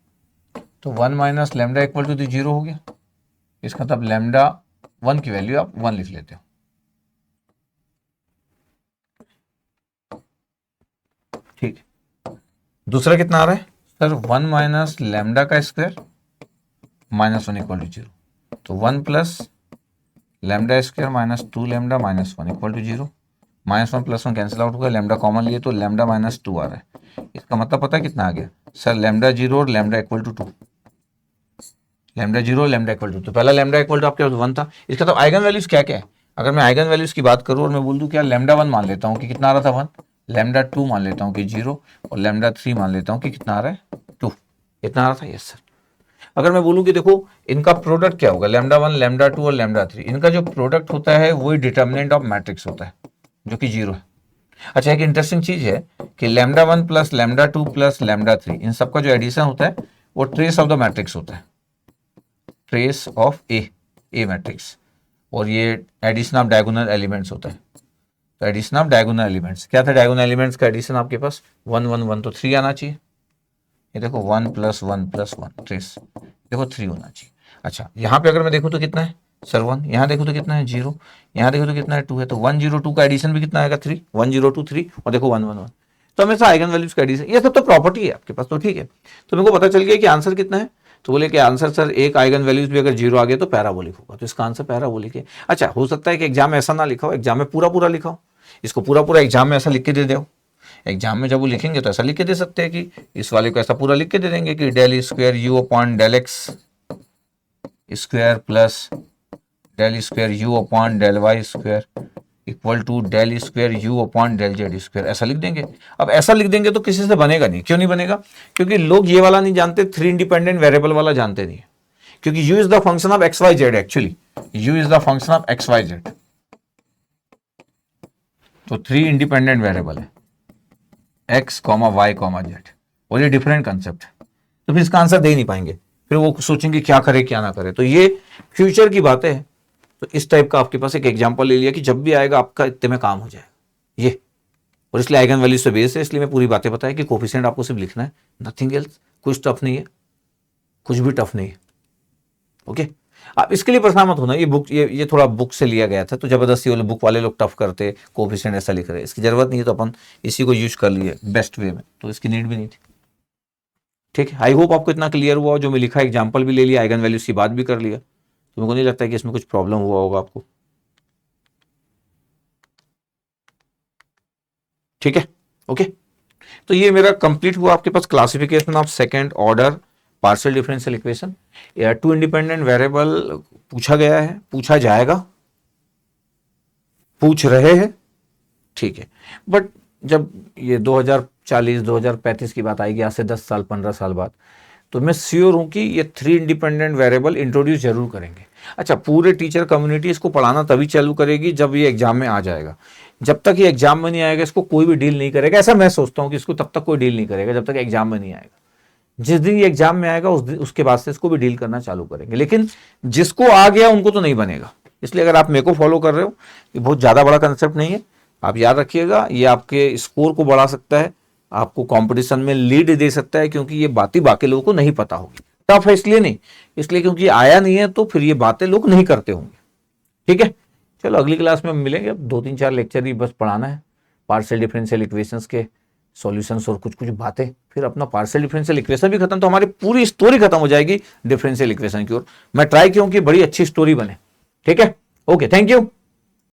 तो 1 माइनस लेमडा इक्वल टू 0 हो गया। इसका मतलब लेमडा 1 की वैल्यू आप 1 लिख लेते हो, ठीक है। दूसरा कितना आ रहा है सर, 1 माइनस लेमडा का स्क्वायर -1 इक्वल टू 0। तो 1 plus lambda square -2 lambda -1 equal to 0। -1 + 1 cancel out होगा, लेमडा कॉमन लिए तो लेमडा -2 आ रहा है। इसका मतलब पता है कितना आ गया सर, लेमडा 0 और lambda equal to 2, lambda 0 lambda equal to, तो पहला लेमडा इक्वल टू आपके पास 1 था। इसका तो आइगन वैल्यूज क्या क्या है, अगर मैं आइगन वैल्यूज की बात करूं और मैं बोल दूं क्या, लेमडा 1 मान लेता हूं कि कितना आ रहा था 1, लेमडा 2 मान लेता हूं कि 0, और लेमडा 3 मान लेता हूं कि कितना आ रहा है 2, इतना आ रहा था, यस सर। अगर मैं बोलूं कि देखो इनका प्रोडक्ट क्या होगा, लेमडा 1 लेमडा 2 और लेमडा 3, इनका जो प्रोडक्ट होता है वही डिटर्मिनेंट ऑफ मैट्रिक्स होता है जो कि 0 है। अच्छा एक इंटरेस्टिंग चीज है कि lambda 1 plus lambda 2 plus lambda 3, इन सबका जो एडिशन होता है वो ट्रेस ऑफ द मैट्रिक्स होता है, ट्रेस ऑफ ए मैट्रिक्स, और ये एडिशन ऑफ डायगोनल एलिमेंट्स होता है। तो एडिशन ऑफ डायगोनल एलिमेंट्स क्या था, डायगोनल एलिमेंट्स का एडिशन आपके पास 1 1 1, तो 3 आना चाहिए। ये देखो 1 + 1 + 1 ट्रेस, देखो 3 होना चाहिए। अच्छा यहाँ पे अगर मैं देखूँ तो कितना है सर 1, यहाँ देखो तो कितना है 0, यहाँ देखो तो कितना है 2 है, तो 1 0 2 का एडिशन भी कितना आएगा 3, 1 0 2 3, और देखो 1 1 1, तो हमेशा आइगन वैल्यूज का एडिशन, ये सब तो प्रॉपर्टी है आपके पास, तो ठीक है। तो मेरे को पता चल गया कि आंसर कितना है, तो बोले कि आंसर सर एक आइगन वैल्यूज भी अगर 0 आ गया तो पैराबोलिक होगा, तो इसका आंसर पैराबोलिक है। अच्छा हो सकता है कि एग्जाम में ऐसा ना लिखा हो, एग्जाम में पूरा पूरा लिखा हो, इसको पूरा पूरा एग्जाम में ऐसा लिख के दे दो, एग्जाम में जब वो लिखेंगे तो ऐसा लिख के दे सकते हैं कि इस वाले को ऐसा पूरा लिख के दे देंगे कि del square you upon del x square plus del square you upon del Y square equal to del square you upon del Z square, ऐसा लिख देंगे। अब ऐसा लिख देंगे तो किसी से बनेगा नहीं, क्यों नहीं बनेगा, क्योंकि लोग ये वाला नहीं जानते, 3 इंडिपेंडेंट वेरिएबल वाला जानते नहीं, क्योंकि u is the function of x y z, actually u is the function of x y z, तो 3 इंडिपेंडेंट वेरिएबल है x, y, z, और ये डिफरेंट कंसेप्ट है, तो फिर इसका आंसर दे नहीं पाएंगे, फिर वो सोचेंगे क्या करे क्या ना करे, तो ये फ्यूचर की बातें हैं। तो इस टाइप का आपके पास एक एग्जांपल ले लिया कि जब भी आएगा आपका इतने में काम हो जाएगा ये, और इसलिए आइगन वैल्यूज से बेस है, इसलिए मैं पूरी बातें बताया कि कोफिशिएंट आपको सिर्फ लिखना है, नथिंग एल्स, कुछ टफ नहीं है, कुछ भी टफ नहीं है, ओके। आप इसके लिए परेशान मत होना, ये बुक ये थोड़ा बुक से लिया गया था, तो जबरदस्ती वाले बुक वाले लोग टफ करते, कोफिशिएंट ऐसा लिख रहे, इसकी जरूरत नहीं है, तो अपन इसी को यूज कर लिए बेस्ट वे में, तो इसकी नीड भी नहीं थी, ठीक है। आई होप आपको इतना क्लियर हुआ, जो मैं लिखा एग्जाम्पल भी ले लिया, आइगन वैल्यूज की बात भी कर लिया, तो मेरे को नहीं लगता कि इसमें कुछ प्रॉब्लम हुआ होगा आपको, ठीक है, ओके। तो ये मेरा कंप्लीट हुआ आपके पास classification of second order partial differential equation, या 2 इंडिपेंडेंट वेरिएबल पूछा गया है, पूछा जाएगा, पूछ रहे हैं, ठीक है। बट जब ये 2040 2035 की बात आएगी, आज से 10 साल 15 साल बाद, तो मैं श्योर हूं कि ये 3 इंडिपेंडेंट वेरिएबल इंट्रोड्यूस जरूर करेंगे। अच्छा पूरे टीचर कम्युनिटी इसको पढ़ाना तभी चालू करेगी जब ये एग्जाम में आ जाएगा, जब तक ये एग्जाम में नहीं आएगा इसको कोई भी डील नहीं करेगा, ऐसा मैं सोचता हूं कि इसको तब तक कोई डील नहीं करेगा जब तक एग्जाम में नहीं आएगा। जिस दिन ये एग्जाम में आएगा उस दिन उसके बाद से इसको भी डील करना चालू करेंगे, लेकिन जिसको आ गया उनको तो नहीं बनेगा। इसलिए अगर आप मेरे को फॉलो कर रहे हो, ये बहुत ज़्यादा बड़ा कंसेप्ट नहीं है, आप याद रखिएगा, ये आपके स्कोर को बढ़ा सकता है, आपको कंपटीशन में लीड दे सकता है, क्योंकि ये बातें बाकी लोगों को नहीं पता होगी। टफ है इसलिए नहीं, इसलिए क्योंकि आया नहीं है, तो फिर ये बातें लोग नहीं करते होंगे, ठीक है। चलो अगली क्लास में हम मिलेंगे, अब 2-3-4 लेक्चर ही बस पढ़ाना है, पार्शियल डिफरेंशियल इक्वेशंस के सॉल्यूशंस और कुछ कुछ बातें, फिर अपना पार्शियल डिफरेंशियल इक्वेशन भी खत्म, तो हमारी पूरी स्टोरी खत्म हो जाएगी डिफरेंशियल इक्वेशन की ओर। मैं ट्राई किया कि बड़ी अच्छी स्टोरी बने, ठीक है, ओके, थैंक यू।